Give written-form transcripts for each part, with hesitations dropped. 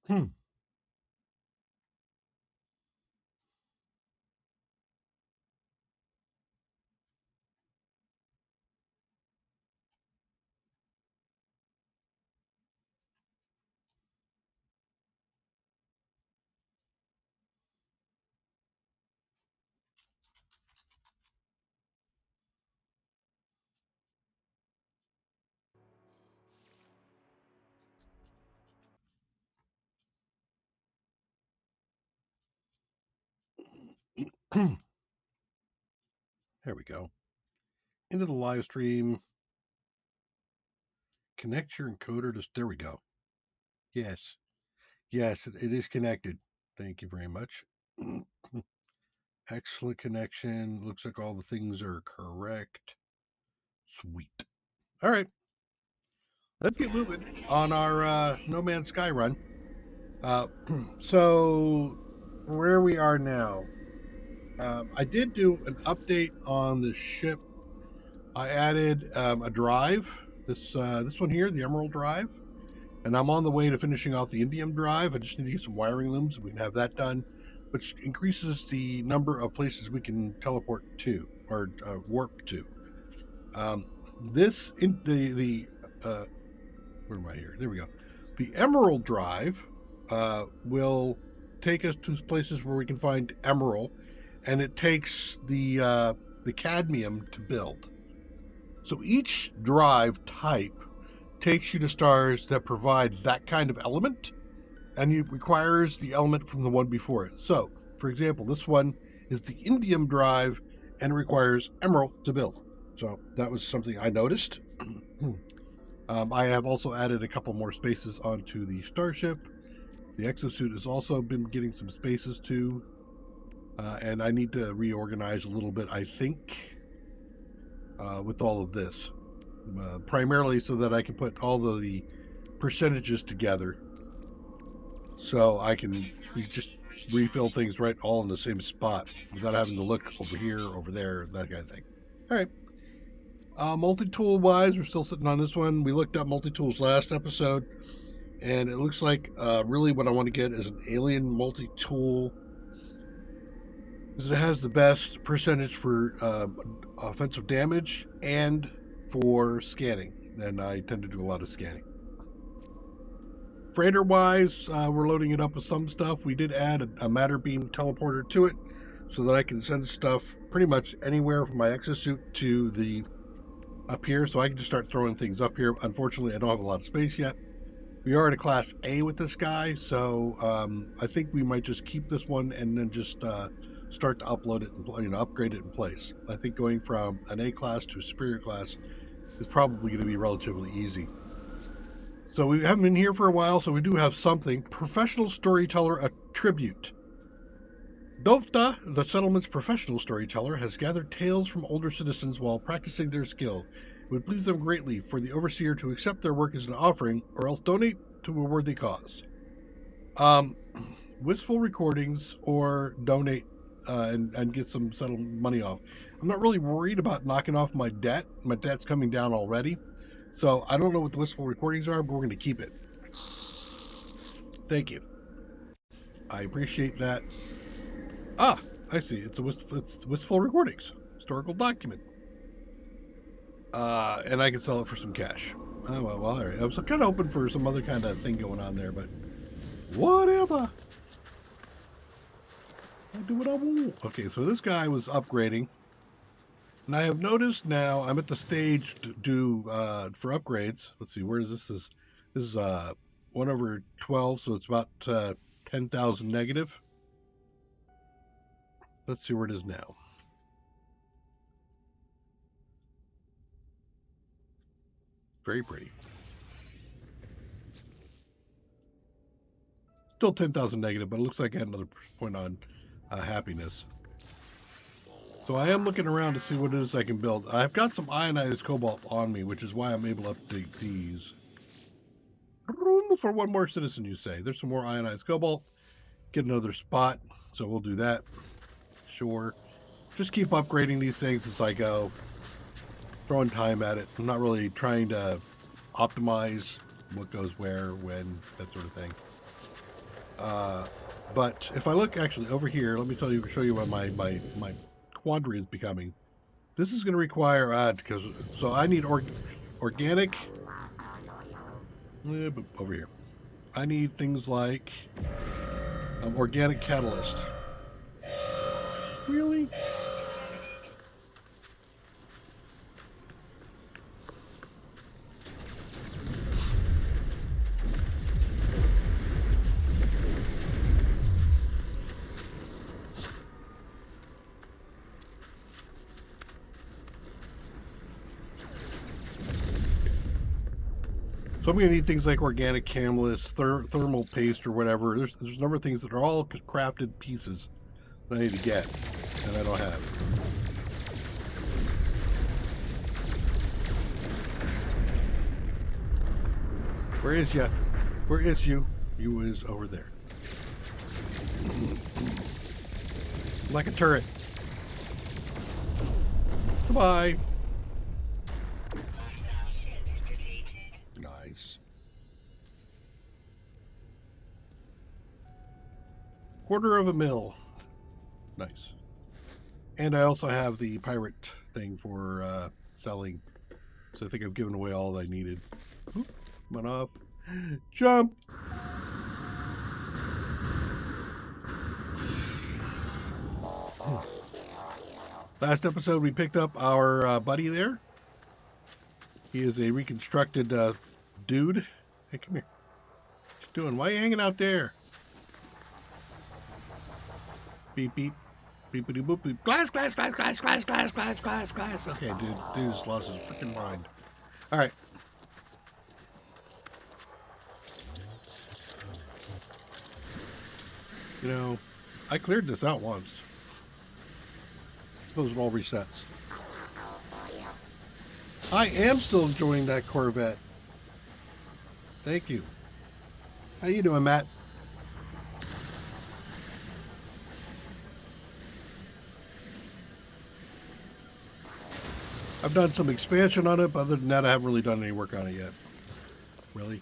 Hmm. There we go. Into the live stream. Connect your encoder to. There we go. Yes. Yes, it is connected. Thank you very much. Excellent connection. Looks like all the things are correct. Sweet. All right. Let's get moving on our No Man's Sky run. Uh, so, where we are now. I did do an update on the ship. I added a drive. This one here, the Emerald Drive, and I'm on the way to finishing off the Indium Drive. I just need to get some wiring looms, and we can have that done, which increases the number of places we can teleport to or warp to. Um, this in the where am I here? There we go. The Emerald Drive will take us to places where we can find emerald, and it takes the cadmium to build. So each drive type takes you to stars that provide that kind of element, and it requires the element from the one before it. So, for example, this one is the indium drive, and it requires emerald to build. So that was something I noticed. I have also added a couple more spaces onto the starship. The exosuit has also been getting some spaces too, and I need to reorganize a little bit, I think, with all of this. Primarily so that I can put all of the percentages together so I can just refill things right all in the same spot without having to look over here, over there, that kind of thing. All right. Multi-tool wise, we're still sitting on this one. We looked up multi-tools last episode, and it looks like really what I want to get is an alien multi-tool because it has the best percentage for offensive damage and for scanning. And I tend to do a lot of scanning. Freighter wise, we're loading it up with some stuff. We did add a matter beam teleporter to it so that I can send stuff pretty much anywhere from my exosuit to the up here. So I can just start throwing things up here. Unfortunately, I don't have a lot of space yet. We are at a class A with this guy, so I think we might just keep this one and then just start to upload it and upgrade it in place. I think going from an A class to a superior class is probably going to be relatively easy. So we haven't been here for a while, so we do have something. Professional storyteller attribute. Dovta, the settlement's professional storyteller, has gathered tales from older citizens while practicing their skill. It would please them greatly for the overseer to accept their work as an offering, or else donate to a worthy cause. Um, Wistful recordings or donate and get some settled money off. I'm not really worried about knocking off my debt. My debt's coming down already. So I don't know what the wistful recordings are, but we're going to keep it. Thank you. I appreciate that. Ah, I see. It's wistful recordings, historical document, and I can sell it for some cash. Oh well, all right. I was kind of hoping for some other kind of thing going on there, but whatever. I do what I want. Okay, so this guy was upgrading, and I have noticed now I'm at the stage to do for upgrades. Let's see, where is this? This is 1/12, so it's about 10,000 negative. Let's see where it is now. Very pretty. Still 10,000 negative, but it looks like I had another point on happiness. So I am looking around to see what it is I can build. I've got some ionized cobalt on me, which is why I'm able to update these. Room for one more citizen, you say. There's some more ionized cobalt. Get another spot, so we'll do that. Sure. Just keep upgrading these things as I go. Throwing time at it. I'm not really trying to optimize what goes where, when, that sort of thing. But if I look actually over here, let me show you what my quandary is becoming. This is going to require because so I need organic over here. I need things like organic catalyst. Really? So I'm going to need things like organic catalyst, thermal paste, or whatever. There's a number of things that are all crafted pieces that I need to get, and I don't have. Where is ya? Where is you? You is over there. Like a turret. Goodbye. Nice. Quarter of a mil. Nice. And I also have the pirate thing for selling. So I think I've given away all I needed. Oop, went off. Jump! Last episode we picked up our buddy there. He is a reconstructed dude. Hey, come here. What you doing? Why are you hanging out there? Beep, beep. Beepity boop beep. Glass, glass, glass, glass, glass, glass, glass, glass, glass. Okay, dude just lost his freaking mind. Alright. You know, I cleared this out once. Those are all resets. I am still enjoying that Corvette. Thank you. How you doing, Matt? I've done some expansion on it, but other than that, I haven't really done any work on it yet. Really?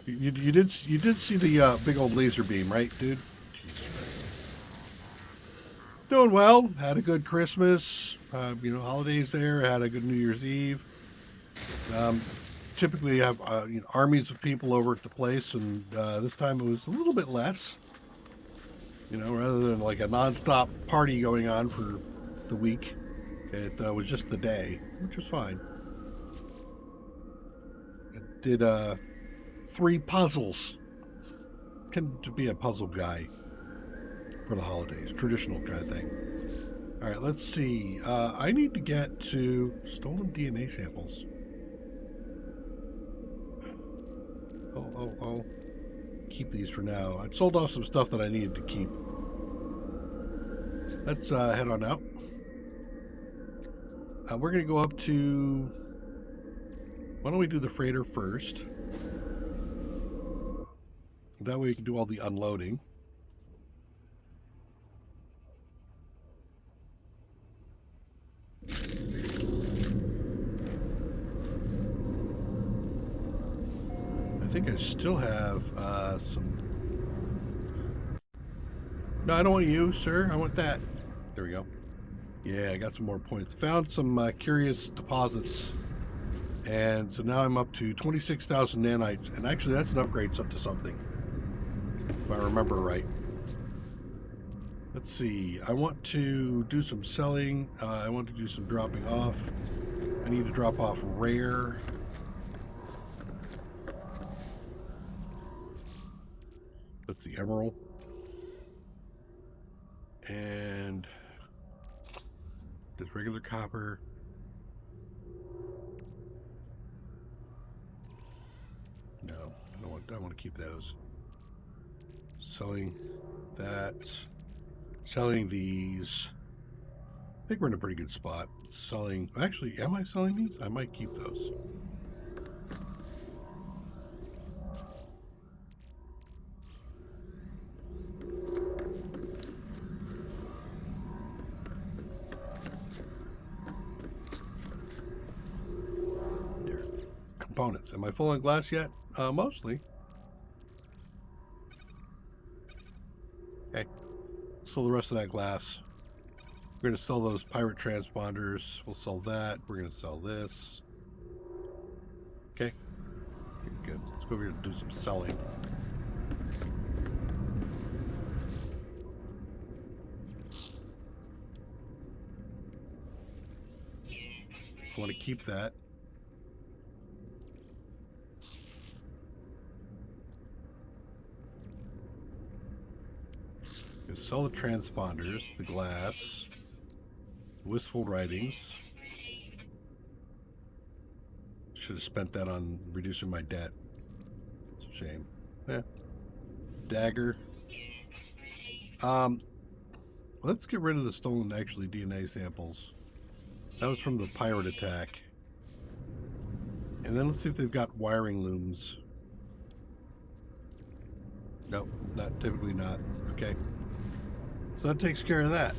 You did see the big old laser beam, right, dude? Doing well. Had a good Christmas. Holidays there. Had a good New Year's Eve. Typically, I have armies of people over at the place, and this time it was a little bit less. Rather than like a nonstop party going on for the week, it was just the day, which was fine. I did 3 puzzles. Tend to be a puzzle guy for the holidays, traditional kind of thing. All right, let's see. I need to get to stolen DNA samples. I'll keep these for now. I sold off some stuff that I needed to keep. Let's head on out. We're going to go up to... Why don't we do the freighter first? That way we can do all the unloading. I think I still have some... No, I don't want you, sir. I want that. There we go. Yeah, I got some more points. Found some curious deposits. And so now I'm up to 26,000 nanites. And actually, that's an upgrade up to something. If I remember right. Let's see. I want to do some selling. I want to do some dropping off. I need to drop off rare. That's the emerald. And just regular copper. No, I don't want to keep those. Selling that. Selling these. I think we're in a pretty good spot. Selling. Actually, am I selling these? I might keep those. Components. Am I full on glass yet? Mostly. Okay. Sell the rest of that glass. We're going to sell those pirate transponders. We'll sell that. We're going to sell this. Okay. Good. Let's go over here and do some selling. I want to keep that. Sell the transponders, the glass, wistful writings. Should have spent that on reducing my debt. It's a shame. Yeah. Dagger. Let's get rid of the stolen actually DNA samples. That was from the pirate attack. And then let's see if they've got wiring looms. Nope, not typically not. Okay. So that takes care of that.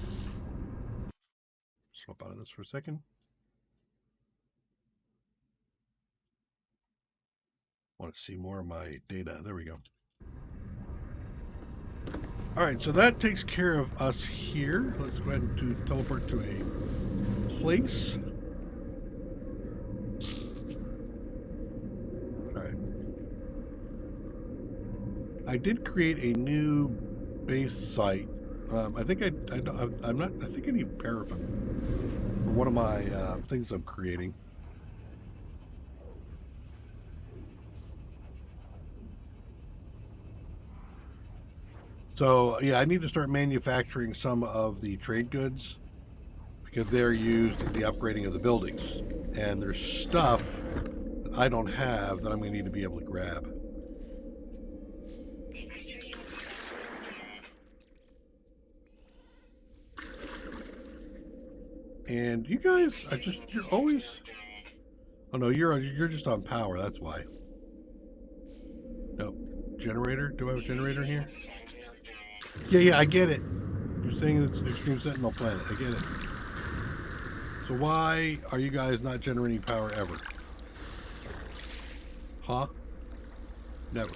Swap out of this for a second. Want to see more of my data. There we go. All right, so that takes care of us here. Let's go ahead and teleport to a place. All right. I did create a new base site. I think I think I need paraffin for one of my things I'm creating. So yeah, I need to start manufacturing some of the trade goods because they're used in the upgrading of the buildings. And there's stuff that I don't have that I'm going to need to be able to grab. And you guys are you're always... Oh no, you're just on power, that's why. No. Generator? Do I have a generator here? Yeah, I get it. You're saying it's Extreme Sentinel planet. I get it. So why are you guys not generating power ever? Huh? Never.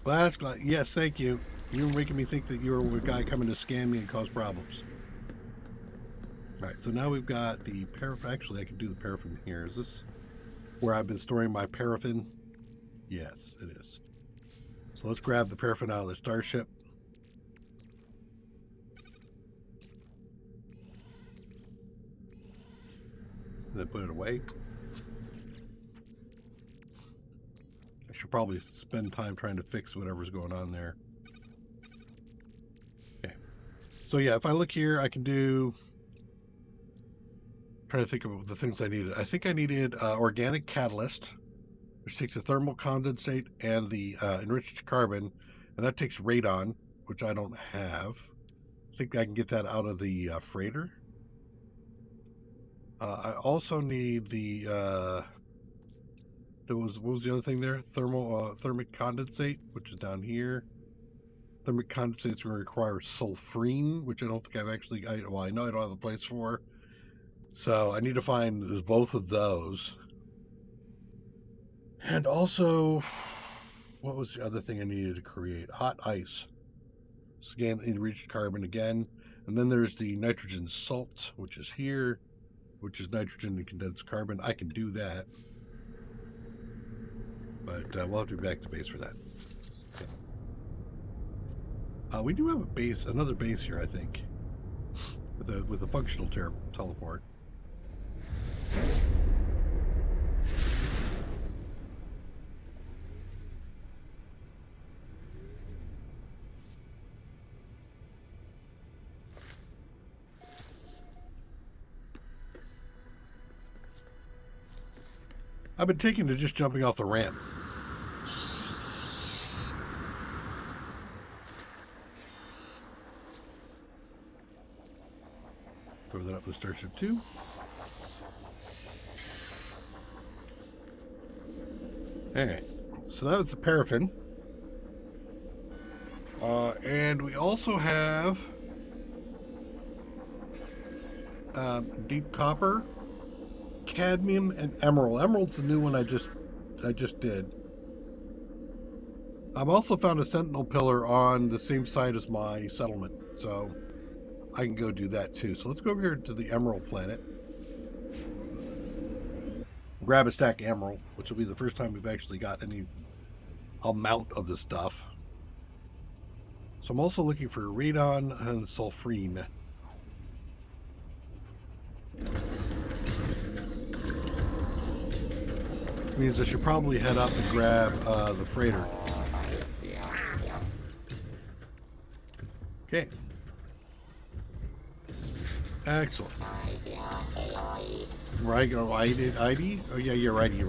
Glass. Yes, thank you. You were making me think that you were a guy coming to scam me and cause problems. All right, so now we've got the paraffin. Actually, I can do the paraffin here. Is this where I've been storing my paraffin? Yes, it is. So let's grab the paraffin out of the starship. And then put it away. I should probably spend time trying to fix whatever's going on there. Okay. So yeah, if I look here, I can do... Trying to think of the things I needed. I think I needed organic catalyst, which takes the thermal condensate and the enriched carbon, and that takes radon, which I don't have. I think I can get that out of the freighter. I also need the what was the other thing there? Thermic condensate, which is down here. Thermic condensate is going to require sulfurine, which I don't think I've actually. Well, I know I don't have a place for. So I need to find both of those. And also, what was the other thing I needed to create? Hot ice. Scan enriched carbon again. And then there's the nitrogen salt, which is here, which is nitrogen and condensed carbon. I can do that. But we'll have to be back to base for that. Okay. We do have a base, another base here, I think, with a functional teleport. I've been taken to just jumping off the ramp. Throw that up with Starship 2. Okay, so that was the paraffin. And we also have deep copper cadmium and emerald. Emerald's the new one I just did. I've also found a sentinel pillar on the same side as my settlement, so I can go do that too. So let's go over here to the emerald planet. Grab a stack of emerald, which will be the first time we've actually got any amount of the stuff. So I'm also looking for radon and sulfurine. Means I should probably head up and grab the freighter. Okay. Excellent. Right, ID? Oh yeah, you're righty.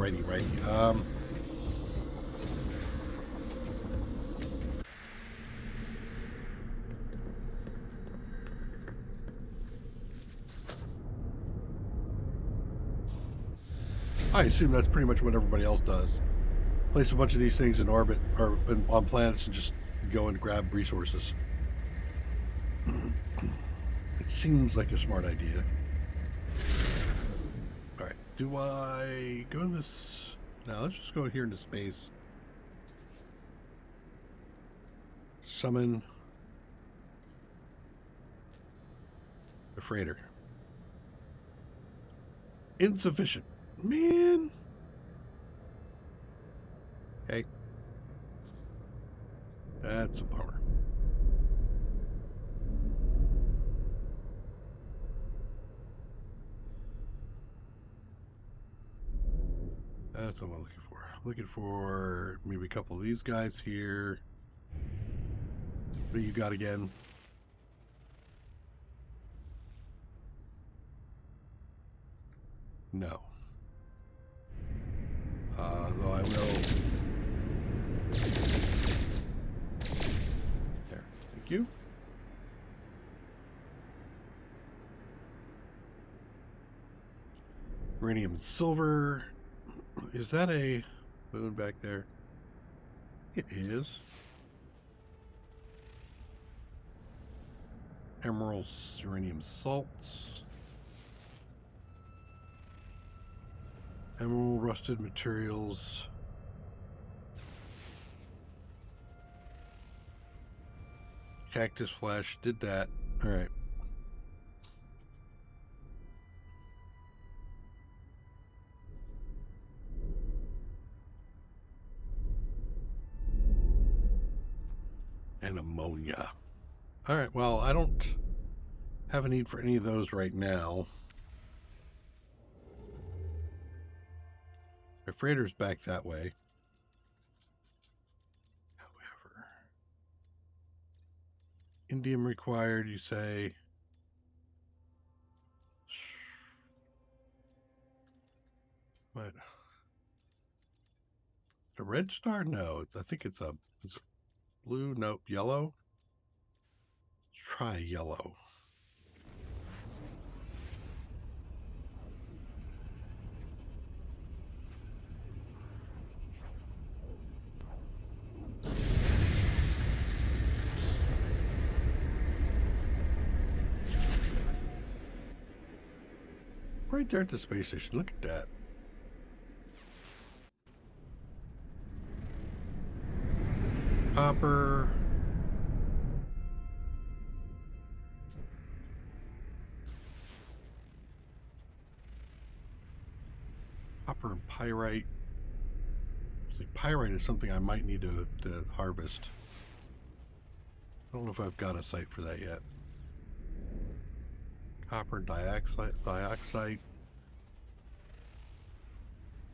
I assume that's pretty much what everybody else does. Place a bunch of these things in orbit or on planets and just go and grab resources. It seems like a smart idea. All right, do I go in this? Now let's just go here into space. Summon the freighter. Insufficient. Man. Okay. That's a bummer. That's what I'm looking for. Looking for maybe a couple of these guys here. What do you got again? No. Though I will. There. Thank you. Uranium and silver. Is that a moon back there? It is. Emeralds, uranium salts. Emerald rusted materials. Cactus flesh, did that. Alright. And ammonia. Alright, well, I don't have a need for any of those right now. My freighter's back that way. However, indium required, you say. What? The red star? No, I think it's blue. Nope, yellow. Let's try yellow. Right there at the space station. Look at that. Copper. Copper and pyrite. See, pyrite is something I might need to harvest. I don't know if I've got a site for that yet. Copper dioxide.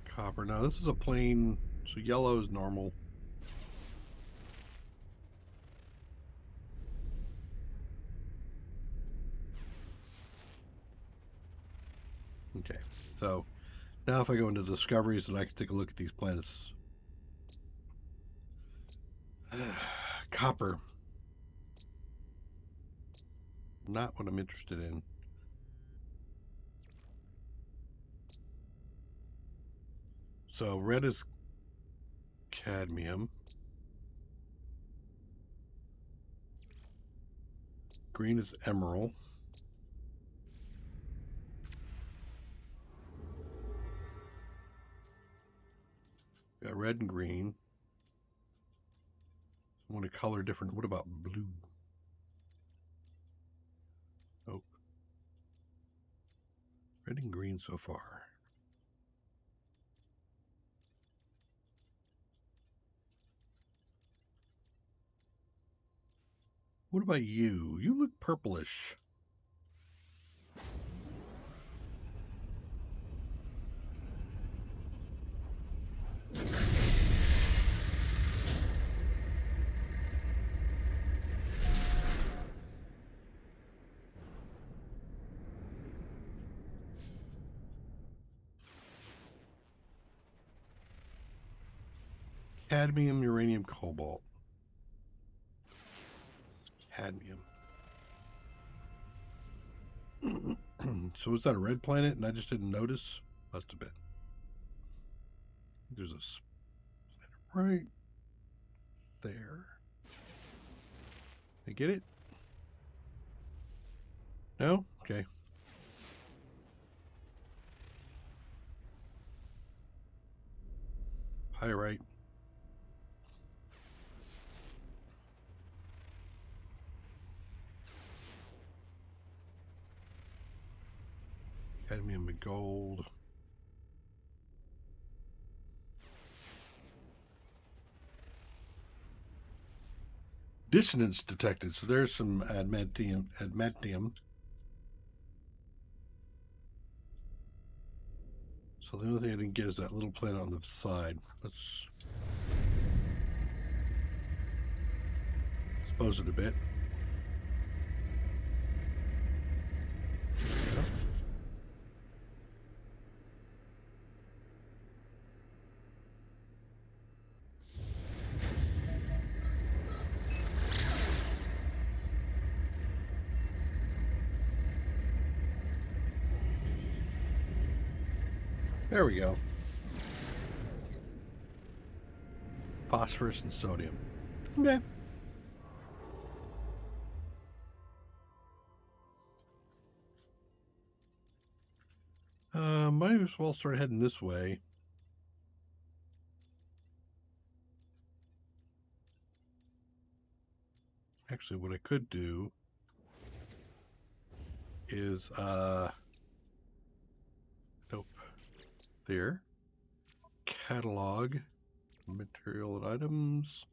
Copper. Now this is a plain, so yellow is normal. Okay, so now if I go into discoveries, then I can take a look at these planets. Copper. Not what I'm interested in. So red is cadmium. Green is emerald. red and green. I want to color different. What about blue? Nope. Red and green so far. What about you? You look purplish. Cadmium, uranium, cobalt. Cadmium. So is that a red planet and I just didn't notice? Must have been. There's a planet right there. I get it? No? Okay. Pyrite. Cadmium and gold. Dissonance detected. So there's some adamantium. So the only thing I didn't get is that little planet on the side. Let's expose it a bit. Yeah. There we go. Phosphorus and sodium. Okay. Might as well start heading this way. Actually, what I could do is, nope. There. Catalog. Material and items.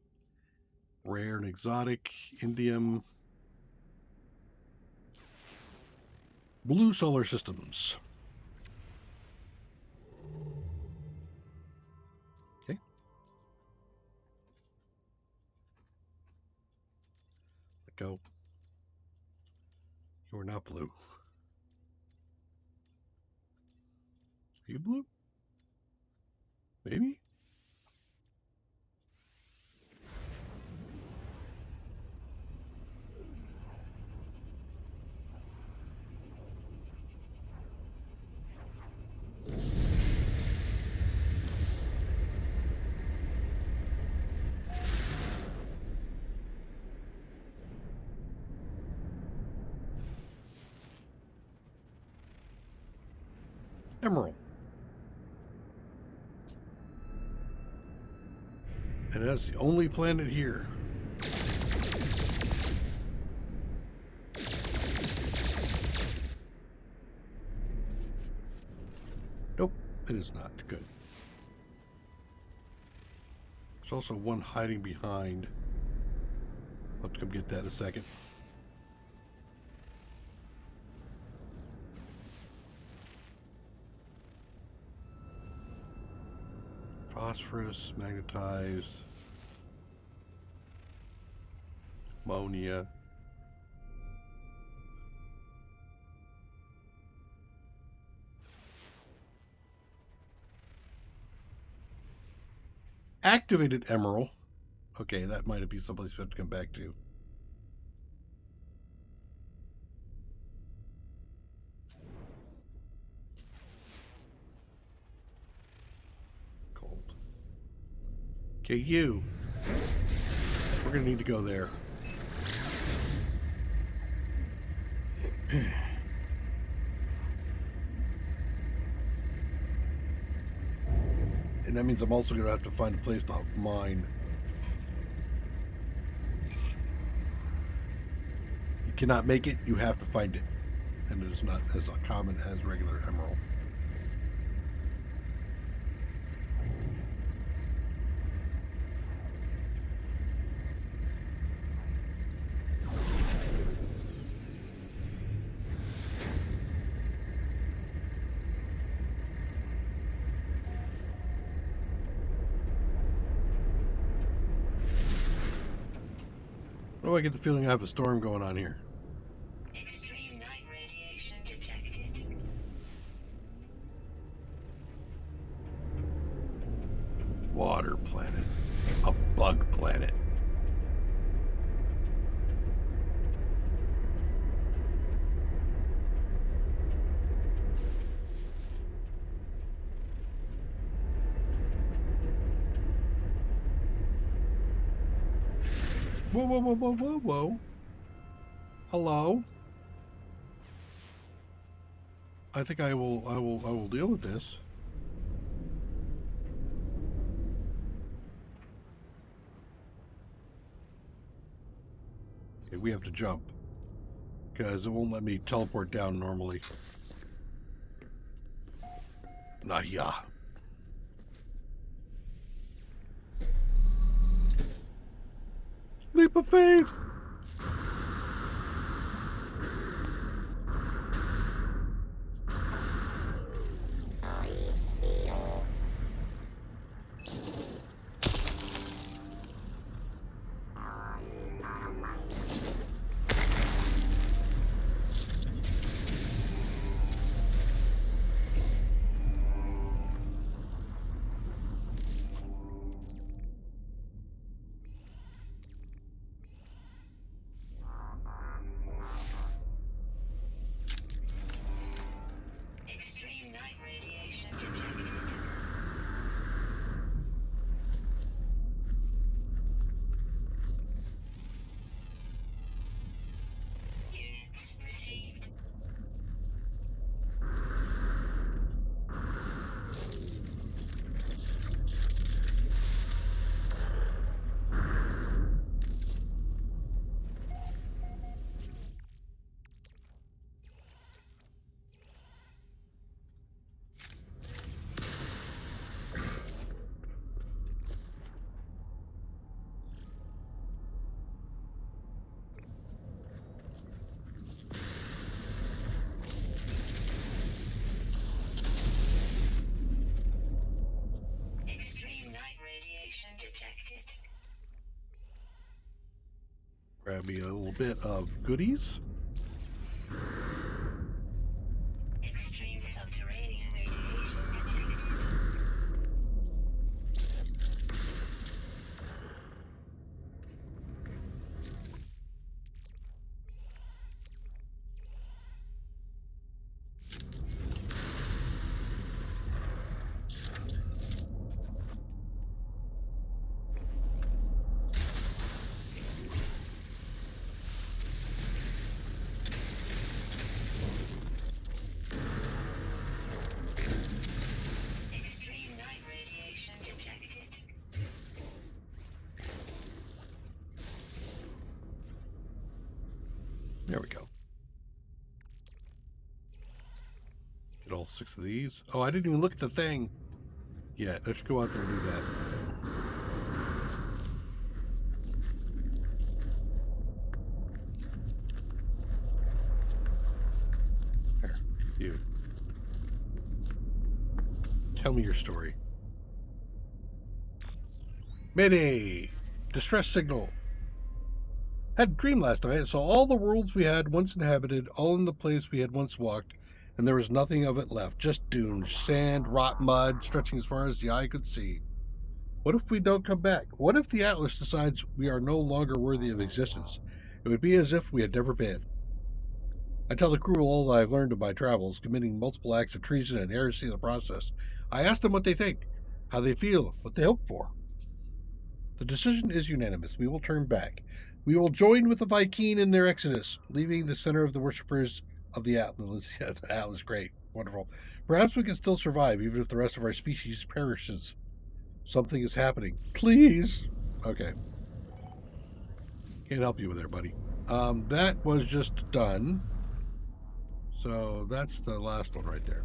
Rare and exotic. Indium. Blue solar systems. Okay. Let go. You are not blue. Are you blue? Maybe? Emerald. And that's the only planet here. Nope, it is not. Good. There's also one hiding behind. I'll have to come get that in a second. Phosphorus, magnetized, ammonia. Activated emerald. Okay, that might be someplace we have to come back to. Gold. Okay, you. We're going to need to go there. And that means I'm also going to have to find a place to mine. You cannot make it, you have to find it. And it is not as common as regular emerald. Oh, I get the feeling I have a storm going on here. Extreme night radiation detected. Water planet. A bug planet. Whoa, whoa, whoa, whoa, whoa, whoa. Hello? I think I will deal with this. Okay, we have to jump. Because it won't let me teleport down normally. Not here. Leap of faith! Extreme night radiation detected. Units received. Extreme night radiation detected. Grab me a little bit of goodies. Extreme subterranean radiation detected. Extreme night radiation detected. There we go. Get all 6 of these. Oh, I didn't even look at the thing yet. Let's go out there and do that. There. You. Tell me your story. Mayday! Distress signal. Had a dream last night. I saw all the worlds we had once inhabited, all in the place we had once walked, and there was nothing of it left. Just dunes, sand, rot mud, stretching as far as the eye could see. What if we don't come back? What if the Atlas decides we are no longer worthy of existence? It would be as if we had never been. I tell the crew all that I've learned of my travels, committing multiple acts of treason and heresy in the process. I ask them what they think, how they feel, what they hope for. The decision is unanimous. We will turn back. We will join with the Viking in their exodus, leaving the center of the worshippers of the Atlas. Atlas, great, wonderful. Perhaps we can still survive, even if the rest of our species perishes. Something is happening. Please. Okay. Can't help you with there, buddy. That was just done. So that's the last one right there.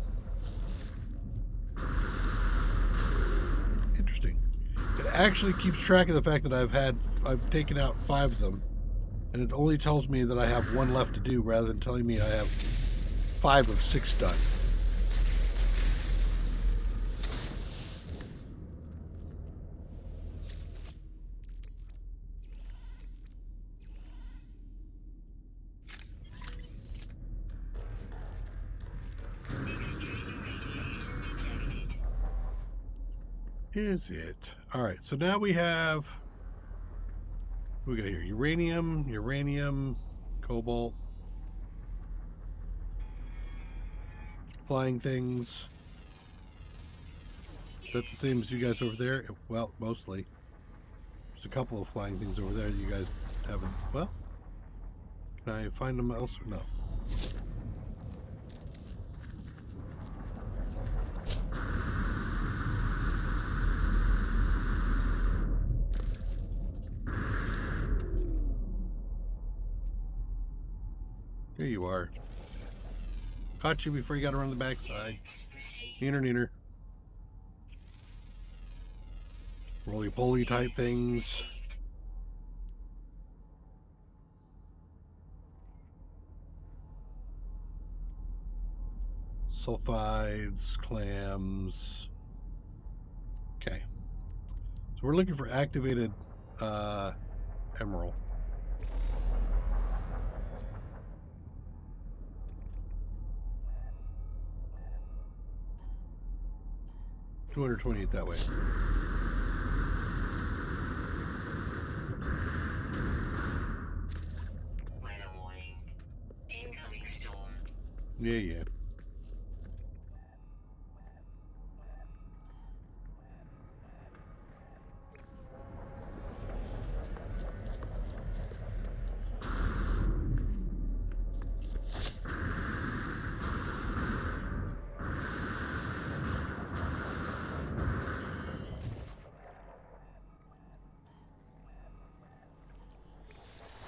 Interesting. It actually keeps track of the fact that I've taken out 5 of them, and it only tells me that I have 1 left to do rather than telling me I have 5 of 6 done. Extreme radiation detected. Is it? All right. So now we have. What we got here? Uranium, cobalt, flying things. Is that the same as you guys over there? Well, mostly. There's a couple of flying things over there that you guys haven't. Well, can I find them else? No. Here you are. Caught you before you got around the backside. Neener, neener. Roly-poly type things. Sulfides, clams. Okay. So we're looking for activated emerald. $228 that way. Weather warning. Incoming storm. Yeah.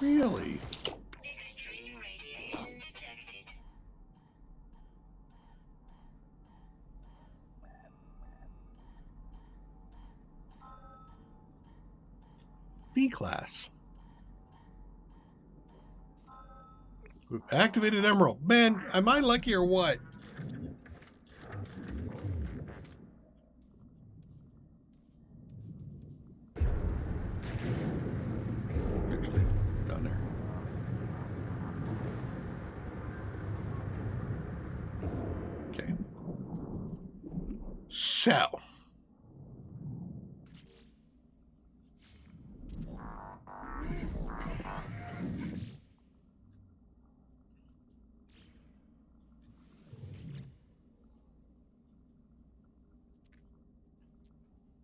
Really? Extreme radiation detected. B class. We've activated emerald. Man, am I lucky or what? Actually, down there. Okay. So.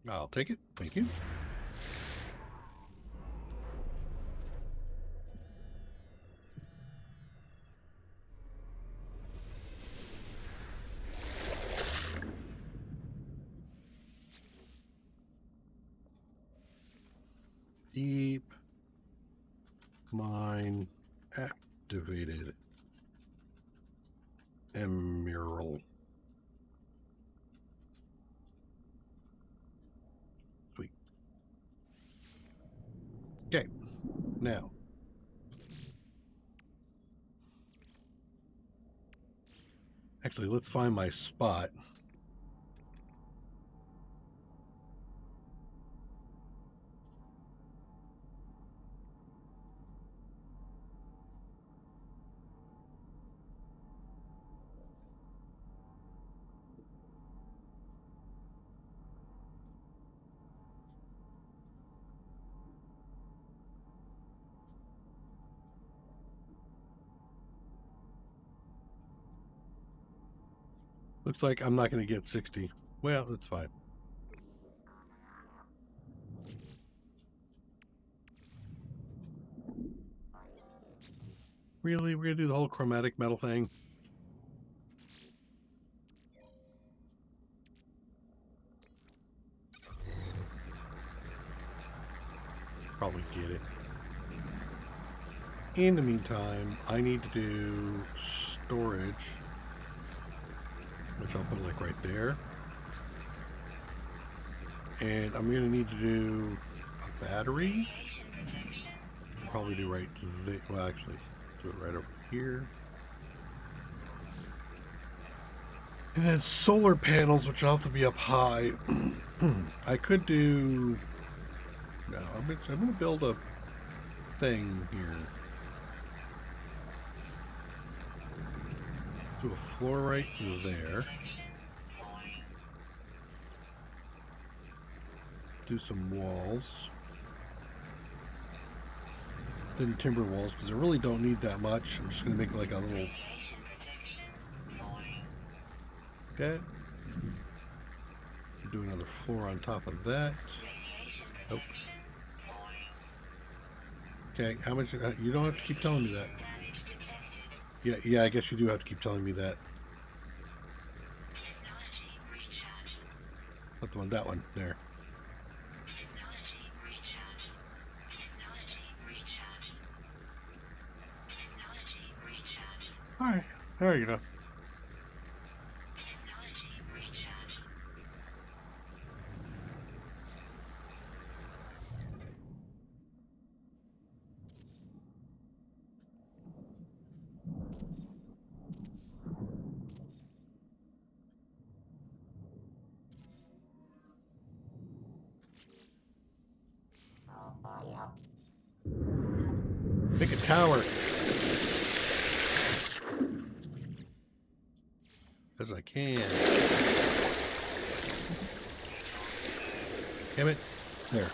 I'll take it. Thank you. Deep mine activated emerald. Sweet. Okay. Now. Actually, let's find my spot. Looks like I'm not going to get 60. Well, that's fine. Really? We're going to do the whole chromatic metal thing? probably get it. In the meantime, I need to do storage, which I'll put like right there. And I'm going to need to do a battery. I'll probably do right there. Well, actually, do it right over here. And then solar panels, which will have to be up high. I could do... No, I'm going to build a thing here. Do a floor right there. Do some walls. Thin timber walls, because I really don't need that much. I'm just going to make like a little... Okay. Do another floor on top of that. Oh. Okay, how much? You don't have to keep telling me that. Yeah, I guess you do have to keep telling me that. Not the one, that one, there. Alright, there you go. Make a tower. As I can. Damn it. There.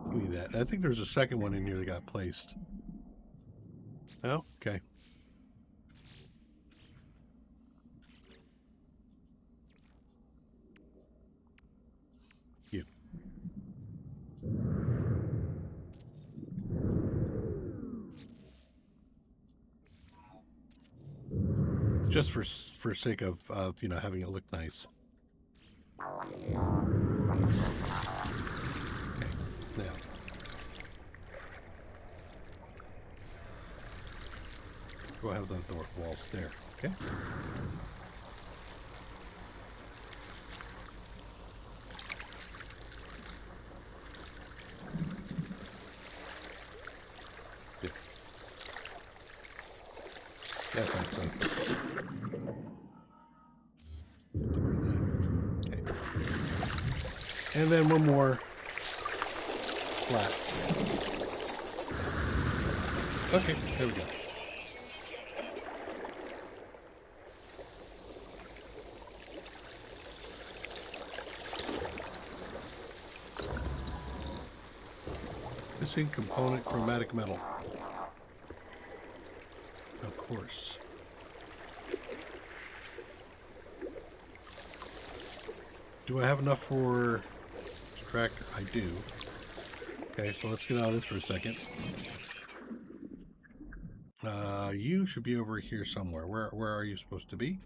Give me that. I think there's a second one in here that got placed. Oh, okay. You. Just for sake of you know, having it look nice. Okay. Now. Go have the door walls there. Okay. Good. Yeah, I think so. Okay. And then one more flat. Okay, there we go. Missing component chromatic metal. Of course. Do I have enough for extractor? I do. Okay, so let's get out of this for a second. You should be over here somewhere. Where are you supposed to be?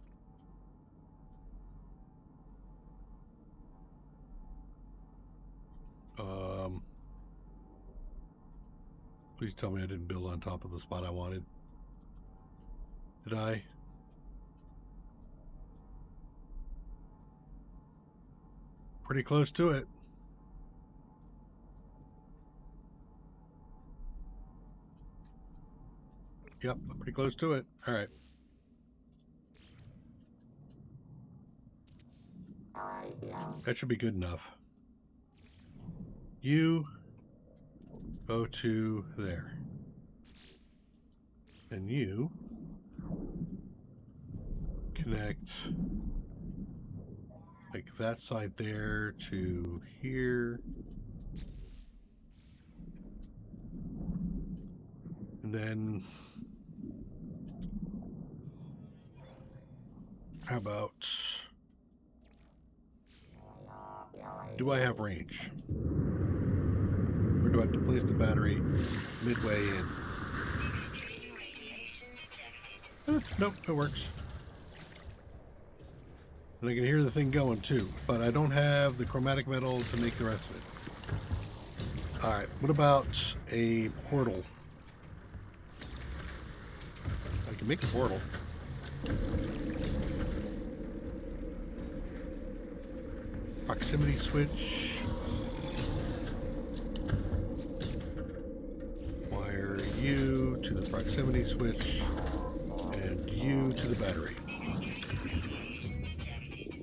Please tell me I didn't build on top of the spot I wanted. Did I? Pretty close to it. Yep, pretty close to it. All right. That should be good enough. You go to there. And you connect like that side there to here. And then how about, do I have range? Or do I have to place the battery midway in? Extreme radiation detected. Nope, it works. And I can hear the thing going too, but I don't have the chromatic metal to make the rest of it. Alright, what about a portal? I can make a portal. Proximity switch. Wire you to the proximity switch and you to the battery. Extreme radiation detected.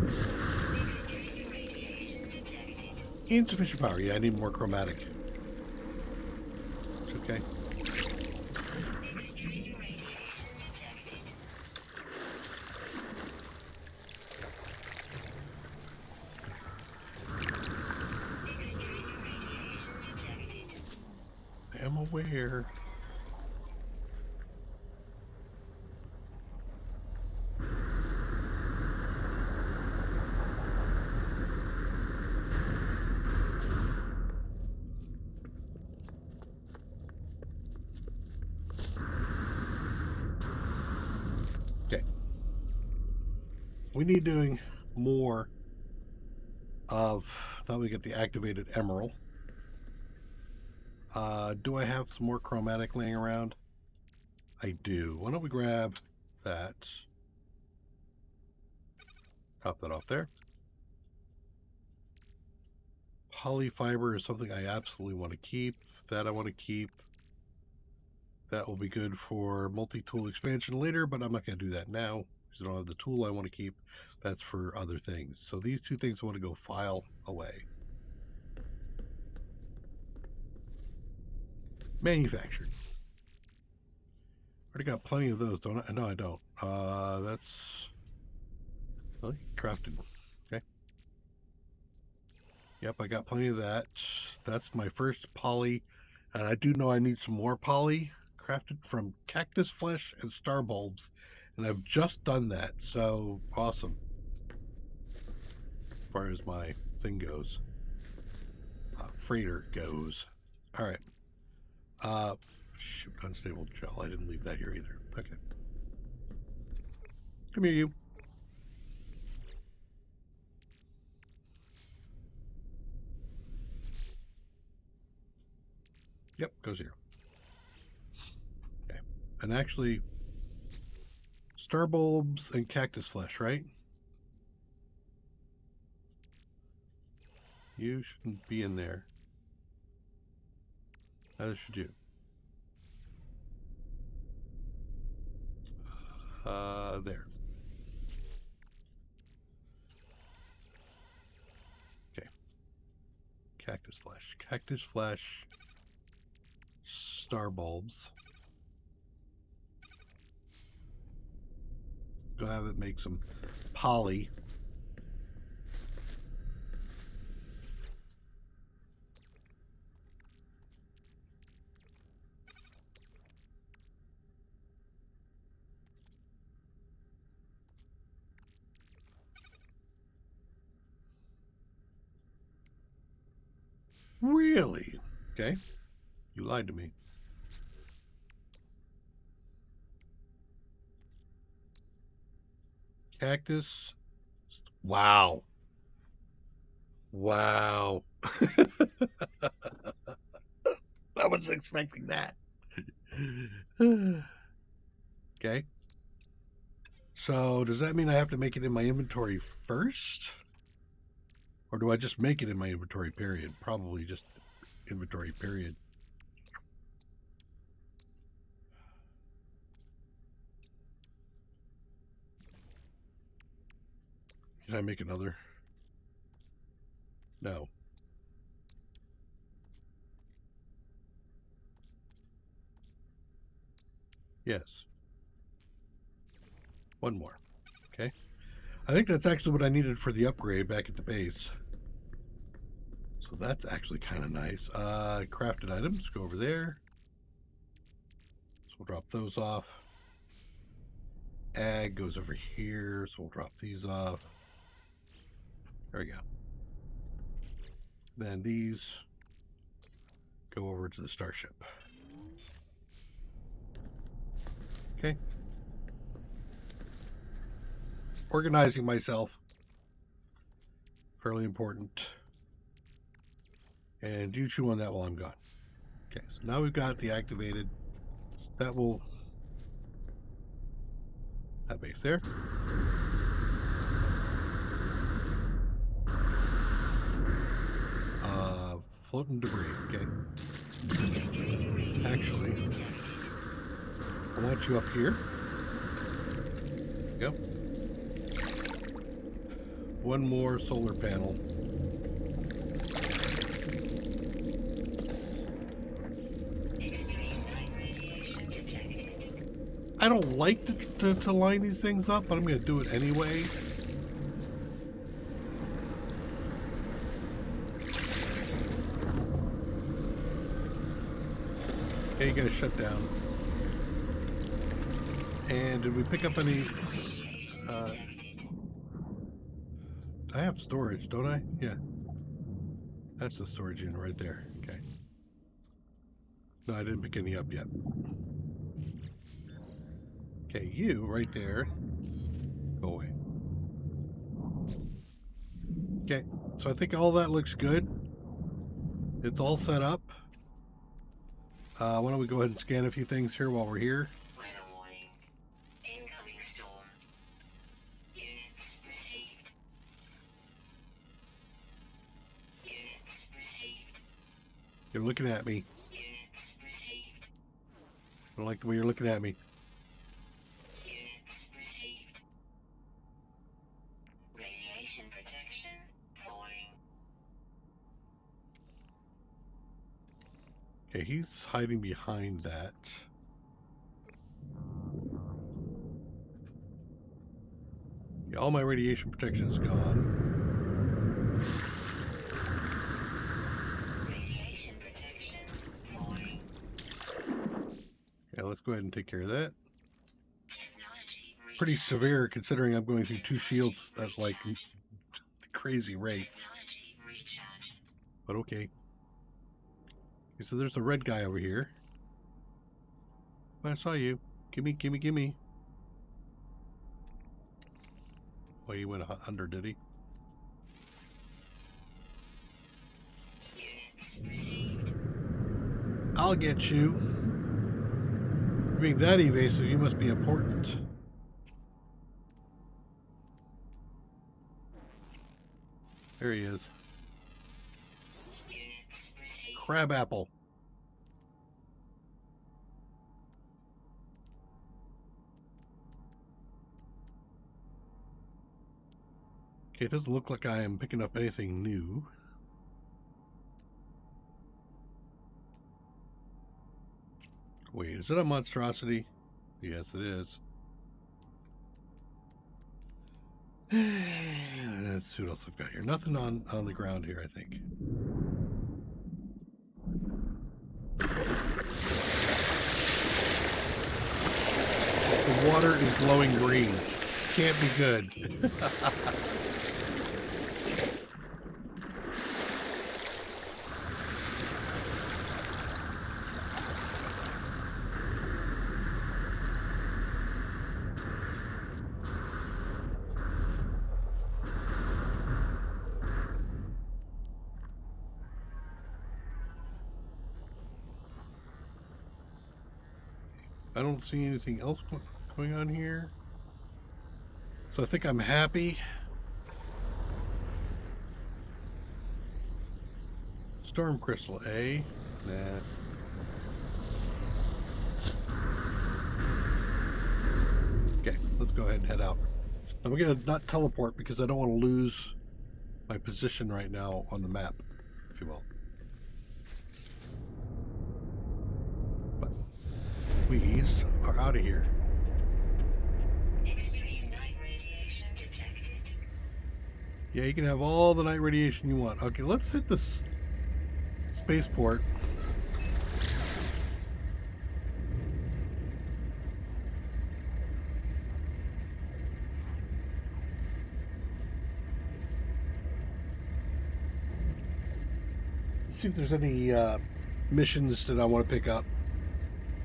Extreme radiation detected. Insufficient power. Yeah, I need more chromatic. It's okay. Extreme radiation detected. Extreme radiation detected. I am aware. Okay. We need doing more of, now we get the activated emerald. Do I have some more chromatic laying around? I do. Why don't we grab that? Top that off there. Polyfiber is something I absolutely want to keep. That I want to keep. That will be good for multi-tool expansion later, but I'm not going to do that now because I don't have the tool I want to keep. That's for other things. So these two things I want to go file away. Manufactured. Already got plenty of those, don't I? No, I don't. That's really crafted. Okay. Yep, I got plenty of that. That's my first poly, and I do know I need some more poly crafted from cactus flesh and star bulbs, and I've just done that. So awesome, as far as my thing goes, freighter goes. All right. Uh, shoot, unstable gel. I didn't leave that here either. Okay. Come here, you. Yep, goes here. Okay. And actually, star bulbs and cactus flesh, right? You shouldn't be in there. Neither should you. There. Okay. Cactus flesh. Cactus flesh. Star bulbs. Go have it make some poly. Really? Okay. You lied to me. Cactus. Wow. Wow. I wasn't expecting that. Okay. So does that mean I have to make it in my inventory first? Or do I just make it in my inventory period? Probably just inventory period. Can I make another? No. Yes. One more. Okay. I think that's actually what I needed for the upgrade back at the base. So that's actually kind of nice. Crafted items, go over there. So we'll drop those off. Ag goes over here, so we'll drop these off. There we go. Then these go over to the starship. Okay. Organizing myself. Fairly important. And you chew on that while I'm gone. Okay, so now we've got the activated. That will... That base there. Floating debris, okay. Actually, I want you up here. Yep. One more solar panel. Extreme night radiation detected. I don't like to line these things up, but I'm going to do it anyway. Okay, you guys shut down. And did we pick up any... I have storage, don't I? Yeah. That's the storage unit right there. Okay. No, I didn't pick any up yet. Okay, you right there. Go away. Okay, so I think all that looks good. It's all set up. Why don't we go ahead and scan a few things here while we're here. Weather warning. Incoming storm. Units received. Units received. You're looking at me. Units received. I don't like the way you're looking at me. Units received. Radiation protection falling. Okay, he's hiding behind that. Yeah, all my radiation protection is gone. Radiation protection falling. Yeah, let's go ahead and take care of that. Technology Pretty recharge. severe considering I'm going through 2 shields at like crazy rates. Technology recharge. But okay. Okay, so there's a red guy over here. I saw you. Gimme, gimme, gimme. Oh, he went under, did he? Units received. I'll get you. Being that evasive, you must be important. There he is. Units received. Crab apple. Okay, it doesn't look like I am picking up anything new. Wait, is it a monstrosity? Yes, it is. Let's see what else I've got here. Nothing on the ground here, I think. The water is glowing green. Can't be good. I don't see anything else going on here. So I think I'm happy. Storm crystal, A. Nah. Okay, let's go ahead and head out. I'm gonna not teleport because I don't want to lose my position right now on the map, if you will. But we are out of here. Extreme night radiation detected. Yeah, you can have all the night radiation you want. Okay, let's hit this spaceport. let's see if there's any missions that I want to pick up.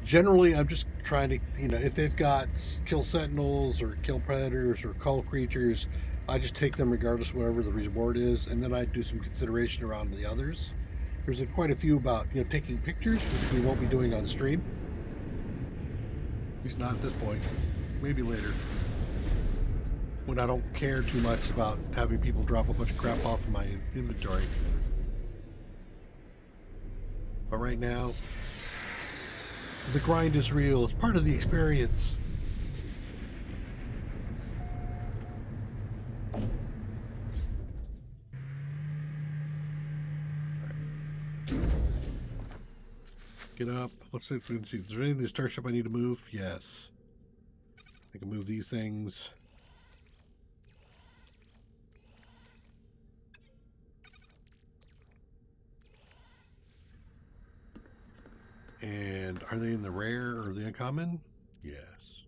Generally, I'm just trying to, if they've got kill sentinels or kill predators or call creatures, I just take them regardless of whatever the reward is, and then I do some consideration around the others. There's quite a few about, taking pictures, which we won't be doing on stream. At least not at this point. Maybe later. When I don't care too much about having people drop a bunch of crap off in my inventory. But right now, the grind is real. It's part of the experience. Get up. Let's see if we can see. Is there anything in the starship I need to move? Yes. I can move these things. And are they in the rare or the uncommon? Yes.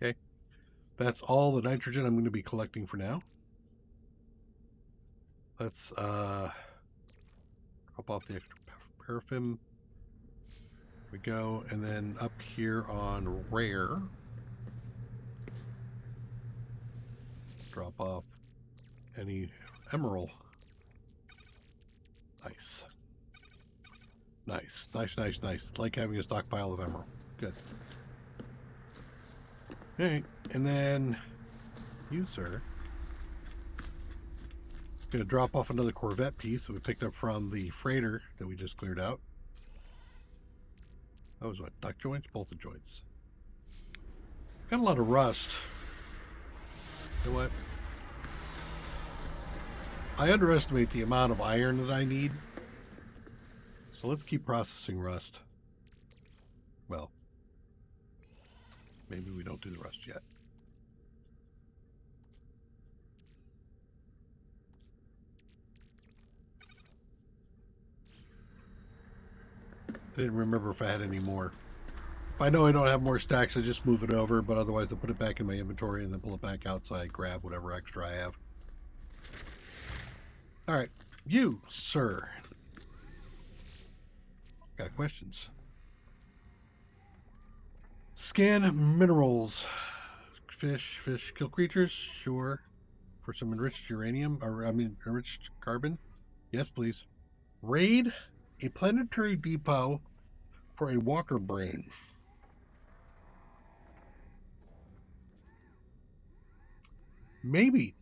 Okay. That's all the nitrogen I'm going to be collecting for now. Let's drop off the extra paraffin. We go, and then up here on rare, drop off any emerald. Nice. Nice, nice, nice, nice. It's like having a stockpile of emerald. Good. Alright, and then you, sir. Gonna drop off another Corvette piece that we picked up from the freighter that we just cleared out. That was what? Duck joints? Bolted joints. Got a lot of rust. You know what? I underestimate the amount of iron that I need. So let's keep processing rust. Well, maybe we don't do the rust yet. I didn't remember if I had any more. If I know I don't have more stacks, I just move it over, but otherwise I put it back in my inventory and then pull it back out so I grab whatever extra I have. All right, you, sir. Got questions? Scan minerals. Fish, kill creatures? Sure. For some enriched uranium, or enriched carbon? Yes, please. Raid a planetary depot for a walker brain. Maybe.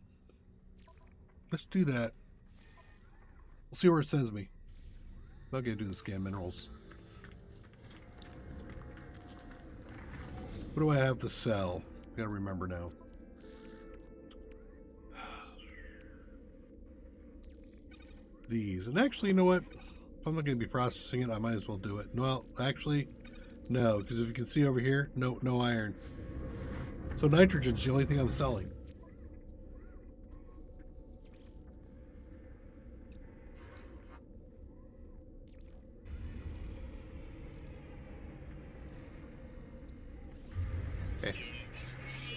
Let's do that. We'll see where it sends me. I'm not gonna do the scan minerals. What do I have to sell? Gotta remember now. These. And actually, you know what? If I'm not going to be processing it, I might as well do it. Well, actually, no, because if you can see over here, no iron. So nitrogen's the only thing I'm selling. Okay.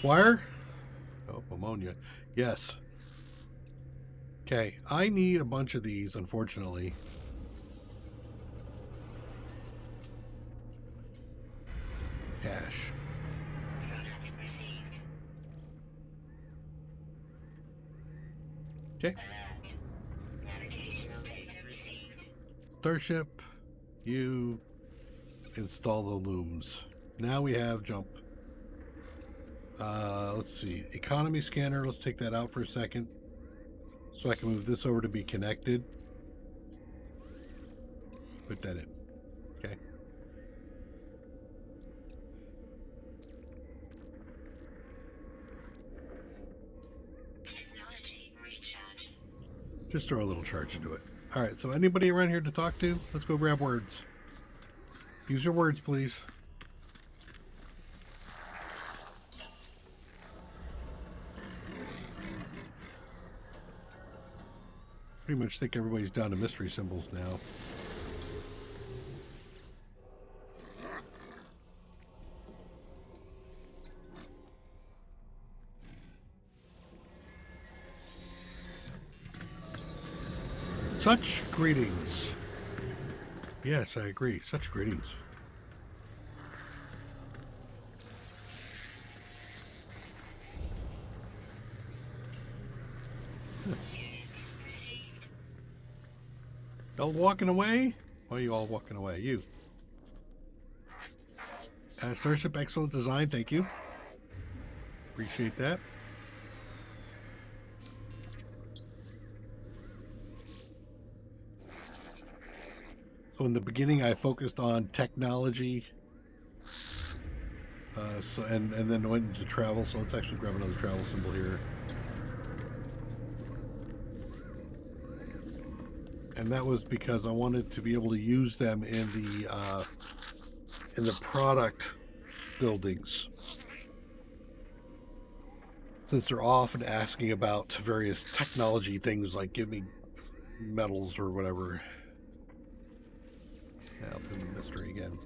Wire? Oh, ammonia. Yes. Okay, I need a bunch of these, unfortunately. Cash. Product received. Okay. Alert. Navigational data received. Starship, you install the looms. Now we have jump. Let's see. Economy scanner, let's take that out for a second. So I can move this over to be connected. Put that in. Okay. Technology recharge. Just throw a little charge into it. Alright, so anybody around here to talk to? Let's go grab words. Use your words, please. Pretty much think everybody's down to mystery symbols now. Such greetings. Yes, I agree. Such greetings. Y'all walking away? Why are you all walking away? You. Starship, excellent design. Thank you. Appreciate that. So in the beginning, I focused on technology. And then went into travel. So let's actually grab another travel symbol here. And that was because I wanted to be able to use them in the product buildings, since they're often asking about various technology things like give me metals or whatever. Yeah, I'll do the mystery again.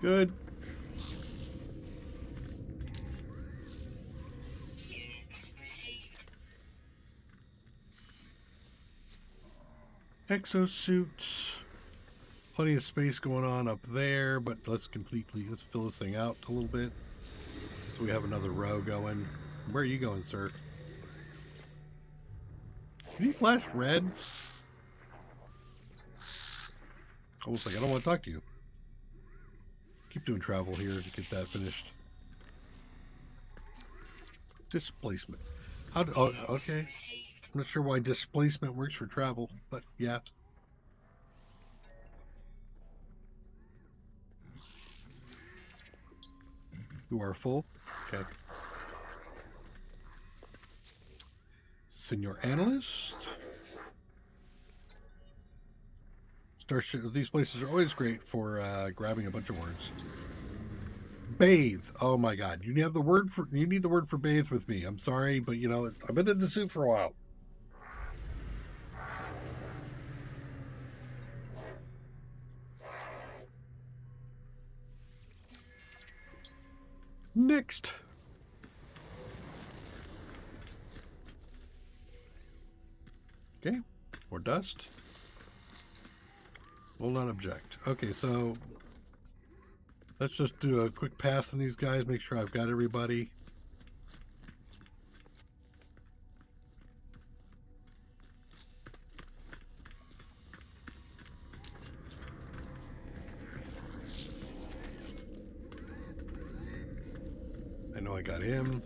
Good. Exosuits. Plenty of space going on up there, but let's fill this thing out a little bit. So we have another row going. Where are you going, sir? Can you flash red? Almost like I don't want to talk to you. Keep doing travel here to get that finished. Displacement. Oh, okay. I'm not sure why displacement works for travel, but yeah. You are full. Okay. Senior analyst. Starship. These places are always great for grabbing a bunch of words. Bathe. Oh my God. You need the word for bathe with me. I'm sorry, but I've been in the suit for a while. Next. Okay. More dust. Will not object. Okay, so let's just do a quick pass on these guys, make sure I've got everybody. I know I got him.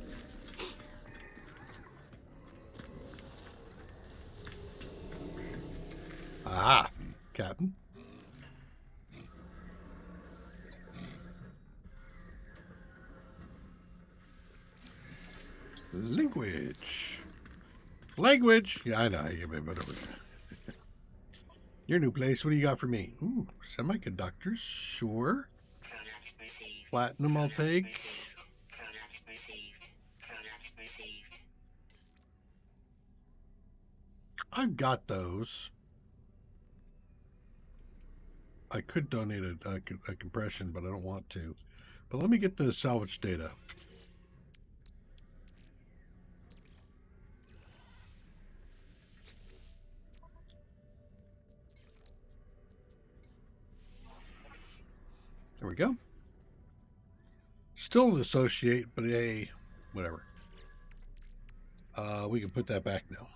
Ah, Captain. Language. Language. Yeah, I know. Your new place. What do you got for me? Ooh, semiconductors. Sure. Platinum, I'll take. I've got those. I could donate a compression, but I don't want to. But let me get the salvage data. There we go. Still an associate, but whatever. We can put that back now.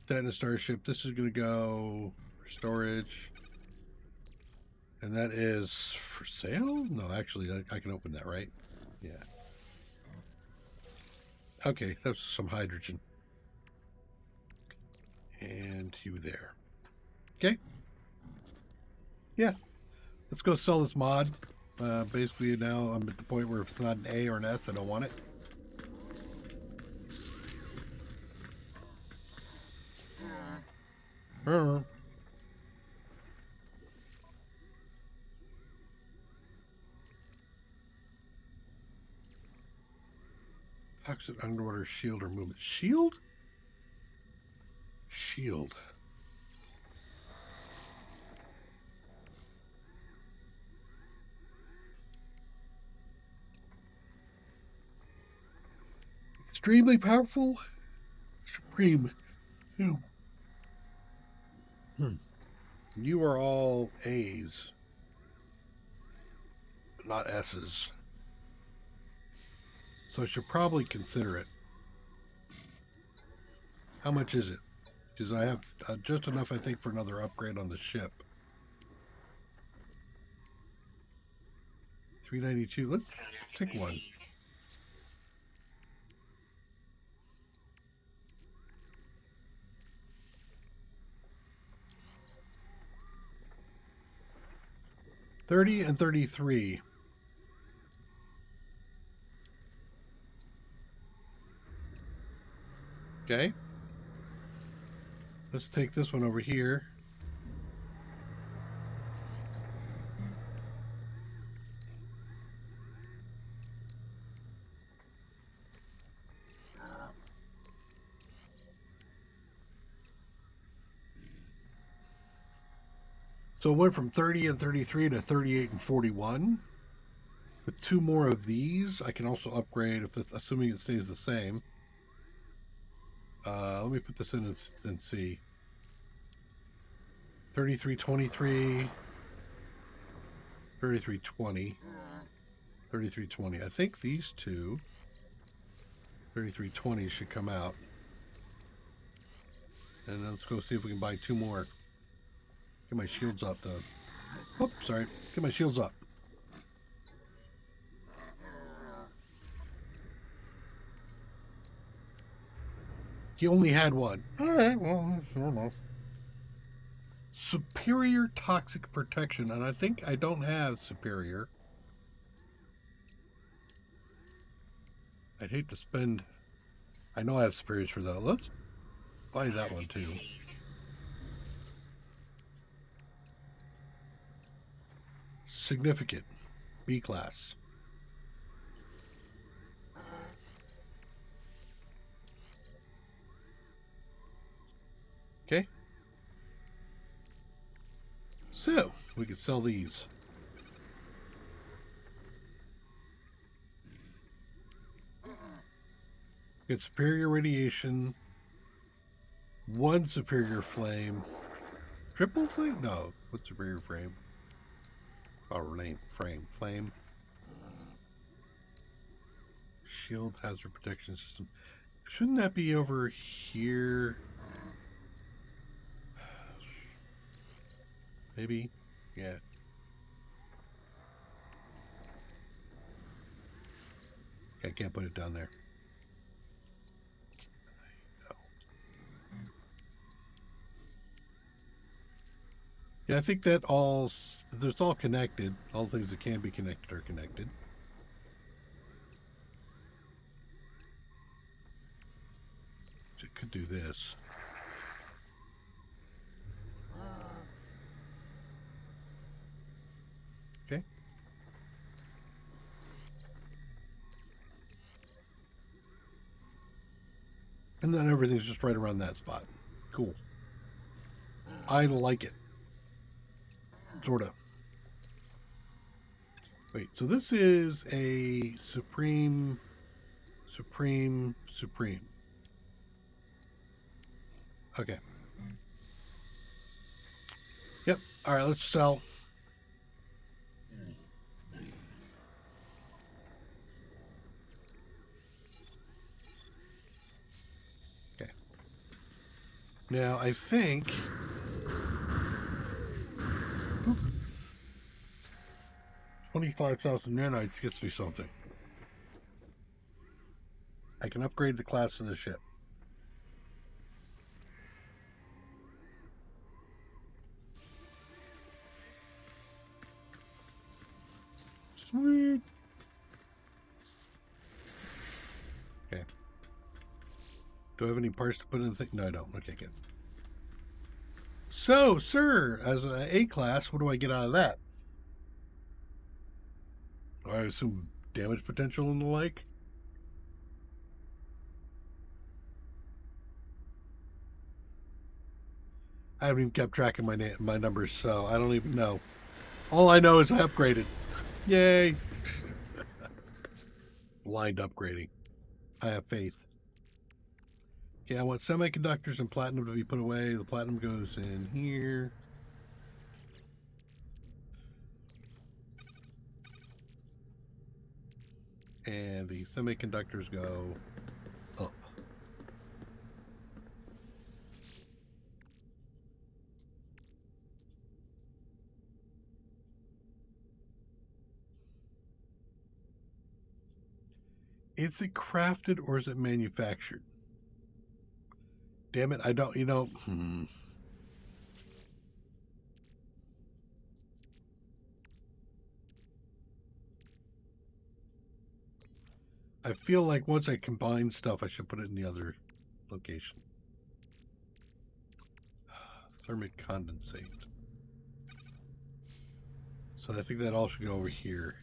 That in a starship. This is going to go for storage. And that is for sale? No, actually, I can open that, right? Yeah. Okay, that's some hydrogen. And you there. Okay. Yeah. Let's go sell this mod. Basically, now I'm at the point where if it's not an A or an S, I don't want it. Toxic underwater shield or movement. Shield? Shield. Extremely powerful. Supreme. You. You are all A's, not S's. So I should probably consider it. How much is it? Because I have just enough, I think, for another upgrade on the ship. 392. Let's take one. $30 and $33. Okay. Let's take this one over here. So it went from 30 and 33 to 38 and 41. With two more of these, I can also upgrade, if that's, assuming it stays the same. Let me put this in and see. 3323, 3320, 3320. I think these two 3320 should come out. And then let's go see if we can buy two more. Get my shields up though. Oh, sorry. Get my shields up. He only had one. Alright, well, I don't know. Superior toxic protection, and I think I don't have superior. I'd hate to spend. I know I have superiors for that. Let's buy that one too. Significant. B class. Okay. So, we could sell these. Get superior radiation. One superior flame. Triple flame? No. What's superior frame? Oh, name. Flame. Shield hazard protection system. Shouldn't that be over here? Maybe? Yeah. I can't put it down there. Yeah, I think that it's all connected. All things that can be connected are connected. So it could do this. Okay. And then everything's just right around that spot. Cool. I like it. Sorta. Wait, so this is a supreme. Okay. Yep. All right, let's sell. Okay. Now, I think 25,000 nanites gets me something. I can upgrade the class of the ship. Sweet. Okay. Do I have any parts to put in the thing? No, I don't. Okay, good. So, sir, as an A class, what do I get out of that? I assume damage potential and the like. I haven't even kept track of my numbers, so I don't even know. All I know is I upgraded. Yay! Blind upgrading. I have faith. Okay, I want semiconductors and platinum to be put away. The platinum goes in here. And the semiconductors go up. Is it crafted or is it manufactured? Damn it, I don't, I feel like once I combine stuff, I should put it in the other location. Thermic condensate. So I think that all should go over here.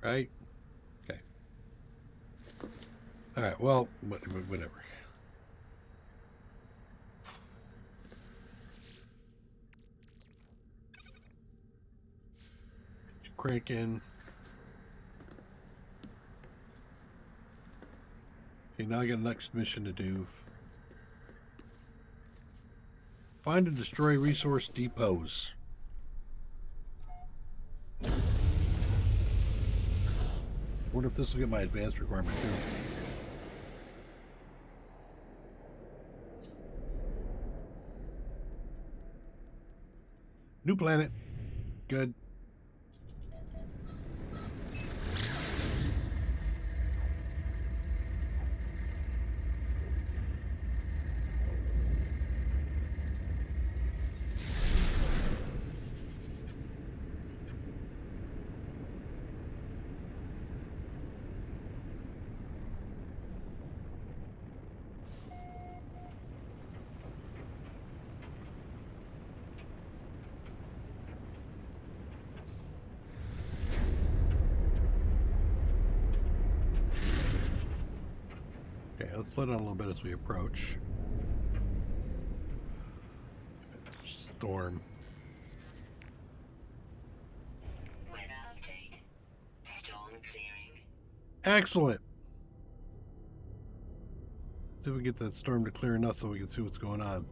Right? Okay. All right, well, whatever. Crank in. Okay, now I got a next mission to do. Find and destroy resource depots. Wonder if this will get my advanced requirement too. New planet. Good. Okay, let's slow down a little bit as we approach. Storm. Weather update. Storm clearing. Excellent. See if we can get that storm to clear enough so we can see what's going on.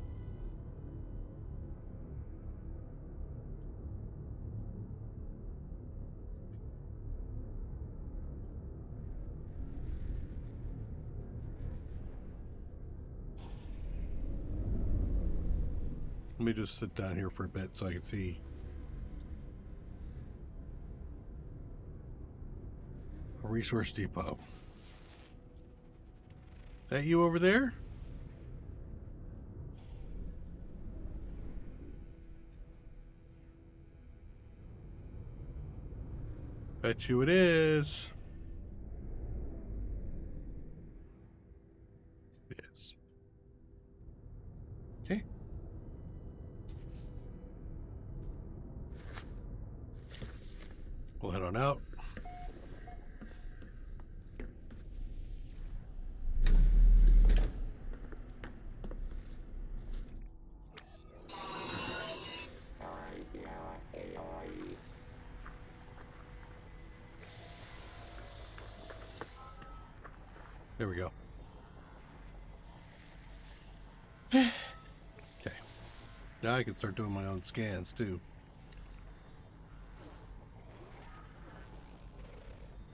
Let me just sit down here for a bit so I can see. A resource depot. That you over there? Bet you it is. It is. Okay. We'll head on out. There we go. Okay. Now I can start doing my own scans too.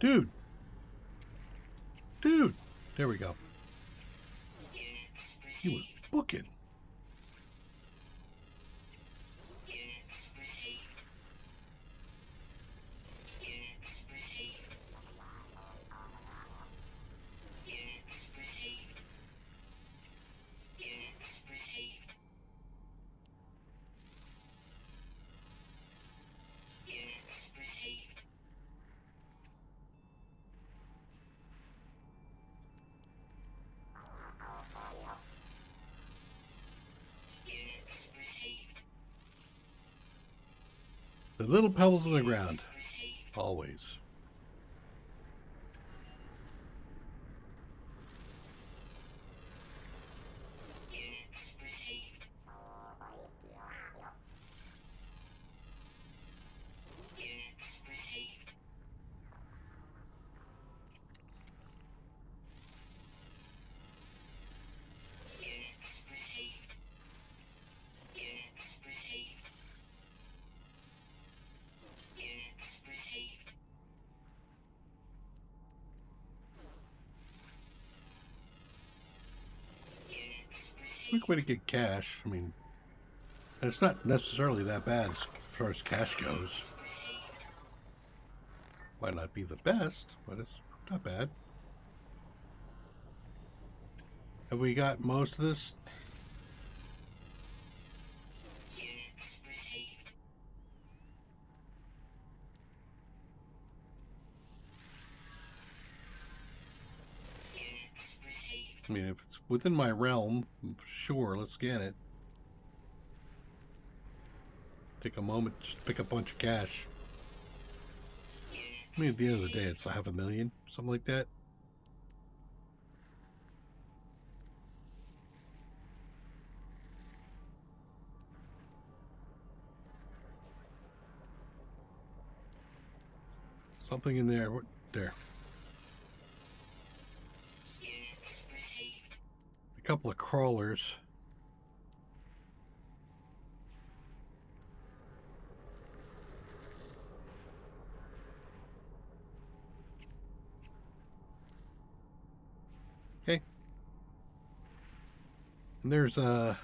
Dude. Dude. There we go. Units He was received. booking. Units received. Units received. Units received. Units received. Units received. Units received. The little pebbles on the ground. Units received. Always. Units quick way to get cash. I mean, and it's not necessarily that bad as far as cash goes. Might not be the best, but it's not bad. Have we got most of this? Units received. Units received. I mean, if it's within my realm, sure, let's scan it. Take a moment, just pick a bunch of cash. I mean, at the end of the day, it's $500,000, something like that. Something in there. There. Units received. A couple of crawlers. Okay. And there's a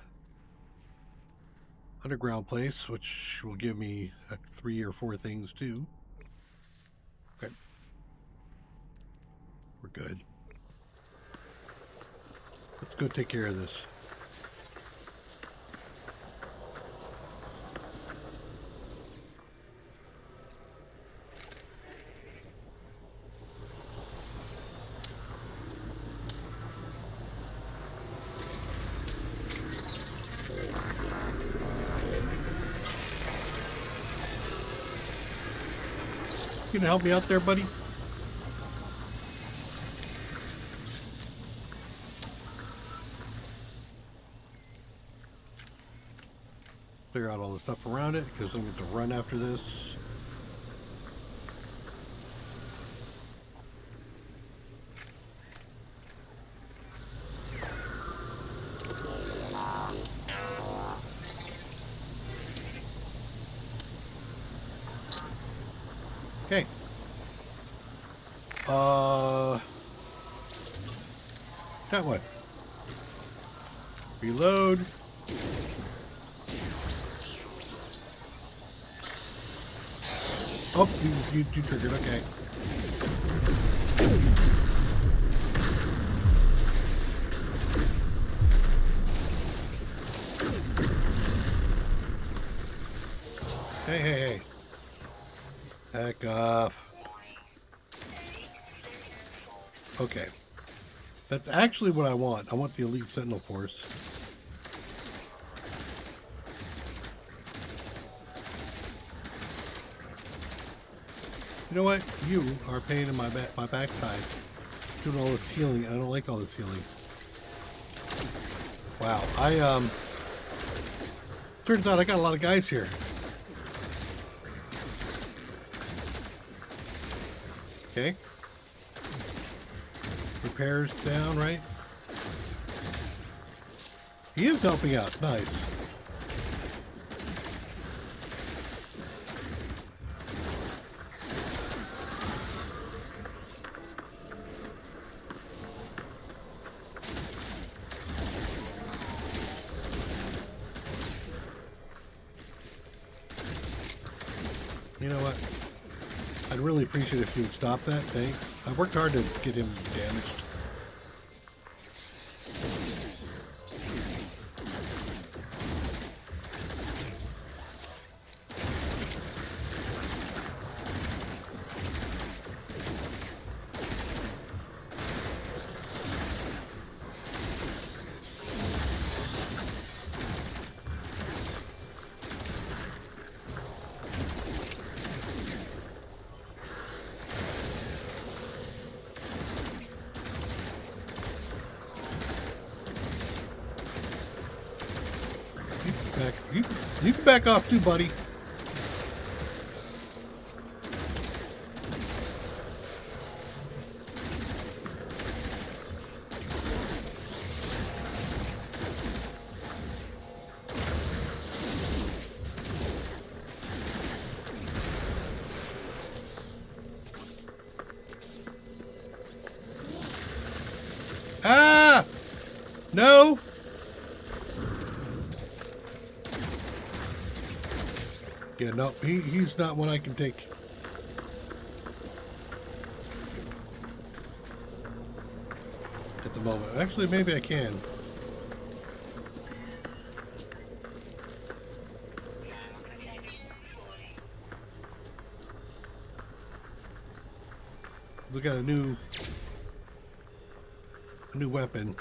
underground place, which will give me 3 or 4 things too. Okay. We're good. Let's go take care of this. You gonna help me out there, buddy? Clear out all the stuff around it because I'm going to run after this. Okay. That one. Reload. Oh, you triggered. Okay. Hey. Back off. Okay. That's actually what I want. I want the Elite Sentinel Force. You know what? You are a pain in my backside. Doing all this healing, and I don't like all this healing. Wow. Turns out I got a lot of guys here. Okay. Repairs down, right? He is helping out. Nice. You know what? I'd really appreciate it if you would stop that. Thanks. I worked hard to get him damaged. You can back off too, buddy. Ah! No! Yeah, no, he's not one I can take. At the moment. Actually, maybe I can. Look at a new weapon.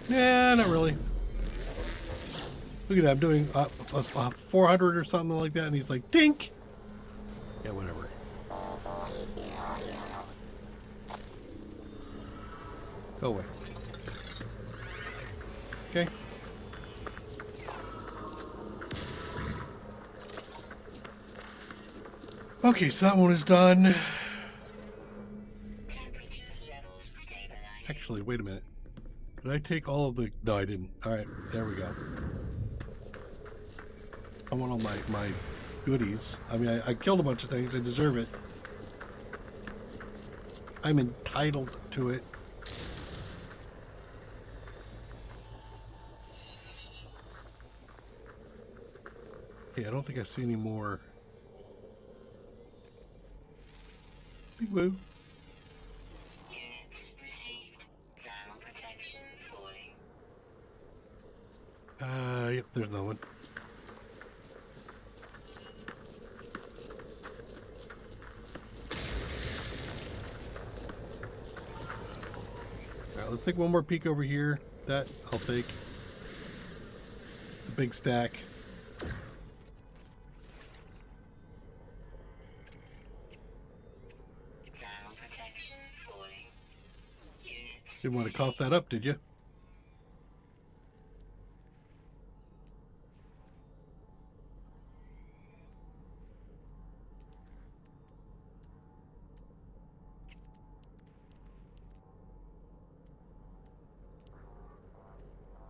Yeah, not really. Look at that, I'm doing 400 or something like that, and he's like, dink! Yeah, whatever. Go away. Okay. Okay, so that one is done. Actually, wait a minute. Did I take all of the... No, I didn't. Alright, there we go. I want all my goodies. I mean, I killed a bunch of things. I deserve it. I'm entitled to it. Okay, I don't think I see any more. Big woo. Yep, there's no one. Alright, let's take one more peek over here. That I'll take. It's a big stack. Didn't want to cough that up, did you?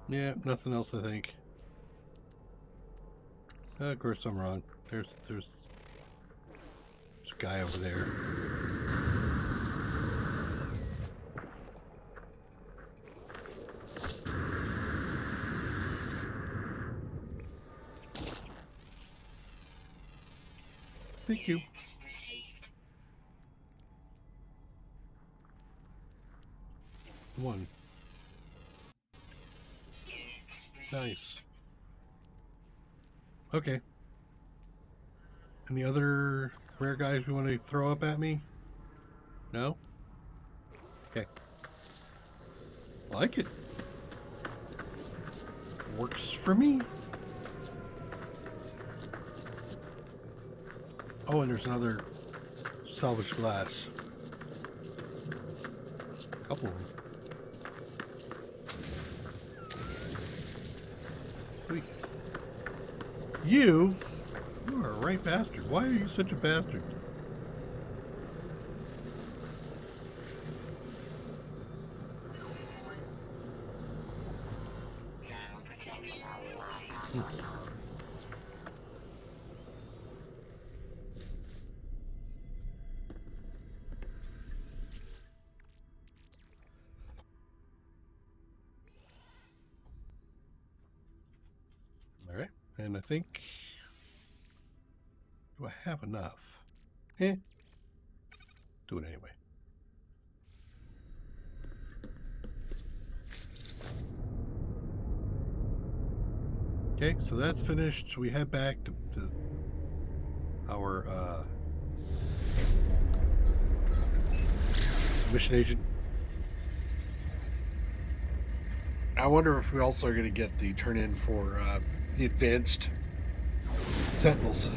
Yeah, nothing else, I think. Of course I'm wrong. There's a guy over there. Thank you. One. Nice. Okay. Any other rare guys you want to throw up at me? No? Okay. Like it. Works for me. Oh, and there's another salvaged glass. A couple of them. Sweet. You are a right bastard. Why are you such a bastard? All right, and I think, do I have enough? Eh, do it anyway. Okay, so that's finished. So we head back to our mission agent. I wonder if we also are going to get the turn in for the advanced sentinels.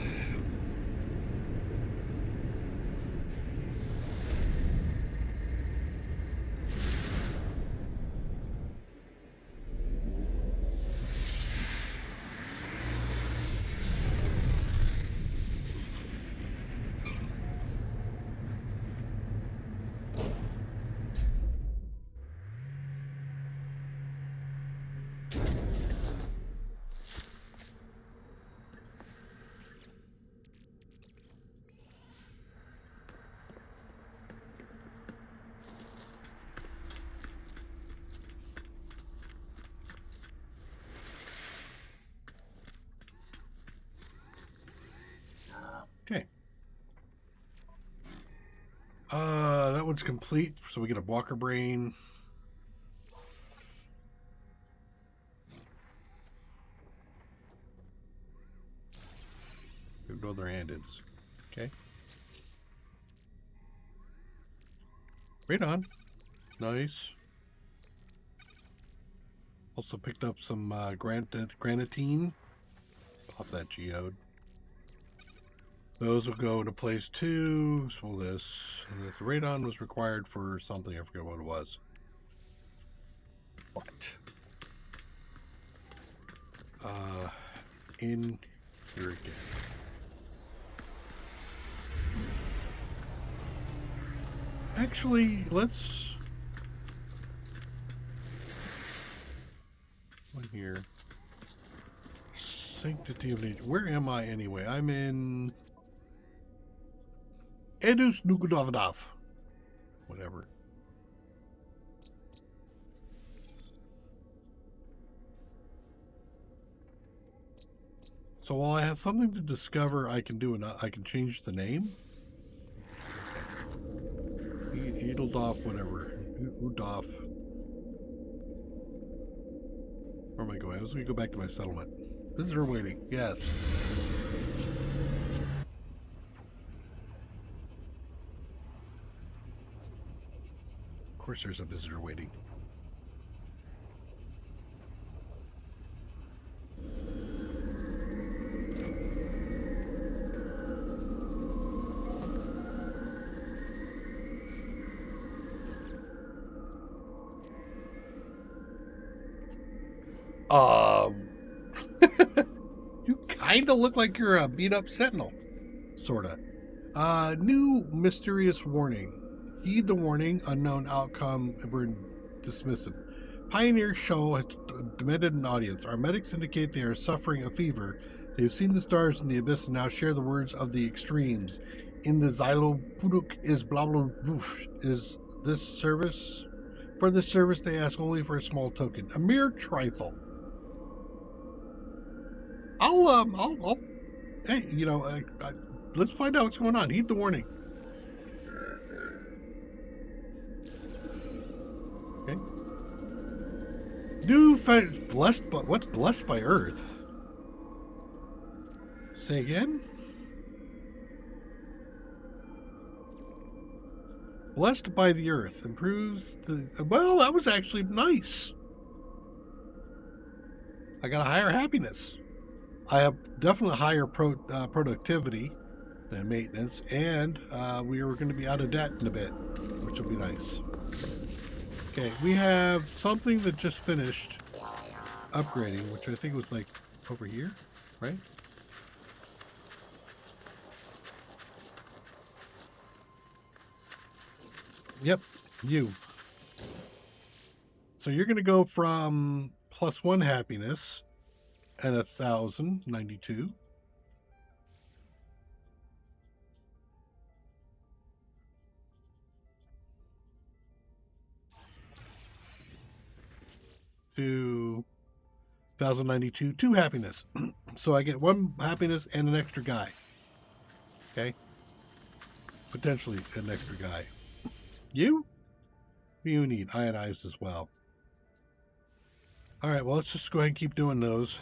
That one's complete, so we get a Walker Brain. No other hand-ins. Okay. Right on. Nice. Also picked up some granitine. Pop that geode. Those will go into place too. So will this. And if the radon was required for something, I forget what it was. What? In here again. Actually, let's. One here. Sanctity of Nature. Where am I anyway? I'm in Edus Nugudovdov. Whatever. So while I have something to discover, I can do I can change the name. Edeldorf, whatever. Udorf. Where am I going? I was going to go back to my settlement. Visitor waiting. Yes. Of course there's a visitor waiting. You kind of look like you're a beat-up sentinel. Sorta. New mysterious warning. Heed the warning, unknown outcome, we're dismissive. Pioneer show has demanded an audience. Our medics indicate they are suffering a fever. They've seen the stars in the abyss and now share the words of the extremes. In the Xylopuduk is blah blah boof. Is this service? For this service, they ask only for a small token. A mere trifle. I'll hey, let's find out what's going on. Heed the warning. Okay. Blessed by what's blessed by Earth? Say again? Blessed by the Earth improves the. Well, that was actually nice. I got a higher happiness. I have definitely higher productivity than maintenance, and we are going to be out of debt in a bit, which will be nice. Okay, we have something that just finished upgrading, which I think was like over here, right? Yep, you. So you're going to go from +1 happiness and 1,092 to 1,092, 2 happiness. So I get 1 happiness and an extra guy. Okay? Potentially an extra guy. You need ionized as well. All right, well, let's just go ahead and keep doing those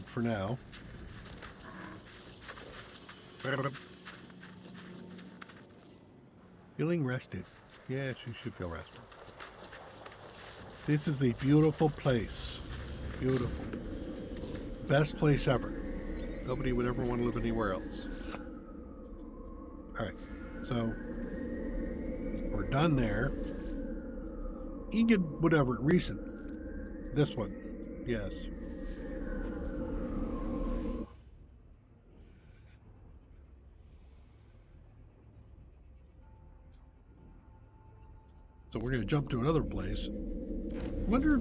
for now. Feeling rested. Yes, you should feel rested. This is a beautiful place. Beautiful. Best place ever. Nobody would ever want to live anywhere else. All right, so we're done there. Egan, whatever, recent. This one, yes. So we're going to jump to another place. Wonder.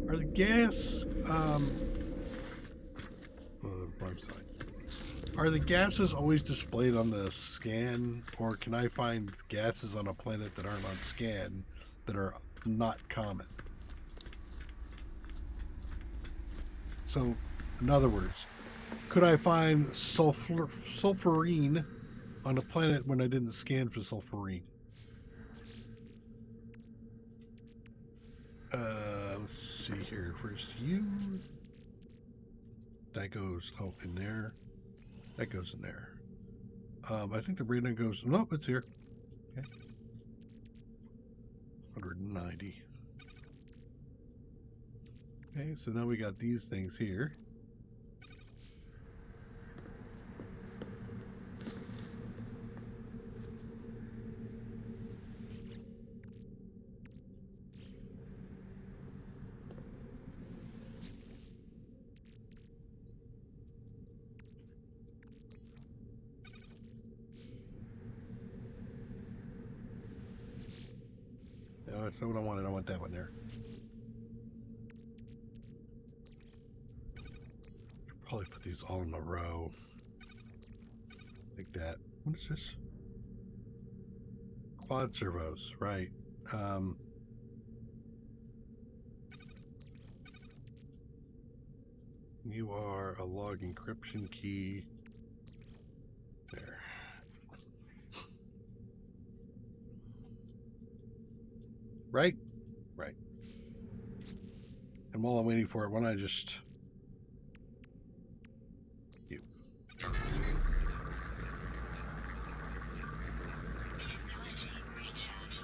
Are the gas, the wrong side. Are the gases always displayed on the scan, or can I find gases on a planet that aren't on scan that are not common? So, in other words, Could I find sulfurine on a planet when I didn't scan for sulfurine? Let's see here. First, you. That goes in there. That goes in there. I think the radon goes. Nope, it's here. Okay. 190. Okay, so now we got these things here. No, that's not what I wanted. I want that one there. Probably put these all in a row. Like that. What is this? Quad servos, right. You are a log encryption key. There. Right? Right. And while I'm waiting for it, why don't I just... You. Technology recharge.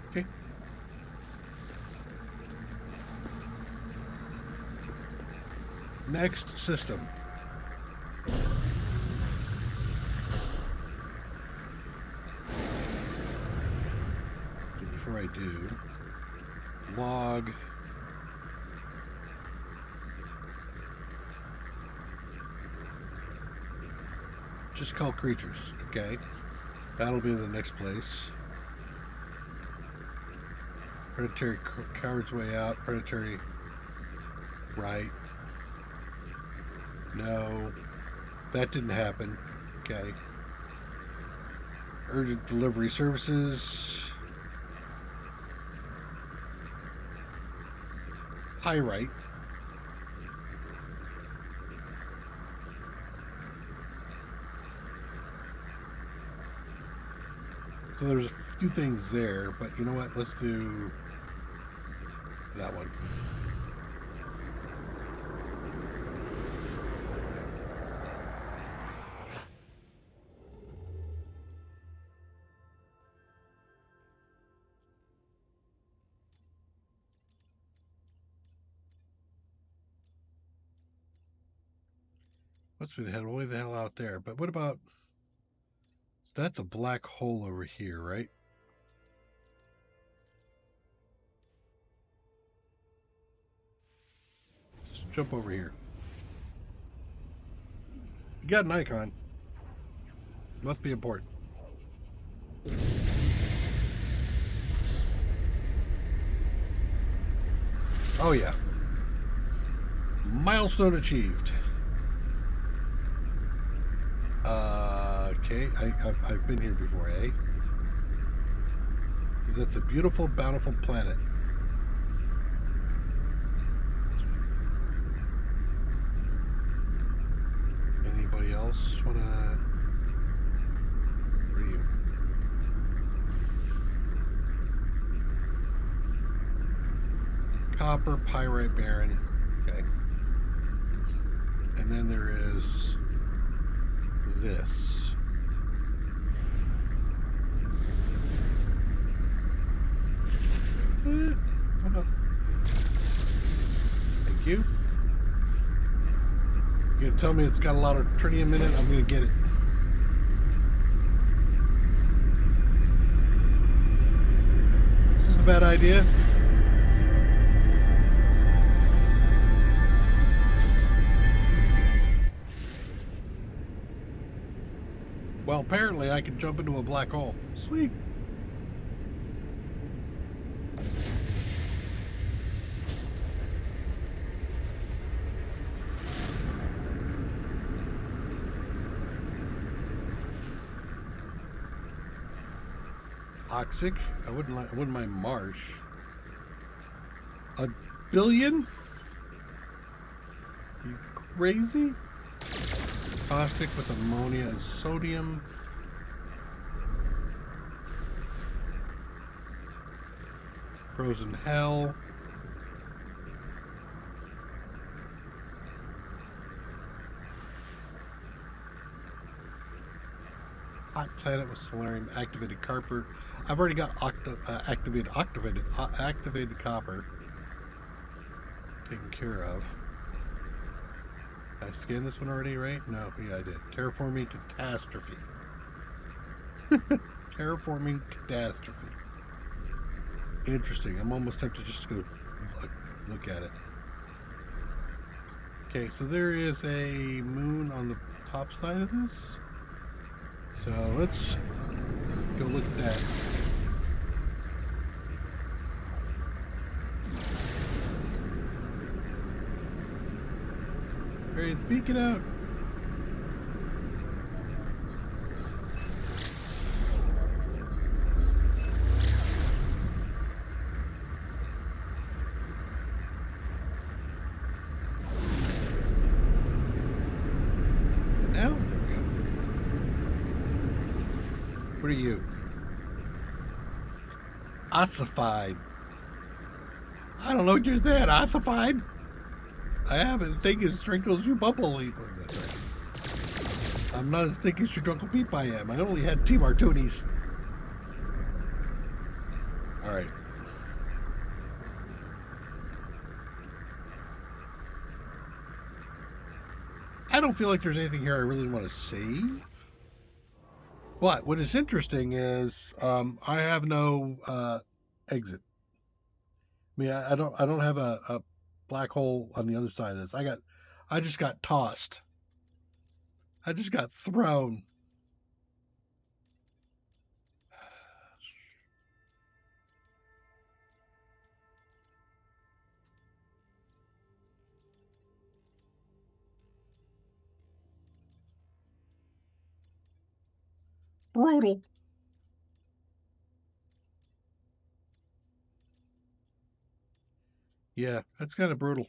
Okay. Next system. Before I do, log just call creatures. Okay, that'll be the next place. Predatory coward's way out. Predatory right. No, that didn't happen. Okay. Urgent delivery services. High right. So there's a few things there, but you know what? Let's do that one. Must be head way the hell out there. But what about... That's a black hole over here, right? Let's jump over here. You got an icon. Must be important. Oh yeah. Milestone achieved. Okay, I've been here before, eh? Because that's a beautiful, bountiful planet. Anybody else wanna... Where are you? Copper, pyrite, barren. Okay. And then there is this. Hold up. Thank you. You're gonna tell me it's got a lot of tritium in it? I'm gonna get it. This is a bad idea. Well, apparently I can jump into a black hole. Sweet. Toxic. I wouldn't mind marsh. 1 billion? You crazy? Caustic with ammonia and sodium. Frozen hell. Hot planet with solarium, activated copper. I've already got activated copper taken care of. I scanned this one already, right? No, yeah, I did. Terraforming catastrophe. Terraforming catastrophe. Interesting. I'm almost tempted just to go look at it. Okay, so there is a moon on the top side of this. So let's go look at that. Ready to peek it out. Now, there we go. What are you? Ossified. I don't know what you're saying, ossified. I haven't think as drink as you bubble leap. That's right. I'm not as thick as your Drunkle Peep I am. I only had 2 martinis. Alright. I don't feel like there's anything here I really want to save. But what is interesting is I have no exit. I mean, I don't have a black hole on the other side of this. I just got tossed. I just got thrown. Brutal. Yeah, that's kind of brutal.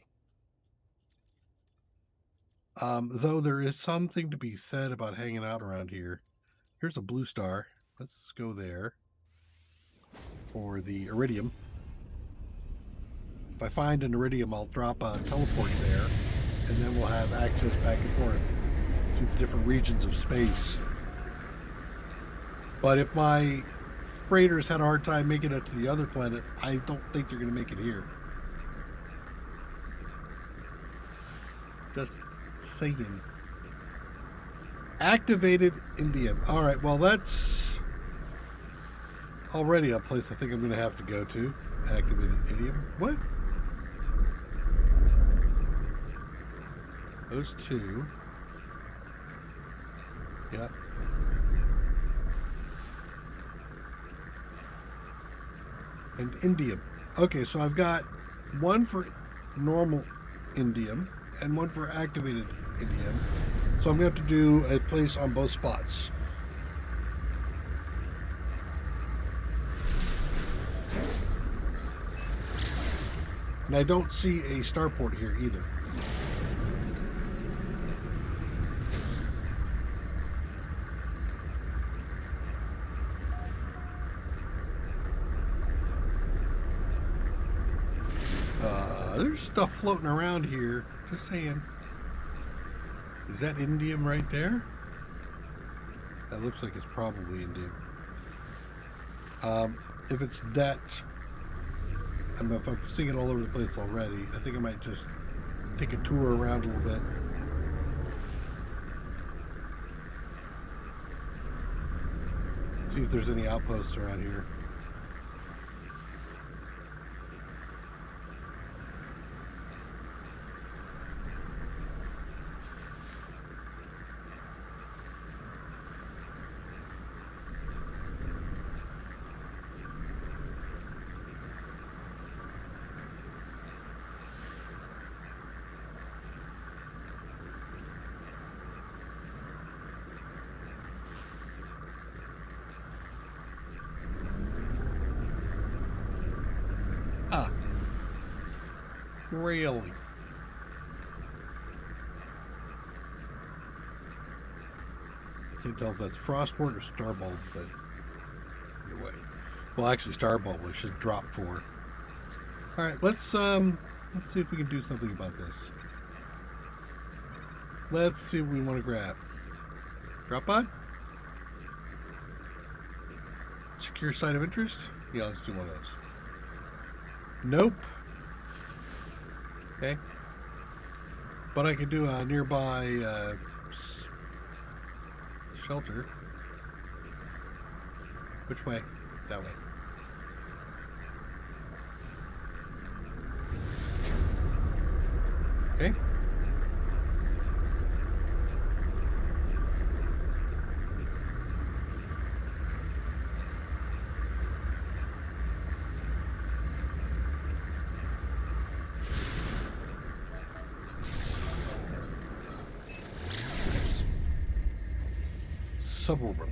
Though there is something to be said about hanging out around here. Here's a blue star. Let's go there for the iridium. If I find an iridium, I'll drop a teleport there, and then we'll have access back and forth to the different regions of space. But if my freighters had a hard time making it to the other planet, I don't think they're going to make it here. Just saying. Activated Indium. All right, well, that's already a place I think I'm going to have to go to. Activated Indium. What? Those 2. Yep. And indium. Okay, so I've got one for normal indium and one for activated indium. So I'm going to have to do a place on both spots. And I don't see a starport here either. There's stuff floating around here. Just saying. Is that indium right there? That looks like it's probably indium. If it's that, I don't know if I'm seeing it all over the place already. I think I might just take a tour around a little bit. See if there's any outposts around here. Really? Can't tell if that's Frostborn or Starbulb, but either way. Well, actually, Starbulb, we should drop 4. All right, let's see if we can do something about this. Let's see what we want to grab. Drop pod? Secure site of interest? Yeah, let's do one of those. Nope. Okay. But I could do a nearby shelter. Which way? That way. Okay. Suburban.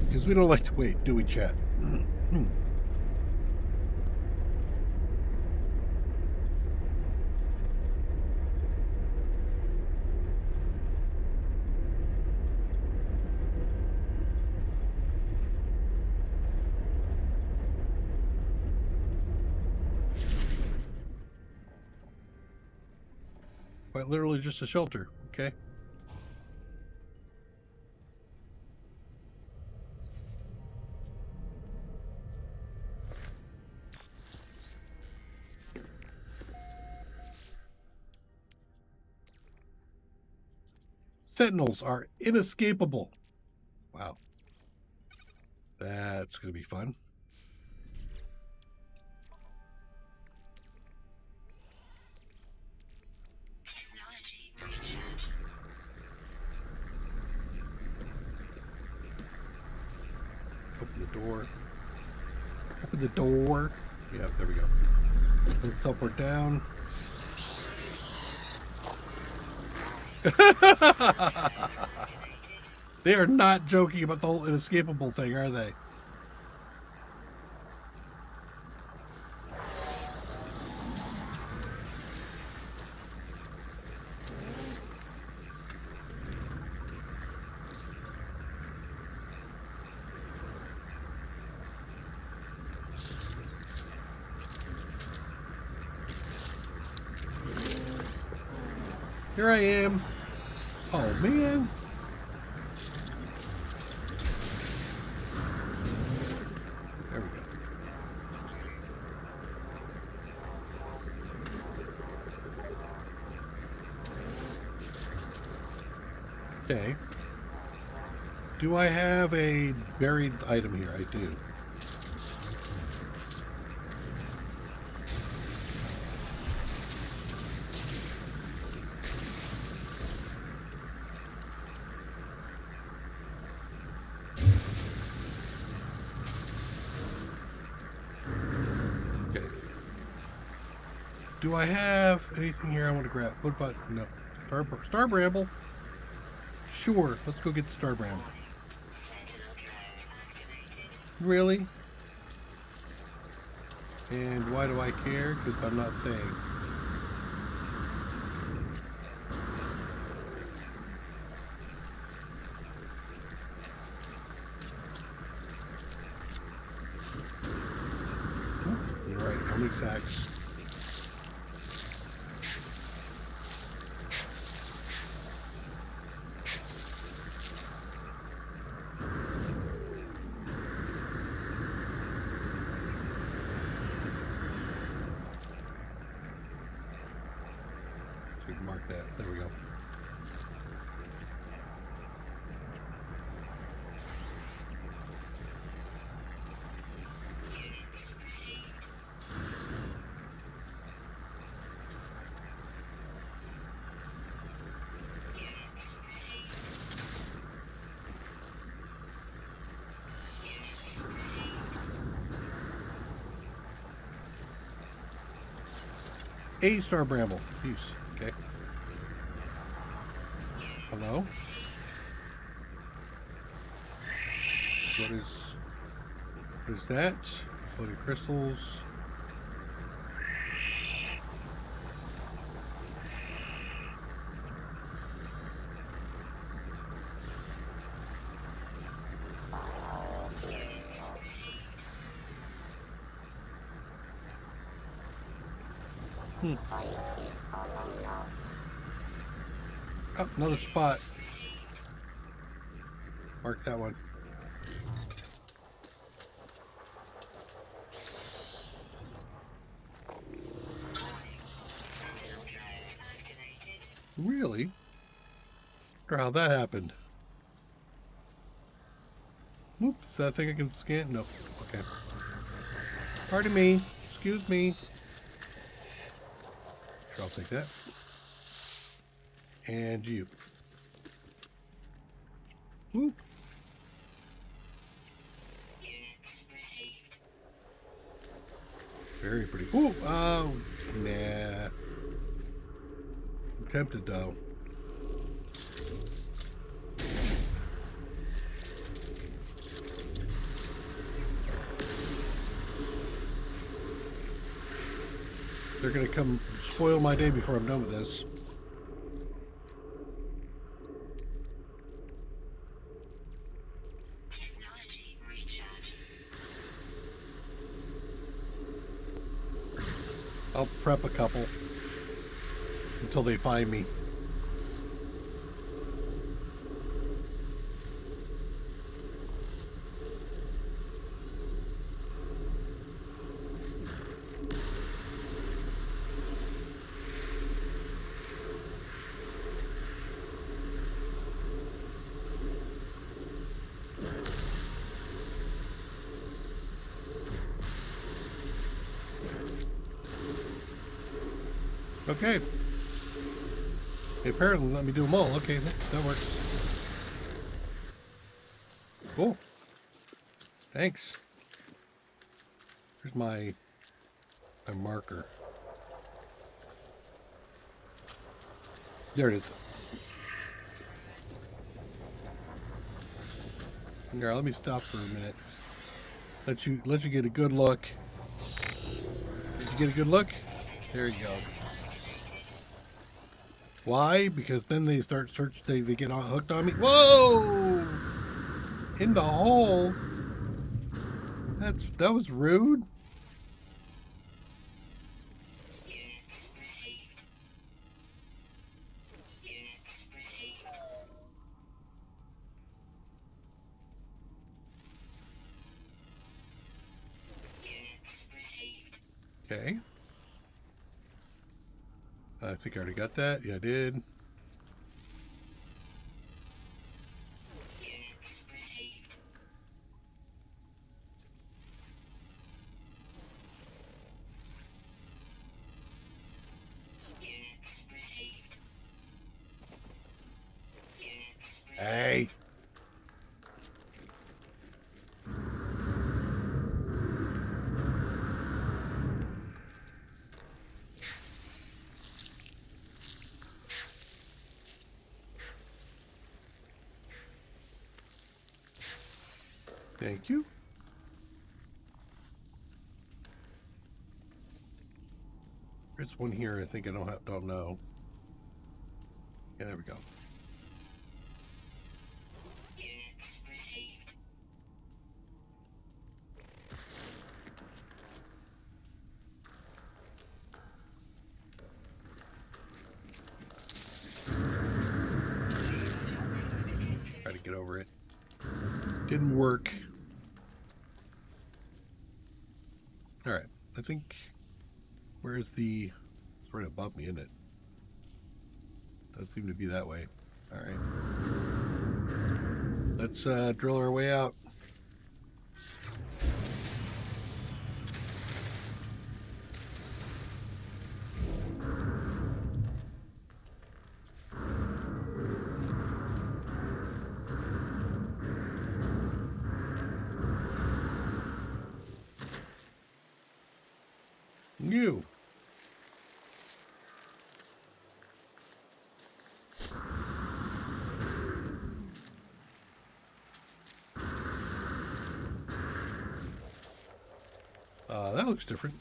Because we don't like to wait, do we, chat? Quite literally just a shelter, okay? Sentinels are inescapable. Wow. That's going to be fun. Technology recharge. Open the door. Open the door. Yeah, there we go. Let's teleport down. They are not joking about the whole inescapable thing, are they? Here I am. Oh, man. There we go. Okay. Do I have a buried item here? I do. Do I have anything here I want to grab? What about, no. Star Bramble? Sure, let's go get the Star Bramble. Really? And why do I care? Because I'm not saying. You're right, how many sacks? Mark that. There we go. A Star Bramble. Peace. Okay. Hello? What is that? Floating crystals. Oh, another spot. Mark that one. Really? Wonder how that happened. Oops, that thing I can scan? Nope. Okay. Pardon me. Excuse me. Sure, I'll take that. And you. Whoop. Very pretty. Ooh, oh, nah. I'm tempted though. They're gonna come spoil my day before I'm done with this. Technology recharge. I'll prep a couple until they find me. Okay. They apparently let me do them all. Okay, that works. Cool. Thanks. Here's my marker. There it is. Here, let me stop for a minute. Let you get a good look. Did you get a good look? There you go. Why? Because then they start search. They get hooked on me. Whoa! In the hole. That was rude. Okay. I think I already got that. Yeah, I did. Hey. Thank you. There's one here. I think I don't know. Yeah, there we go. Try to get over it. Didn't work. All right. I think. Where's the? It's right above me, isn't it? Does seem to be that way. All right. Let's drill our way out. You. That looks different.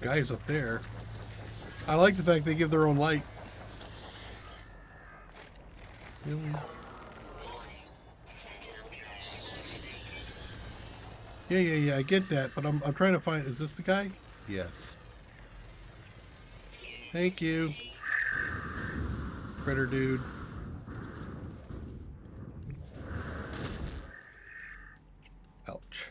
Guys up there. I like the fact they give their own light. Really? Warning. Sentinel drone activated. Yeah. I get that, but I'm trying to find. Is this the guy? Yes. Thank you, critter dude. Ouch.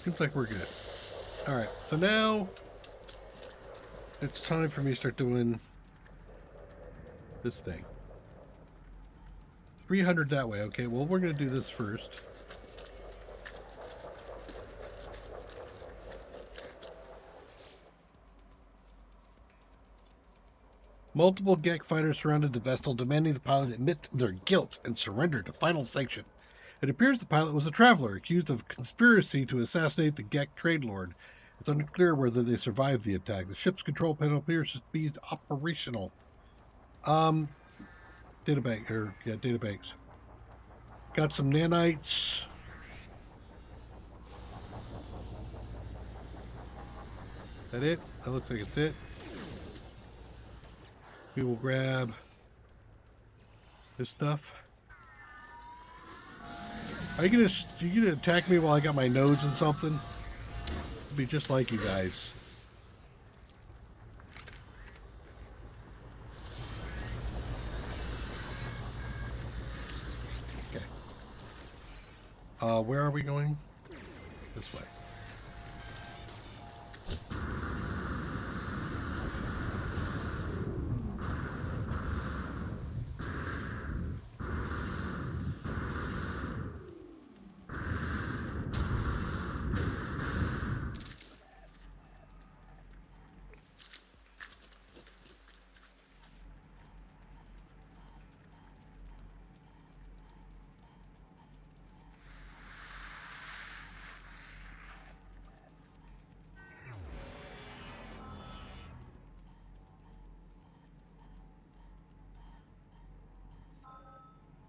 Seems like we're good. All right, so now it's time for me to start doing this thing. 300 that way. Okay, well, we're going to do this first. Multiple Gek fighters surrounded the vessel, demanding the pilot admit their guilt and surrender to final sanction. It appears the pilot was a traveler, accused of conspiracy to assassinate the Gek trade lord. It's unclear whether they survived the attack. The ship's control panel appears to be operational. Databanks. Got some nanites. That it? That looks like it's it. We will grab this stuff. Are you gonna attack me while I got my nose in something? It'd be just like you guys. Okay. Where are we going? This way.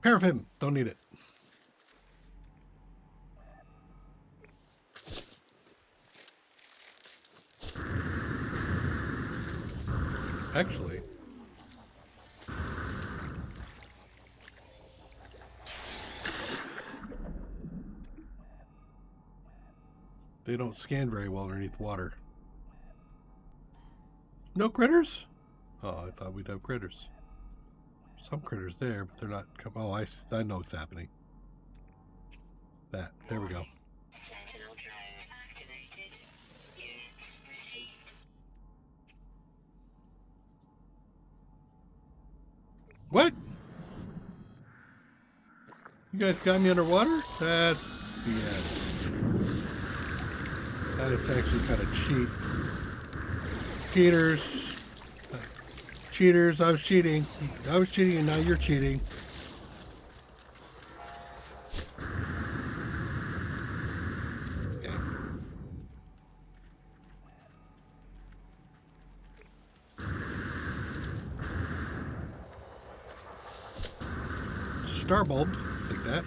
Paraffin. Don't need it. Actually, they don't scan very well underneath water. No critters? Oh, I thought we'd have critters. Some critters there, but they're not. Oh, I know what's happening. That. There we go. Sentinel drone activated. Units received. What? You guys got me underwater? That's the end. That's actually kind of cheap. Cheaters. Cheaters, I was cheating. I was cheating and now you're cheating. Okay. Star bulb, take that.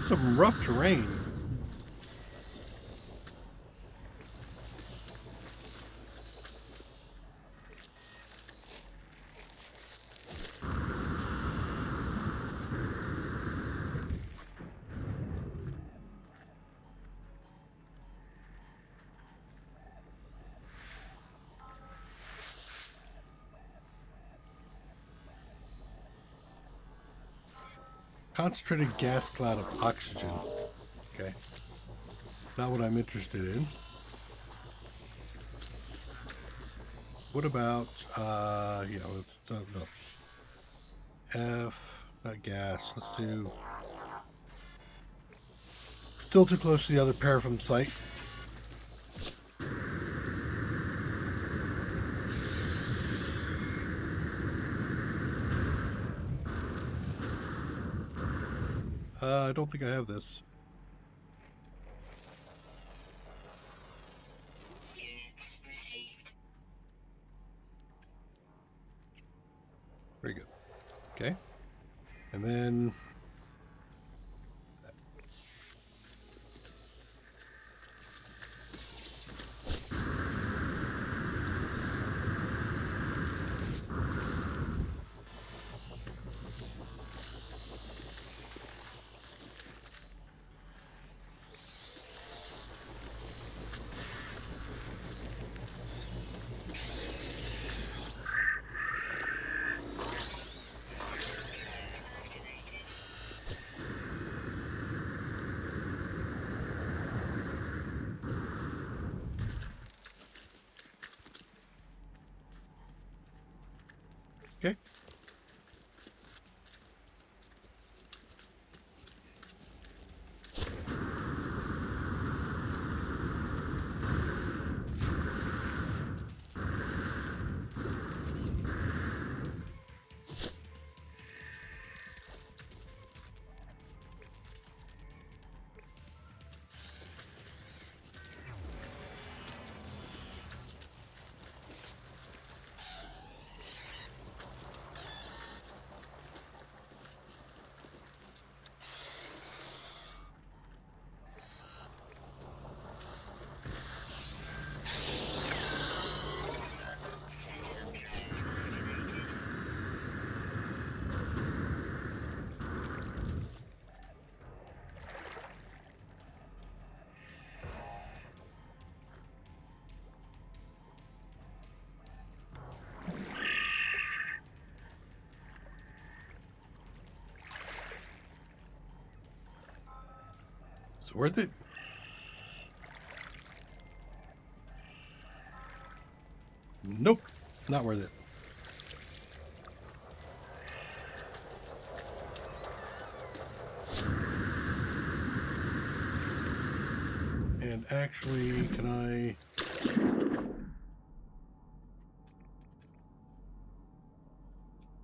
Some rough terrain. Concentrated gas cloud of oxygen. Okay. Not what I'm interested in. What about, yeah, no. F, not gas. Let's do Still too close to the other paraffin site. I don't think I have this. Units received. Very good. Okay. And then... Activated. Okay. Sentinel drones activated. It's worth it. Nope. Not worth it. And actually, can I...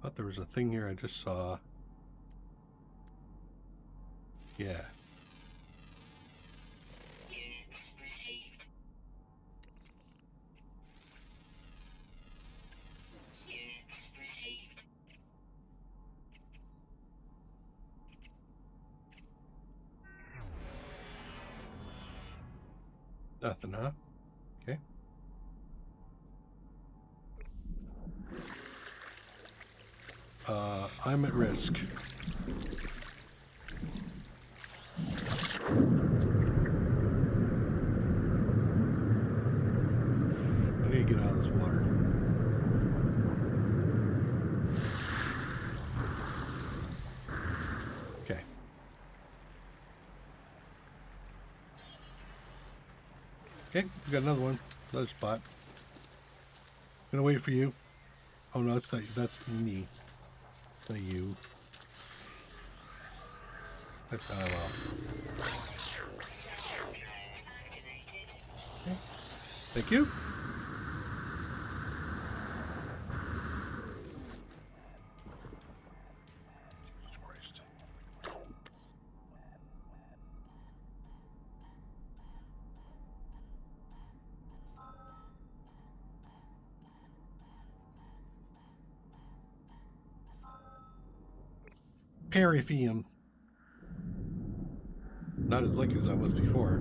thought there was a thing here I just saw. Yeah. Units received. Units received. Nothing, huh? Okay. I'm at risk. I need to get out of this water. Okay. Okay, we got another one. Another spot. Gonna wait for you. Oh no, that's me. Not you. That's well. Sentinel drones activated. Okay. Thank you. Jesus Christ. Peripheum. Not as lucky as I was before.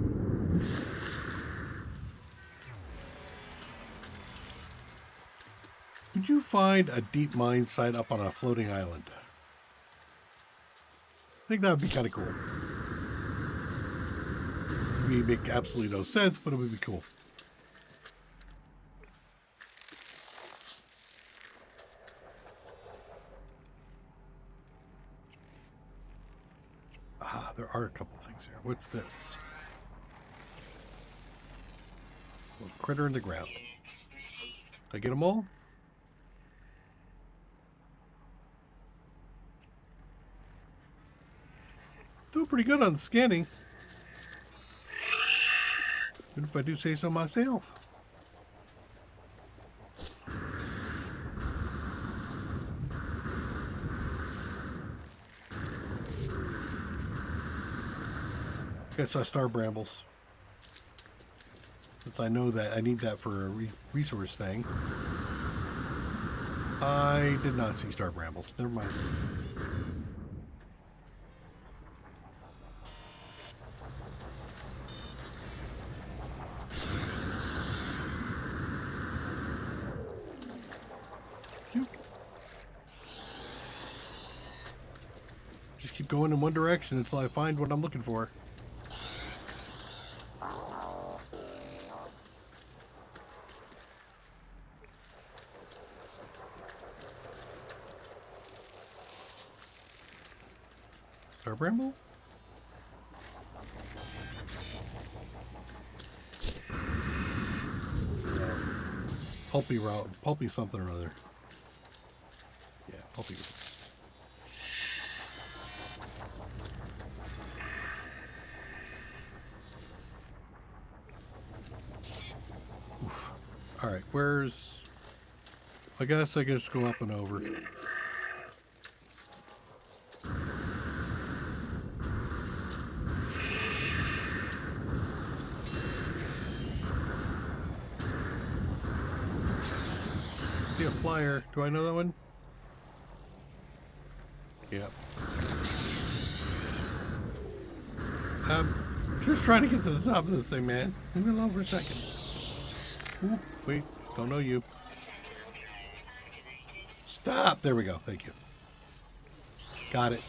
Could you find a deep mine site up on a floating island? I think that would be kind of cool. It would make absolutely no sense, but it would be cool. Ah, there are a couple things here. What's this? Little critter in the ground. Units received. Did I get them all? Doing pretty good on the scanning. Even if I do say so myself. Guess I star brambles. Since I know that I need that for a resource thing. I did not see star brambles. Never mind. Just keep going in one direction until I find what I'm looking for. Star bramble? No. Pulpy route. Pulpy something or other. Yeah, pulpy. Oof. Alright, where's... I guess I can just go up and over. See a flyer. Do I know that one? Yep. I'm just trying to get to the top of this thing, man. Leave me alone for a second. Ooh, wait. Don't know you. Sentinel drones activated. Stop! There we go. Thank you. Got it.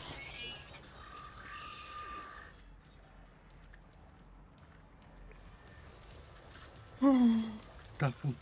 Nothing.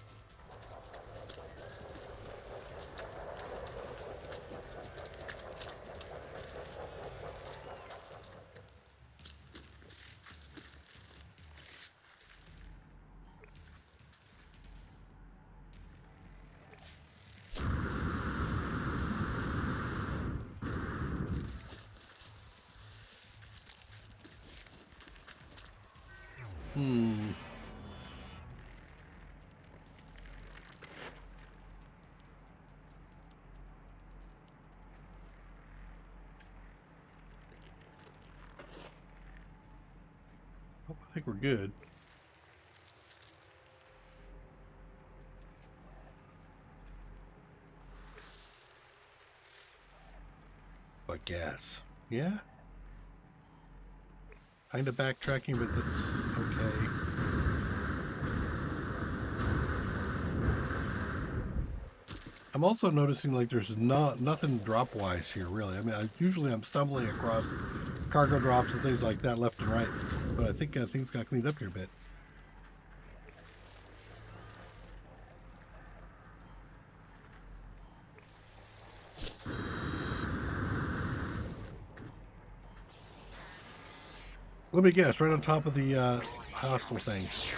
Hmm. Oh, I think we're good. But gas. Yeah? Kind of backtracking, but that's okay. I'm also noticing like there's nothing drop wise here really. I mean, usually I'm stumbling across cargo drops and things like that left and right, but I think things got cleaned up here a bit. Let me guess, right on top of the hostile things.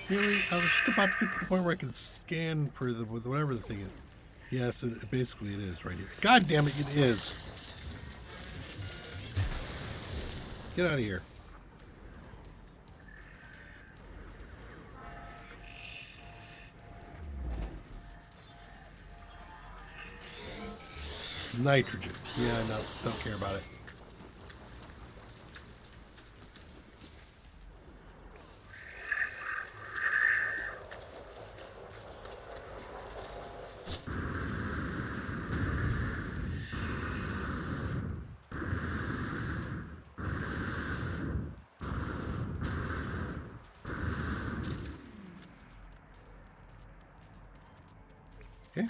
Really? I was just about to get to the point where I can scan for the whatever the thing is. Yes, basically it is right here. God damn it, it is. Get out of here. Nitrogen. Yeah, no, don't care about it. Okay.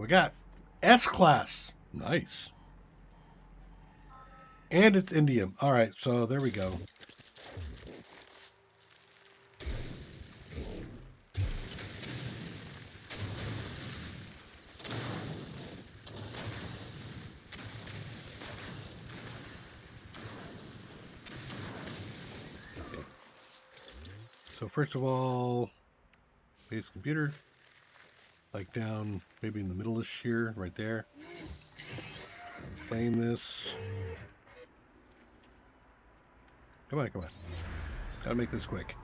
we got? S-Class. Nice. And it's indium. All right, so there we go. Okay. So first of all, base computer. Like down maybe in the middle-ish here, right there. Claim this. Come on, come on. Gotta make this quick.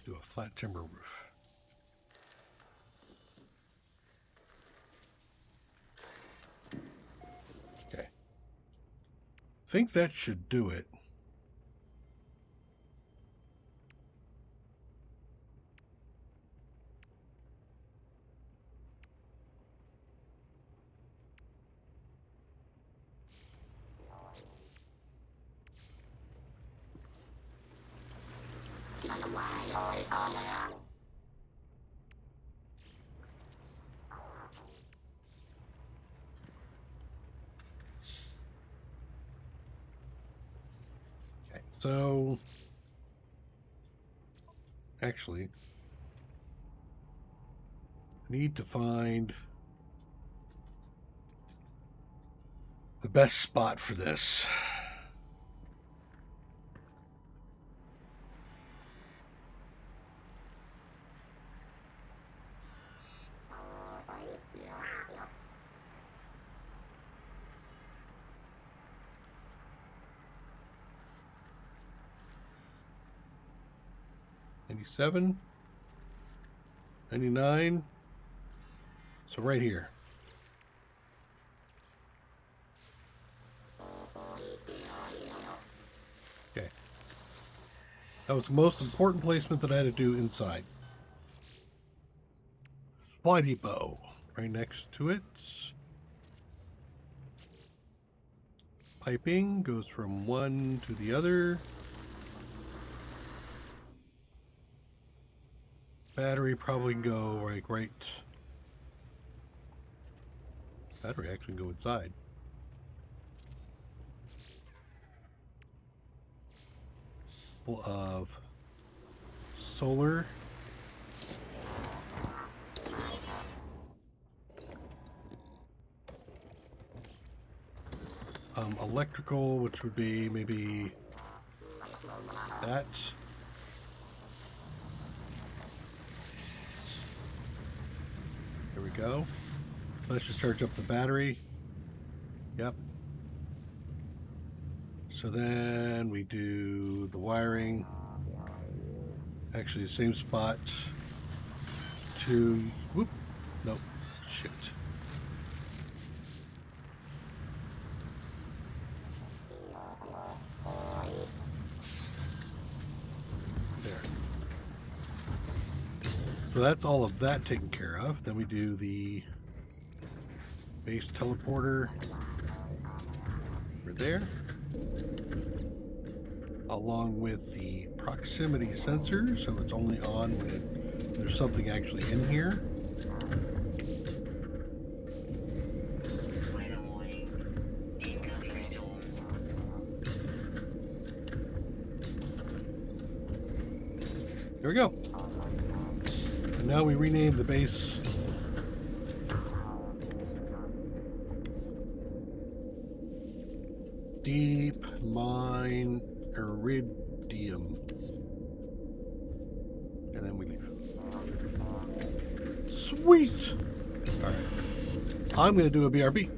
Do a flat timber roof. Okay. Think that should do it. Okay, so actually, I need to find the best spot for this. '97, '99. So right here. Okay. That was the most important placement that I had to do inside. Supply depot. Right next to it. Piping goes from one to the other. Battery probably can go like right. Battery actually can go inside. Full of solar. Electrical, which would be maybe that. Here we go. Let's just charge up the battery. Yep. So then we do the wiring. Actually, the same spot to, whoop, nope, shit. There. So that's all of that taken care of. Then we do the base teleporter right there, along with the proximity sensor, so it's only on when there's something actually in here. Weather warning. Incoming storm. There we go. And now we rename the base Deep Mine Iridium. And then we leave. Sweet! Alright. I'm going to do a BRB.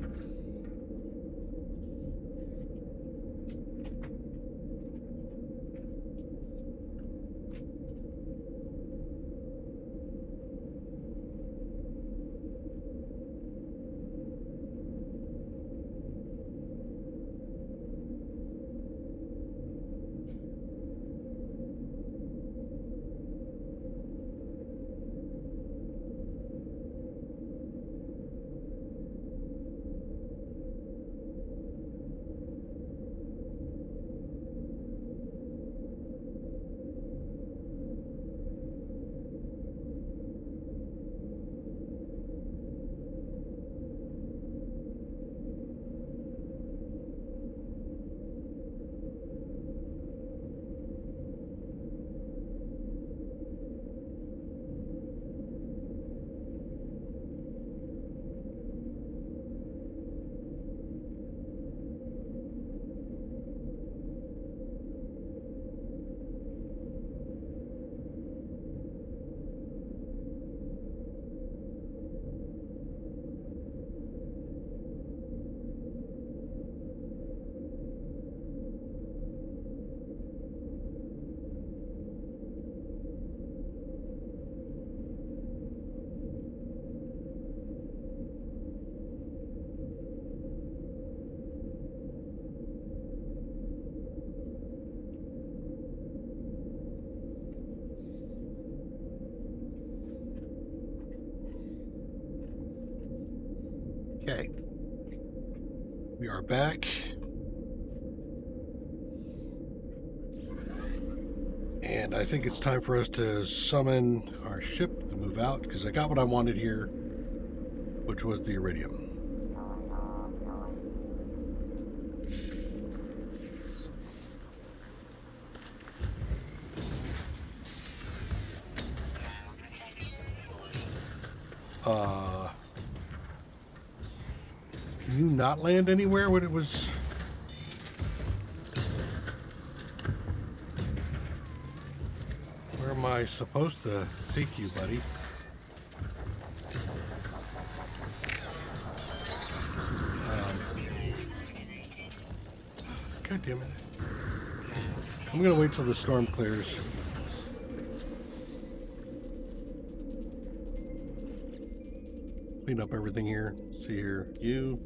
Okay. We are back. And I think it's time for us to summon our ship to move out, because I got what I wanted here, which was the iridium. Can you not land anywhere when it was... Where am I supposed to take you, buddy? God damn it. I'm gonna wait till the storm clears. Clean up everything here. See here. You.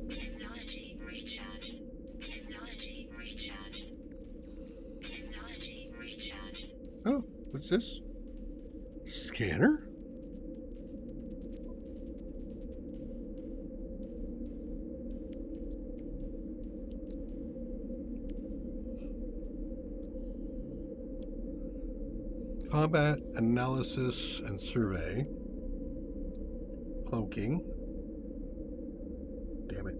Technology recharge. Technology recharge. Technology recharge. Oh, what's this? Scanner? Combat analysis and survey. Cloaking. Damn it.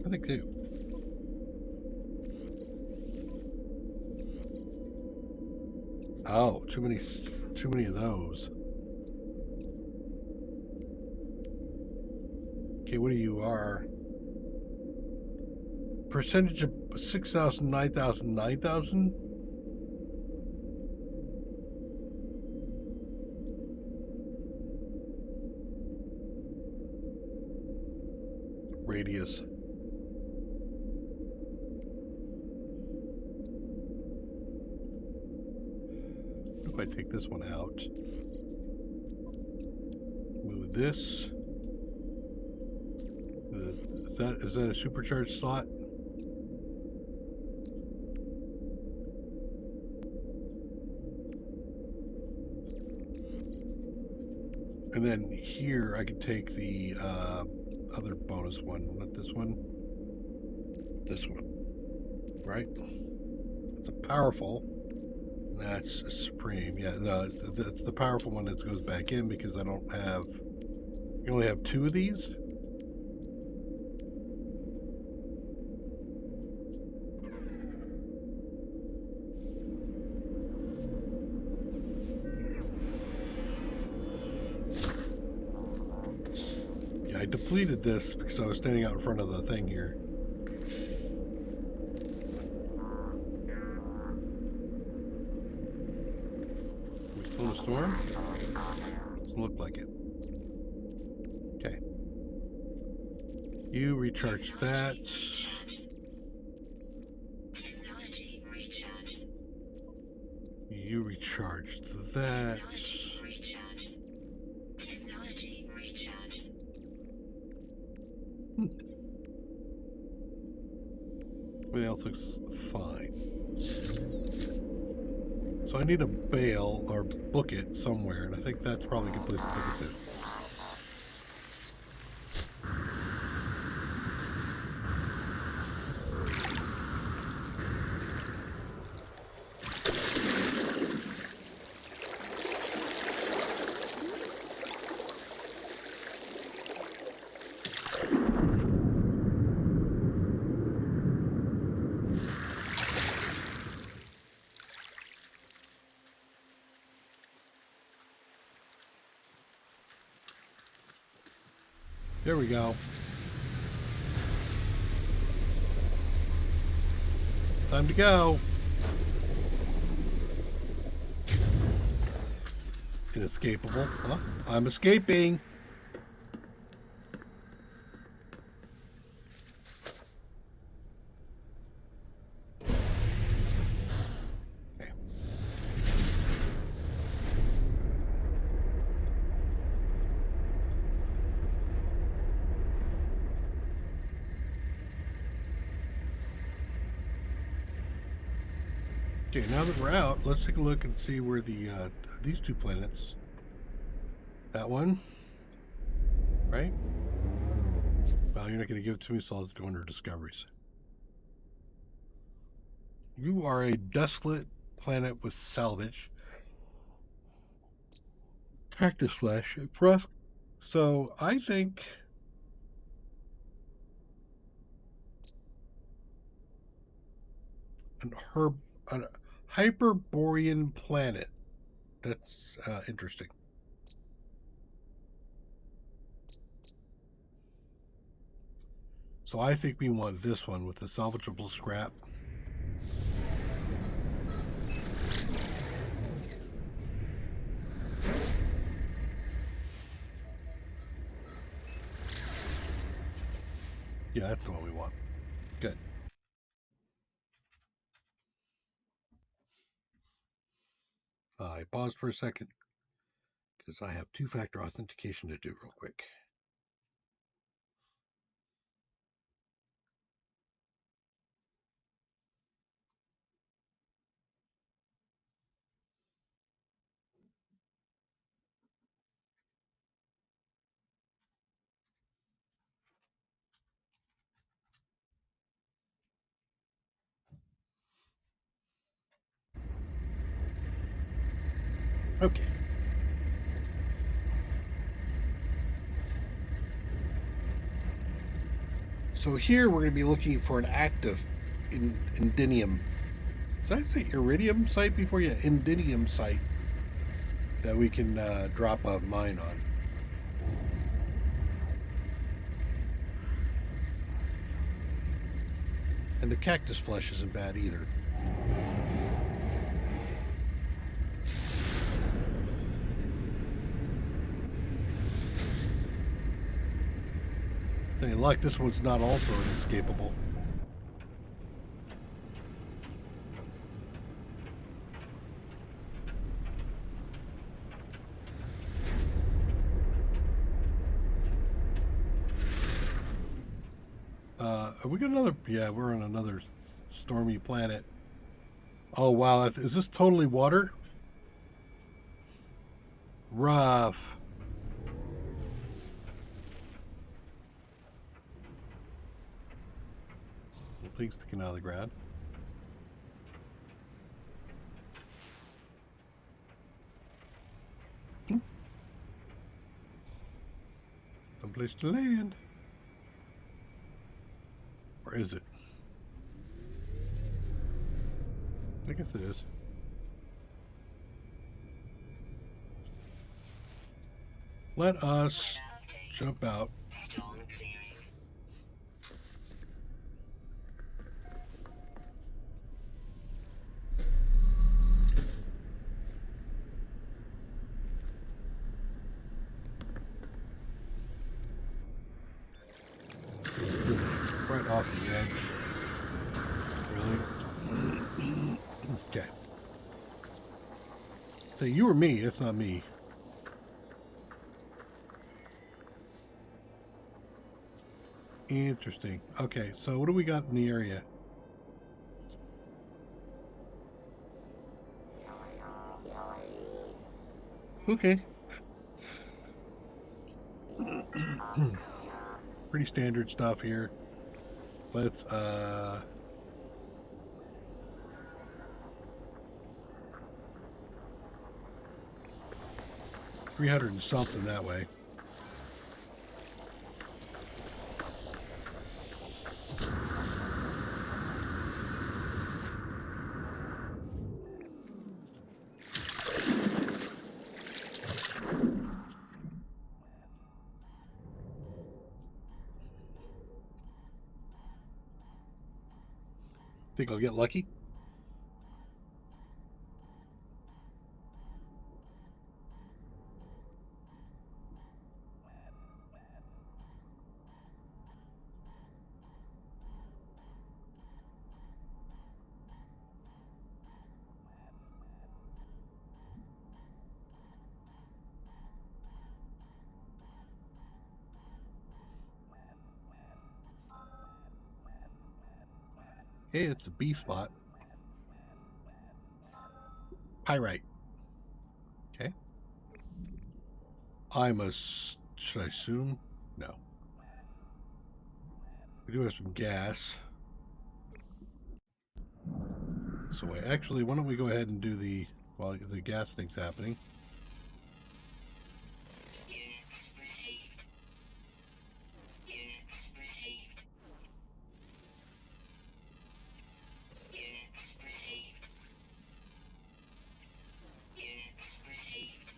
I think too. Oh, too many of those. Okay, what do you are? Percentage of 6,000, 9,000, 9,000? Radius. If I take this one out, move this. Is that a supercharged slot? And then here I could take the other bonus one, not this one. This one, right? It's a powerful. That's a supreme. Yeah, no, that's the powerful one that goes back in because I don't have. You only have 2 of these. Yeah, I depleted this because I was standing out in front of the thing here. Still a storm? Doesn't look like it. Okay. You recharge that. Technology recharge. You recharge that. Technology recharge. Technology recharge. Everything else looks fine. So I need a bail or book it somewhere, and I think that's probably a good place to book it to. There we go. Time to go. Inescapable. Huh? I'm escaping. Okay, now that we're out, let's take a look and see where the these two planets. That one, right? Well, you're not going to give it to me, so I'll go under discoveries. You are a desolate planet with salvage, cactus flesh, and frost. So I think an herb, a hyperborean planet. That's interesting. So I think we want this one with the salvageable scrap. Yeah, that's the one we want. Good. I paused for a second because I have two-factor authentication to do real quick. Okay. So here we're going to be looking for an active indinium. Did I say iridium site before? Yeah, indinium site that we can drop a mine on. And the cactus flesh isn't bad either. Hey, luck, this one's not also inescapable. Have we got another? Yeah, we're on another stormy planet. Oh, wow. Is this totally water? Rough. Well, things sticking out of the ground. Someplace to land. Or is it? I guess it is. Let us jump out. Storm clearing. 'Cause right off the edge. Really? Okay. Say you or me, it's not me. Interesting. Okay, so what do we got in the area? Okay. Pretty standard stuff here. Let's 300 and something that way. Think I'll get lucky? Hey, it's a B spot. Pyrite. Okay. Should I assume? No. We do have some gas. So actually, why don't we go ahead and do while the gas thing's happening. Units received. Units received. Units received. Units received.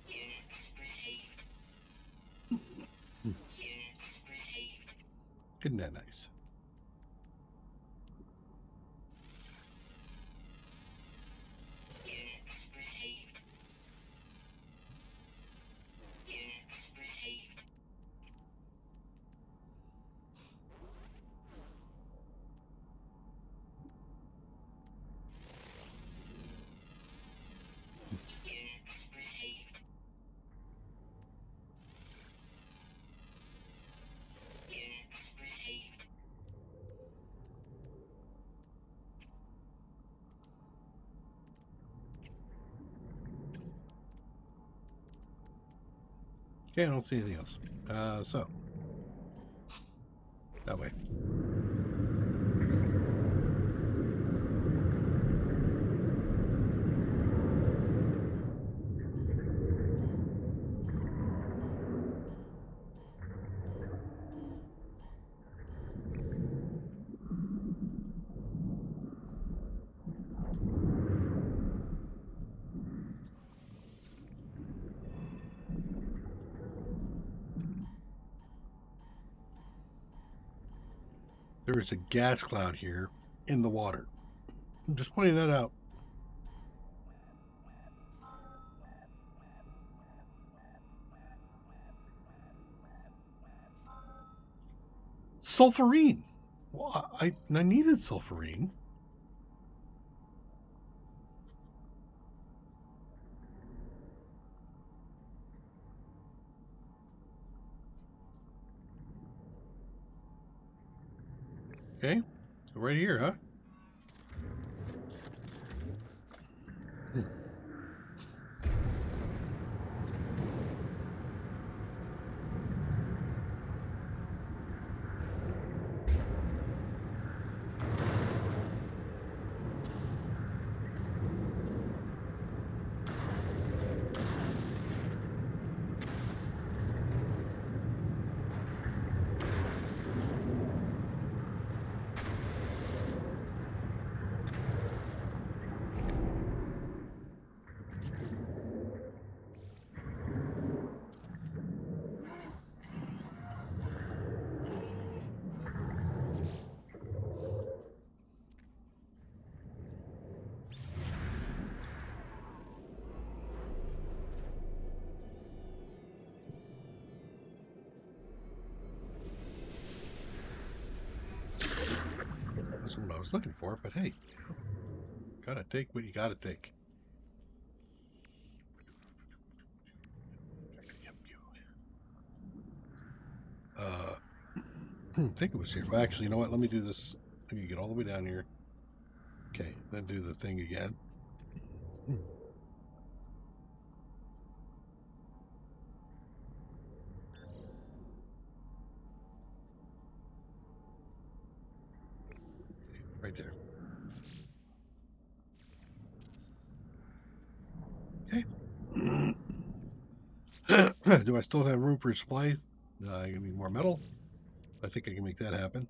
Units received. Units received. Isn't that nice? Units received. Units received. Units received. Units received. Okay, I don't see anything else. So that way. There is a gas cloud here in the water. I'm just pointing that out. Sulfurine. Well, I needed sulfurine. Okay, so right here, huh? That's what I was looking for, but hey, gotta take what you gotta take. I think it was here. Well, actually, you know what? Let me do this. Let me get all the way down here. Okay, then do the thing again. Right there. Okay. Do I still have room for supply? I need more metal. I think I can make that happen.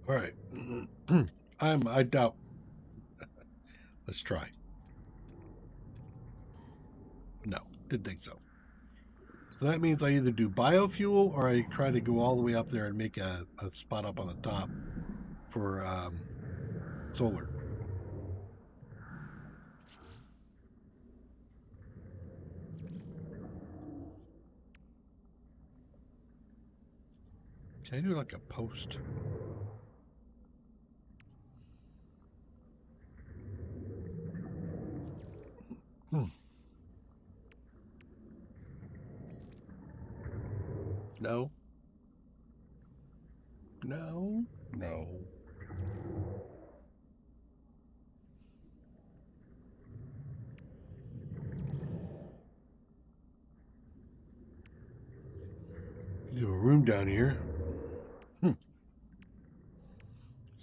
All right. I doubt. Let's try. No, didn't think so. So that means I either do biofuel or I try to go all the way up there and make a spot up on the top for solar. Can I do like a post? No. No. No. You have a room down here. Let's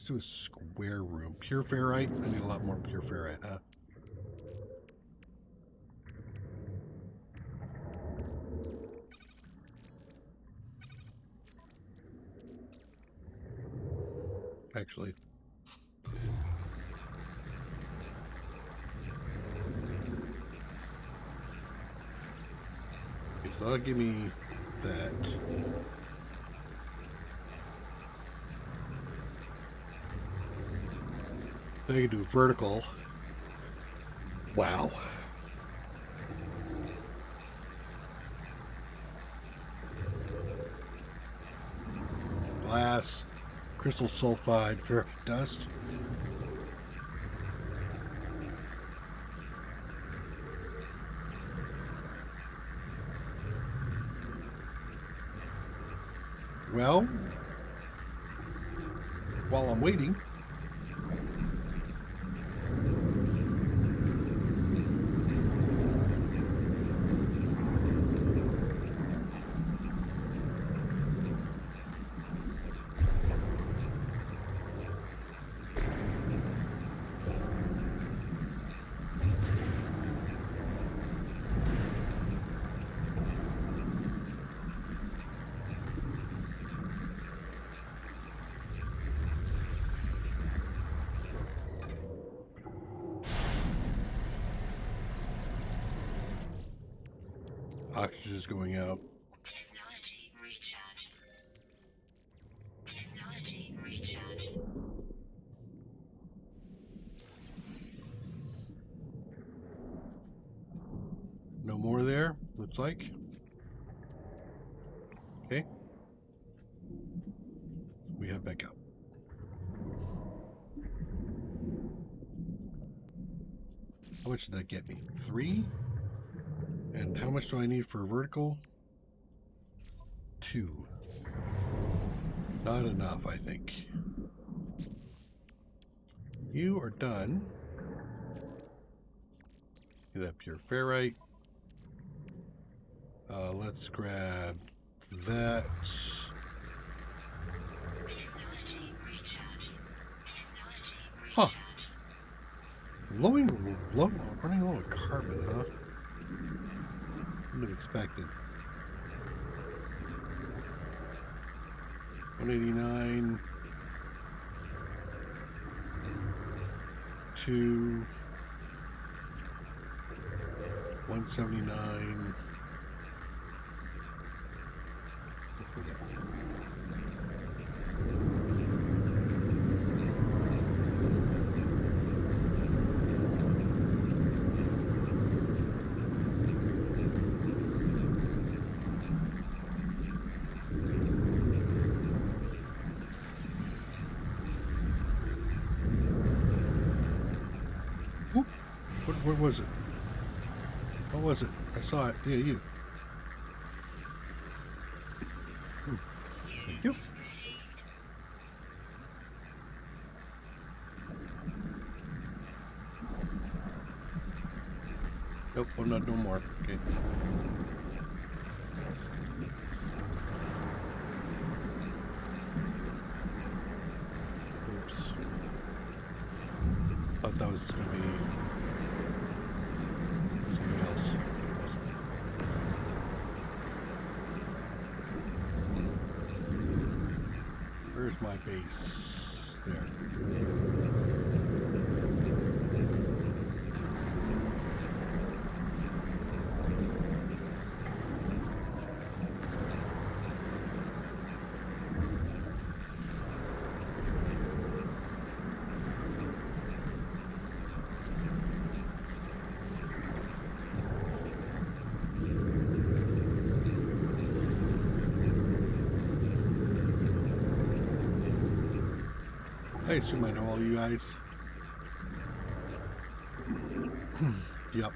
do a square room. Pure ferrite? I need a lot more pure ferrite, huh? Actually. Okay, so that'll give me that. Then I can do vertical. Wow. Glass, crystal sulfide, ferrite dust. Well, while I'm waiting, oxygen is going out. Technology recharge. Technology recharge. No more there, looks like. Okay. We head back up. How much did that get me? 3? And how much do I need for vertical? 2. Not enough, I think. You are done. Get that pure ferrite. Let's grab that. Technology recharge. Technology Huh. recharge. Running low on carbon, huh? Wouldn't have expected. 189. 2. 179. Whoop. What was it? What was it? I saw it. Yeah, you. Thank you. Nope, I'm not doing more. Okay. Oops. Thought that was going to be something else. Where's my base? There. I assume I know all you guys. Yep.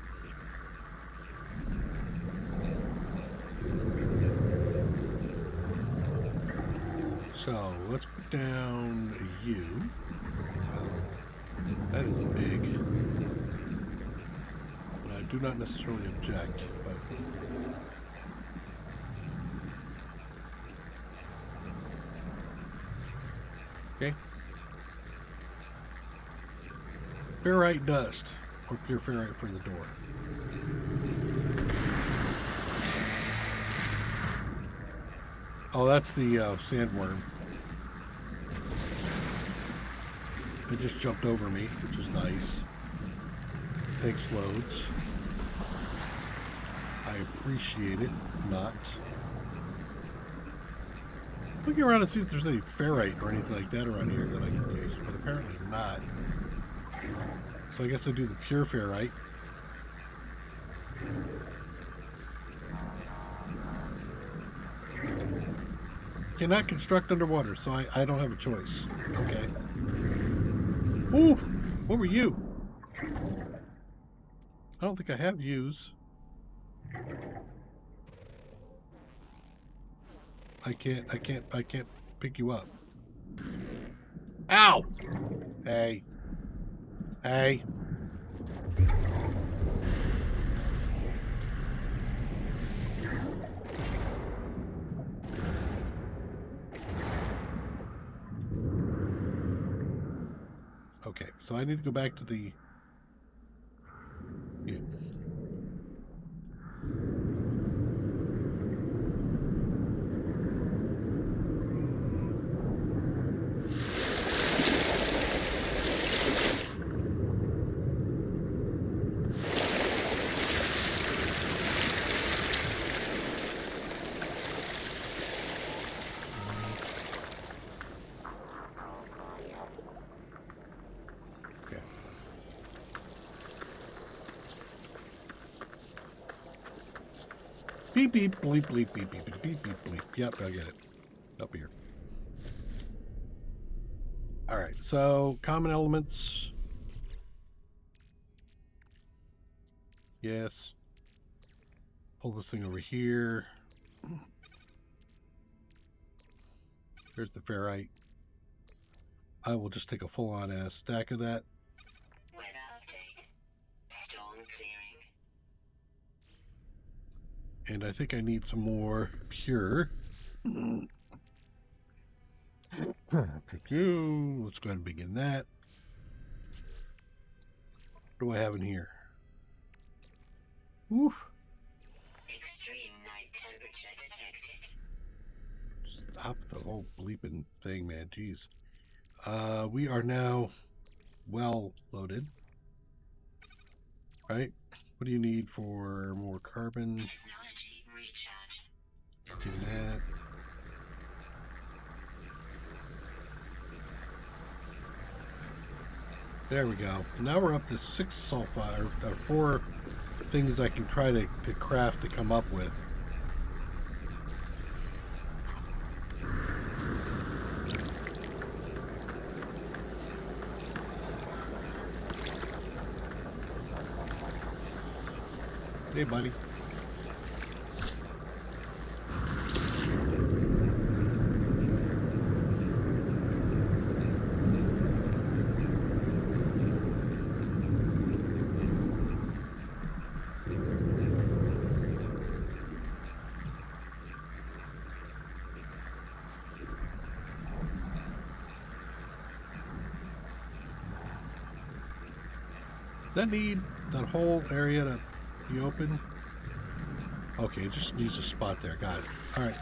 So let's put down a U. That is big. And I do not necessarily object, but okay. Ferrite dust, or pure ferrite for the door. Oh, that's the sandworm. It just jumped over me, which is nice. Thanks, loads. I appreciate it. Not. Looking around to see if there's any ferrite or anything like that around here that I can use, but apparently not. So I guess I'll do the pure ferrite. Cannot construct underwater, so I don't have a choice. Okay. Ooh! What were you? I don't think I have use. I can't pick you up. Ow! Hey. Hey. Okay, so I need to go back to the... Yeah. Okay. Beep, beep, bleep, bleep, beep, beep, beep, beep, beep, bleep. Yep, I get it. Up here. Alright, so common elements. Yes. Pull this thing over here. Here's the ferrite. I will just take a full-on ass stack of that. Weather update. Storm clearing. And I think I need some more pure. Pick you. Let's go ahead and begin that. What do I have in here? Oof. Extreme night temperature detected. Stop the whole bleeping thing, man. Jeez. We are now well loaded. Right? What do you need for more carbon? Technology recharge. Give me that. There we go. Now we're up to 6 sulfide, or 4 things I can try to craft to come up with. Hey, buddy. Does that need that whole area to be open? Okay, it just needs a spot there. Got it. All right.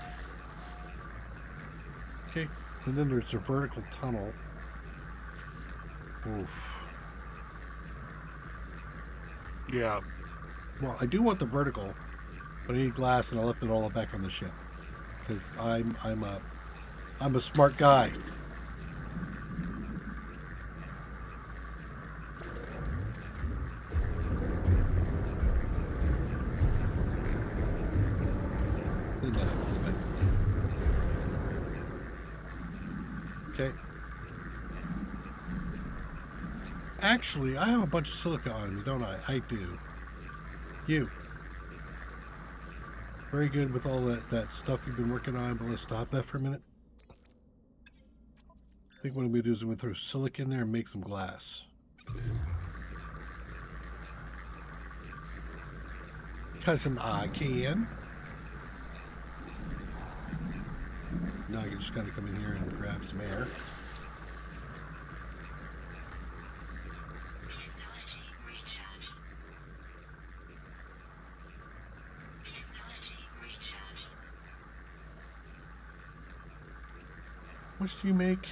Okay, and then there's a vertical tunnel. Oof. Yeah. Well, I do want the vertical, but I need glass, and I left it all back on the ship because I'm a smart guy. Clean that up a little bit. Okay. Actually, I have a bunch of silica on me, don't I? I do. You. Very good with all that stuff you've been working on, but let's stop that for a minute. I think what I'm going to do is I'm going to throw silica in there and make some glass. Because I can. Now I can just kind of come in here and grab some air. Technology recharge. Technology recharge. How much do you make?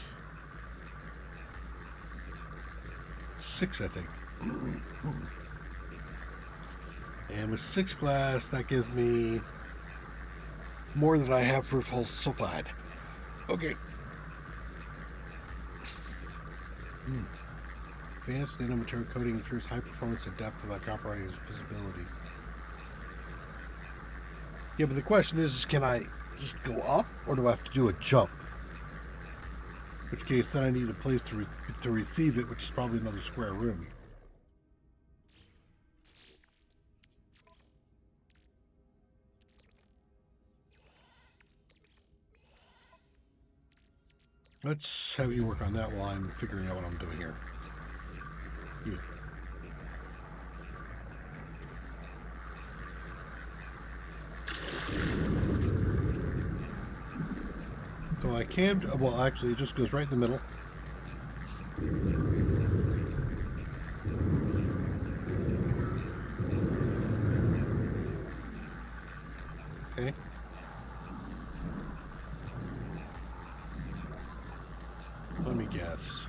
6, I think. And with 6 glass, that gives me more than I have for full sulfide. Okay. Advanced nanomaterial coating ensures high performance and depth without compromising visibility. Yeah, but the question is can I just go up, or do I have to do a jump? In which case, then I need a place to receive it, which is probably another square room. Let's have you work on that while I'm figuring out what I'm doing here. You. So I can, well, actually, it just goes right in the middle. Okay. Let me guess.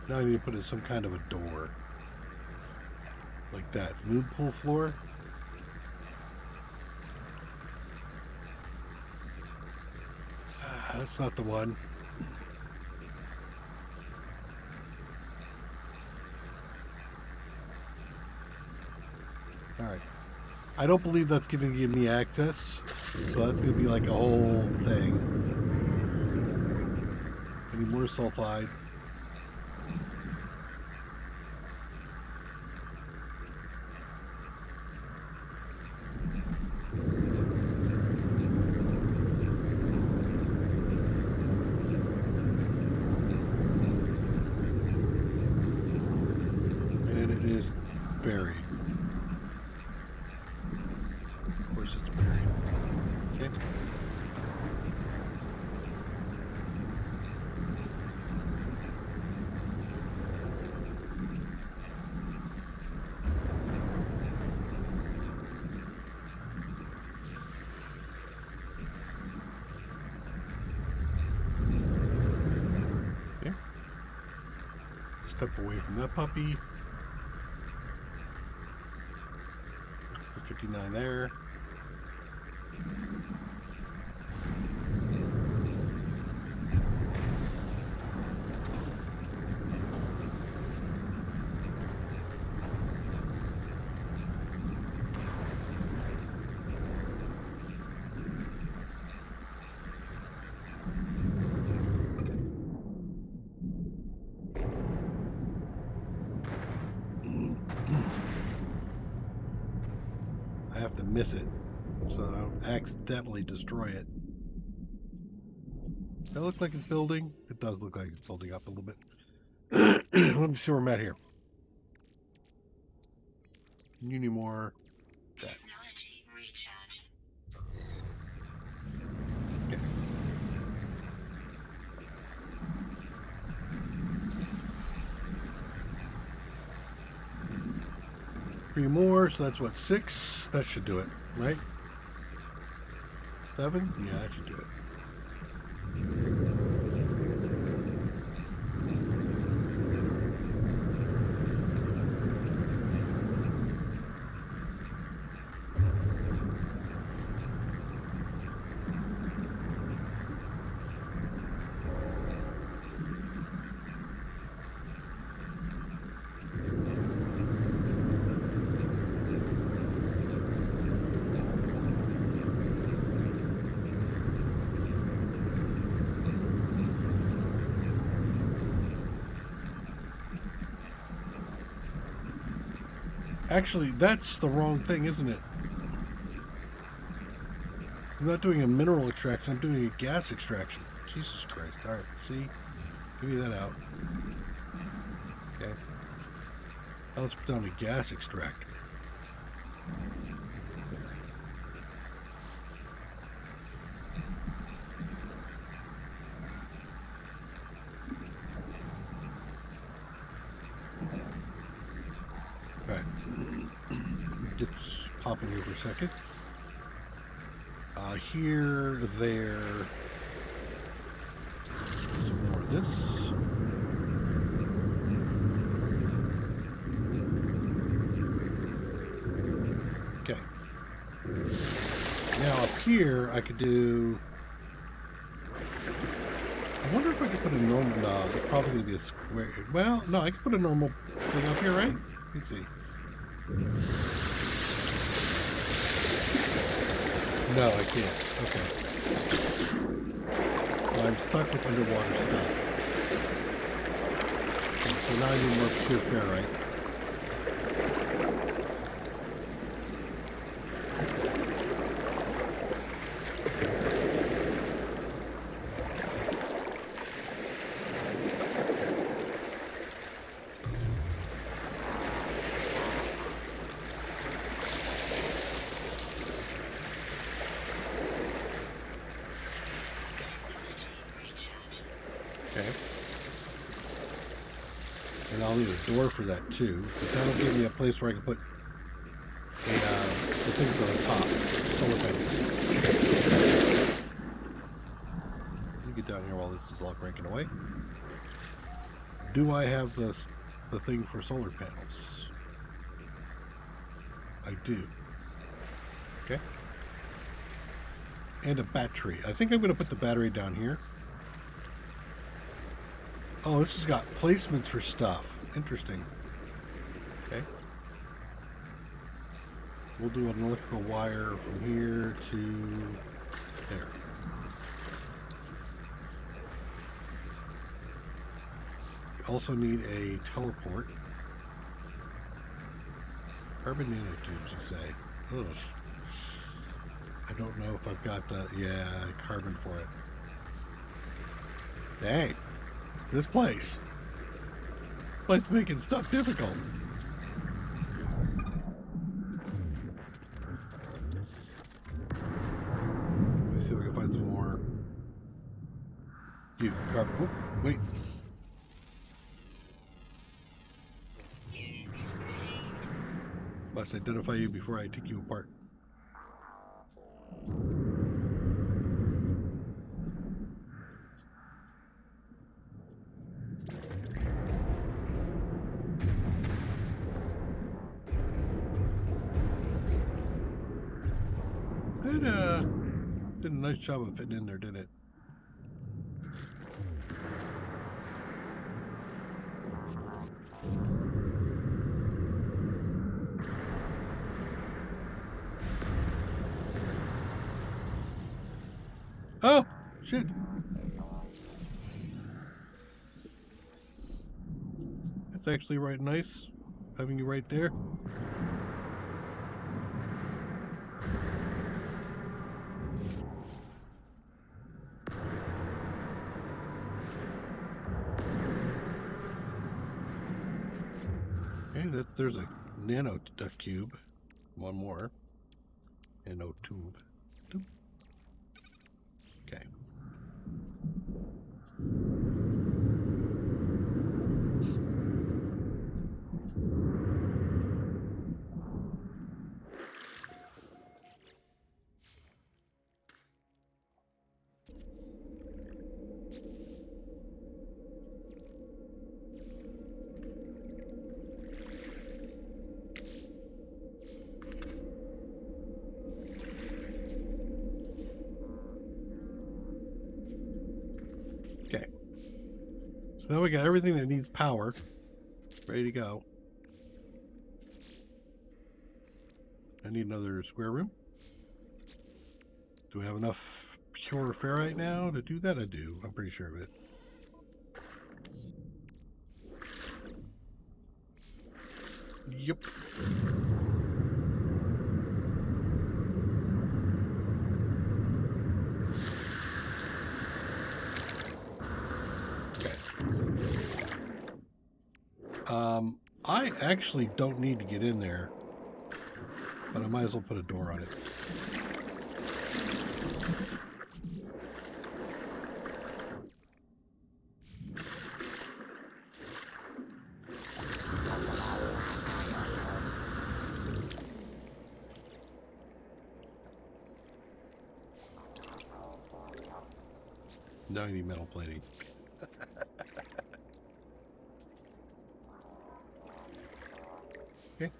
Now I need to put in some kind of a door. Like that. Moon pool floor? That's not the one. Alright. I don't believe that's giving me access, so that's going to be like a whole thing. I need more sulfide. And it is buried. Of course it's buried. Okay. Step away from that puppy. 59 there. I have to miss it so I don't accidentally destroy it. Does that look like it's building? It does look like it's building up a little bit. Let me see where I'm at here. You need more. Technology recharge. Okay. 3 more, so that's what, 6? That should do it, right? 7? Yeah, that should do it. Actually, that's the wrong thing, isn't it? I'm not doing a mineral extraction, I'm doing a gas extraction. Jesus Christ. Alright, see? Give me that out. Okay. Now let's put down a gas extractor. Alright. Just pop in here for a second. Here, there. Some more of this. Okay. Now up here, I could do... I wonder if I could put a normal... No, it's probably going to be a square... Well, no, I could put a normal thing up here, right? Let me see. No, I can't. Okay. Well, I'm stuck with underwater stuff. Okay, so now I need more pure ferrite. Okay. And I'll need a door for that too, but that'll give me a place where I can put the things on the top, solar panels. You get down here while this is all cranking away. Do I have the thing for solar panels? I do. Okay. And a battery. I think I'm going to put the battery down here. Oh, this has got placements for stuff. Interesting. Okay. We'll do an electrical wire from here to there. We also need a teleport. Carbon nanotubes, you say? Ugh. I don't know if I've got the... Yeah, carbon for it. Dang. This place. Place making stuff difficult. Let me see if we can find some more. You, carbon. Oh, wait. Must identify you before I take you apart. It did a nice job of fitting in there, didn't it? Oh, shit. It's actually right nice having you right there. Okay, there's a nano cube. One more. Nano tube. Okay. Okay. So now we got everything that needs power ready to go. I need another square room. Do we have enough pure ferrite now to do that? I do. I'm pretty sure of it. Yep. Okay. I actually don't need to get in there, but I might as well put a door on it. Now I need metal plating. Okay.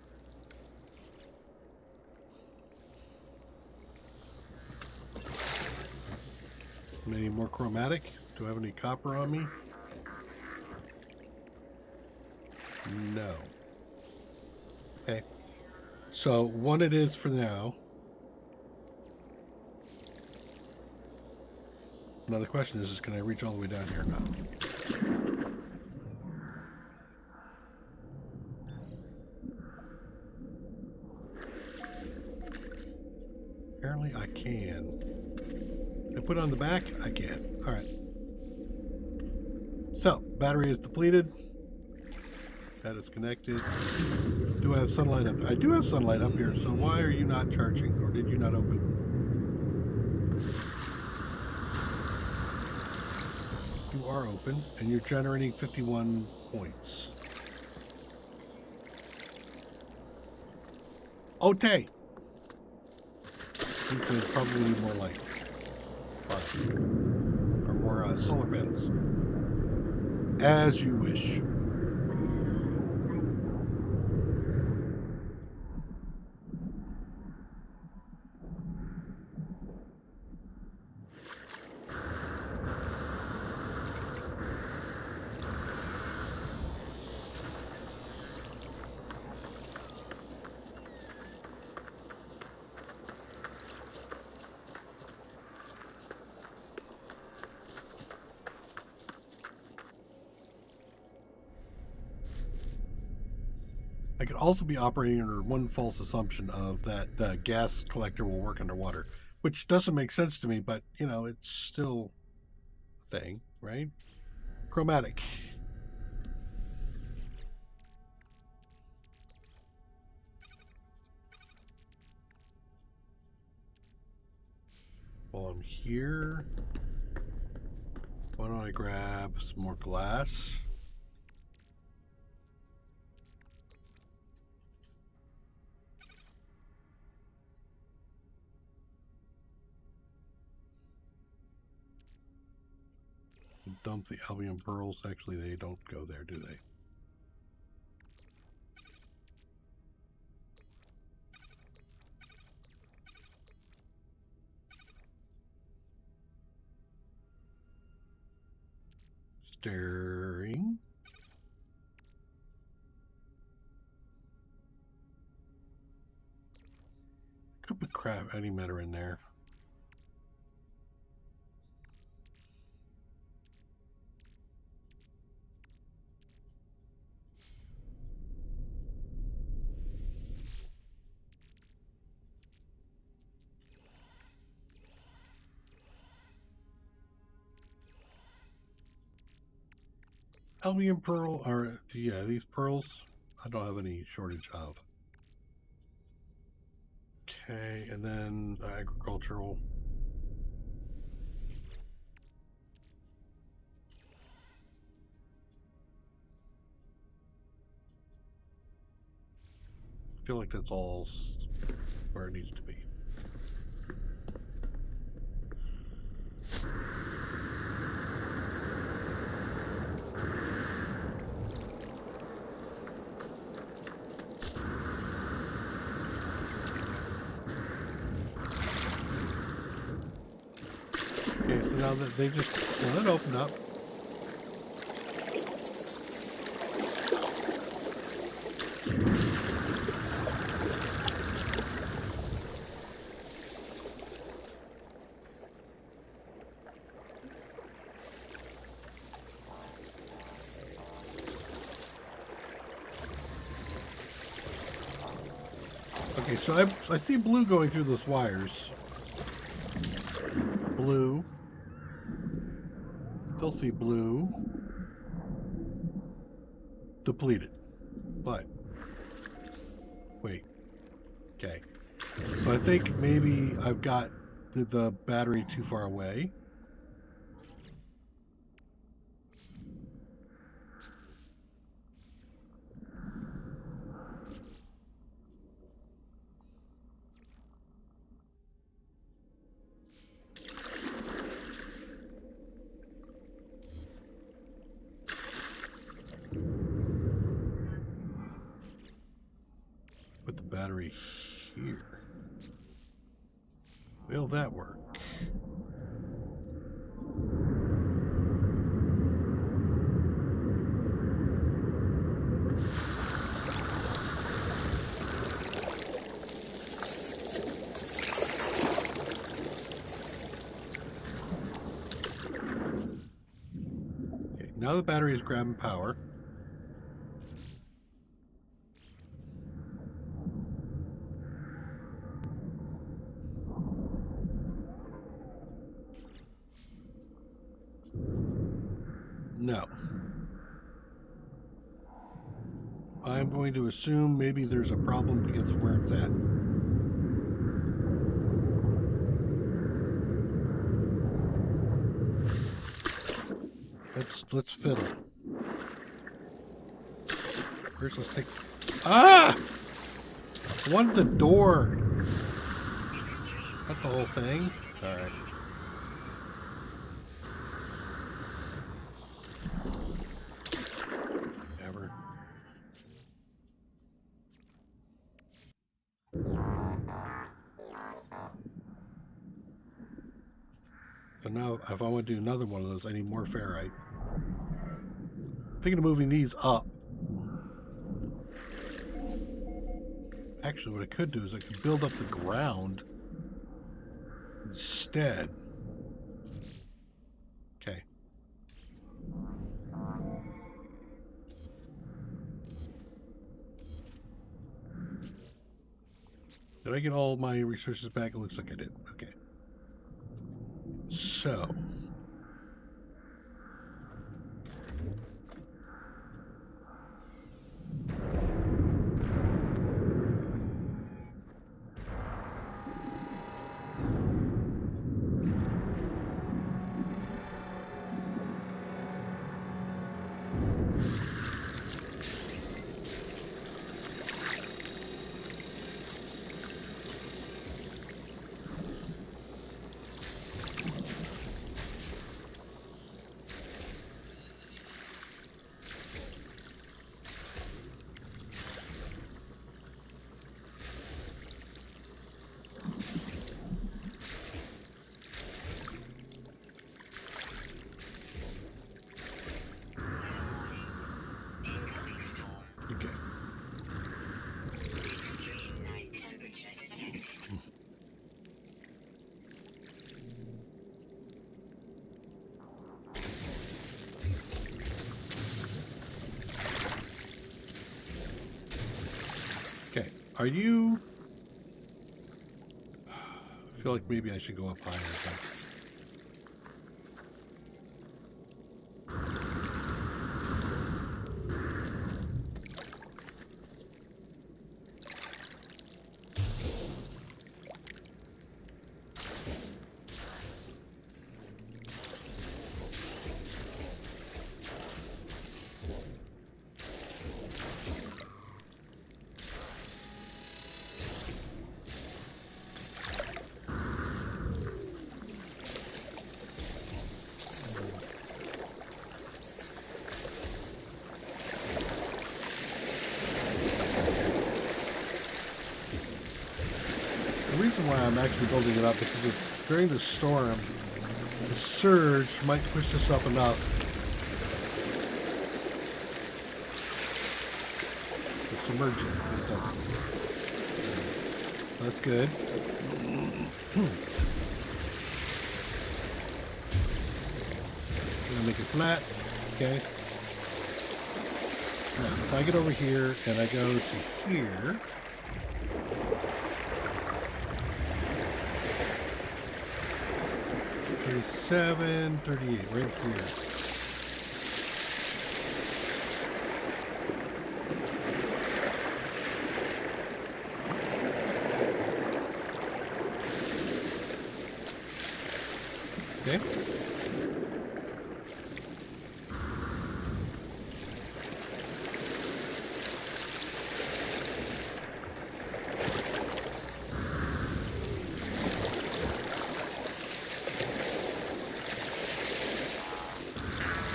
Any more chromatic? Do I have any copper on me? No. Okay. So one it is for now. Now the question is can I reach all the way down here or not? Apparently I can. I put it on the back? I can. Alright. So, battery is depleted. That is connected. Do I have sunlight up there? I do have sunlight up here, so why are you not charging? Or did you not open? You are open, and you're generating 51 points. Okay. It's probably more light. Or more solar panels. As you wish. I could also be operating under one false assumption of that the gas collector will work underwater, which doesn't make sense to me, but, you know, it's still a thing, right? Chromatic. While I'm here, why don't I grab some more glass? Dump the albion pearls. Actually, they don't go there, do they? Stirring. Could put crap antimatter in there. Albion pearl are yeah, these pearls I don't have any shortage of. Okay, and then agricultural. I feel like that's all where it needs to be. Okay, so now that they just well, it opened up. Okay, so I see blue going through those wires. Blue. Still see blue. Depleted. But wait. Okay. So I think maybe I've got the battery too far away. Put the battery here. Will that work? Okay, now the battery is grabbing power. No. I'm going to assume maybe there's a problem because of where it's at. Let's fiddle. First, let's take. Ah! I wanted the door. Not the whole thing. It's all right. Ever. So now, if I want to do another one of those, I need more ferrite. Thinking of moving these up. Actually, what I could do is I could build up the ground instead. Okay. Did I get all my resources back? It looks like I did. Okay. So. Okay. Extreme night temperature detected. Okay. Are you... I feel like maybe I should go up higher. But... The reason why I'm actually building it up is because it's during the storm, the surge might push this up enough. To submerge it, but it doesn't. That's good. Gonna make it flat. Okay. Now, if I get over here and I go to here. 37, 38, right here. Okay.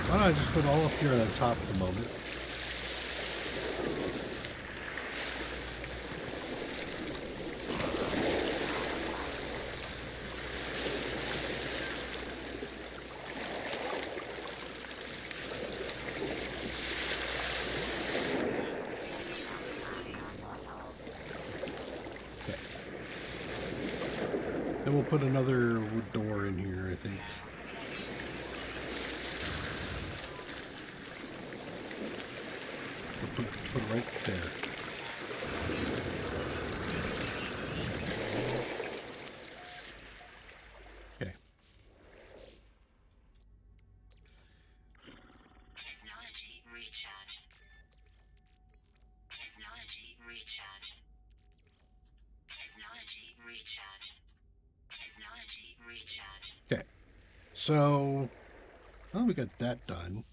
Why don't I just put all up here on the top at the moment? Okay. Then we'll put another door in here, I think. Put it right there. Okay. Technology recharge. Technology recharge. Technology recharge. Technology recharge. Okay. So, well, we got that done.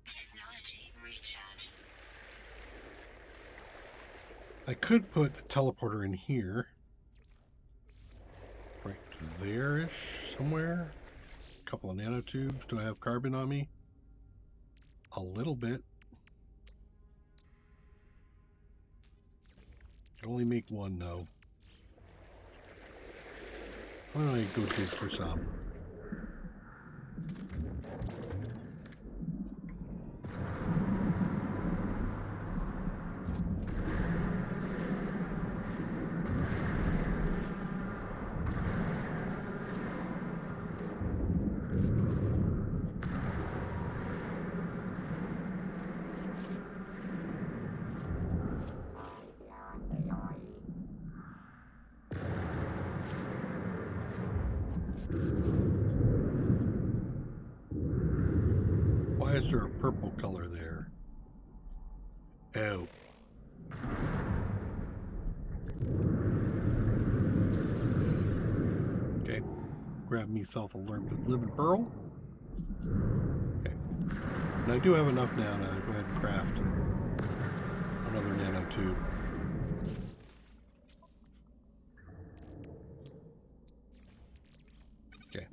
Technology recharge. I could put a teleporter in here. Right there-ish, somewhere. A couple of nanotubes. Do I have carbon on me? A little bit. Can only make one, though. Why don't I go dig for some? Why is there a purple color there? Oh. Okay. Grab myself a living pearl. Okay. And I do have enough now to go ahead and craft another nanotube. Okay.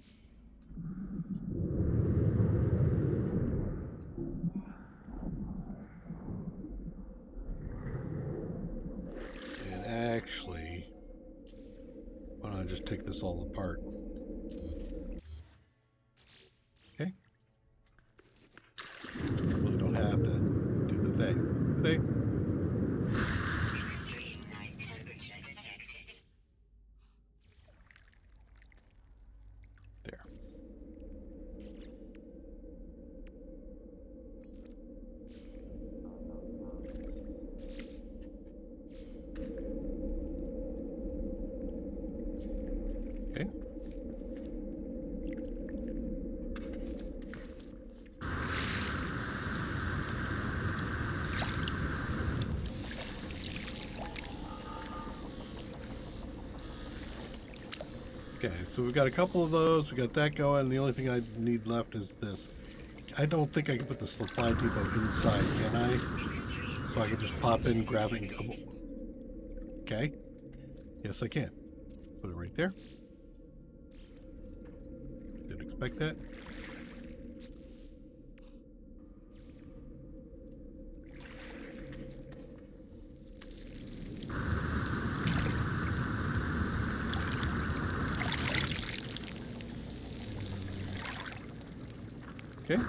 And actually, why don't I just take this all apart? Okay. Really don't have to do the thing. Today. Extreme night temperature detected. There. Okay. Okay, so we've got a couple of those. We got that going. The only thing I need left is this. I don't think I can put the supply depot inside, can I? So I can just pop in, grab it, and go. Okay. Yes, I can. Put it right there. Didn't expect that. Okay.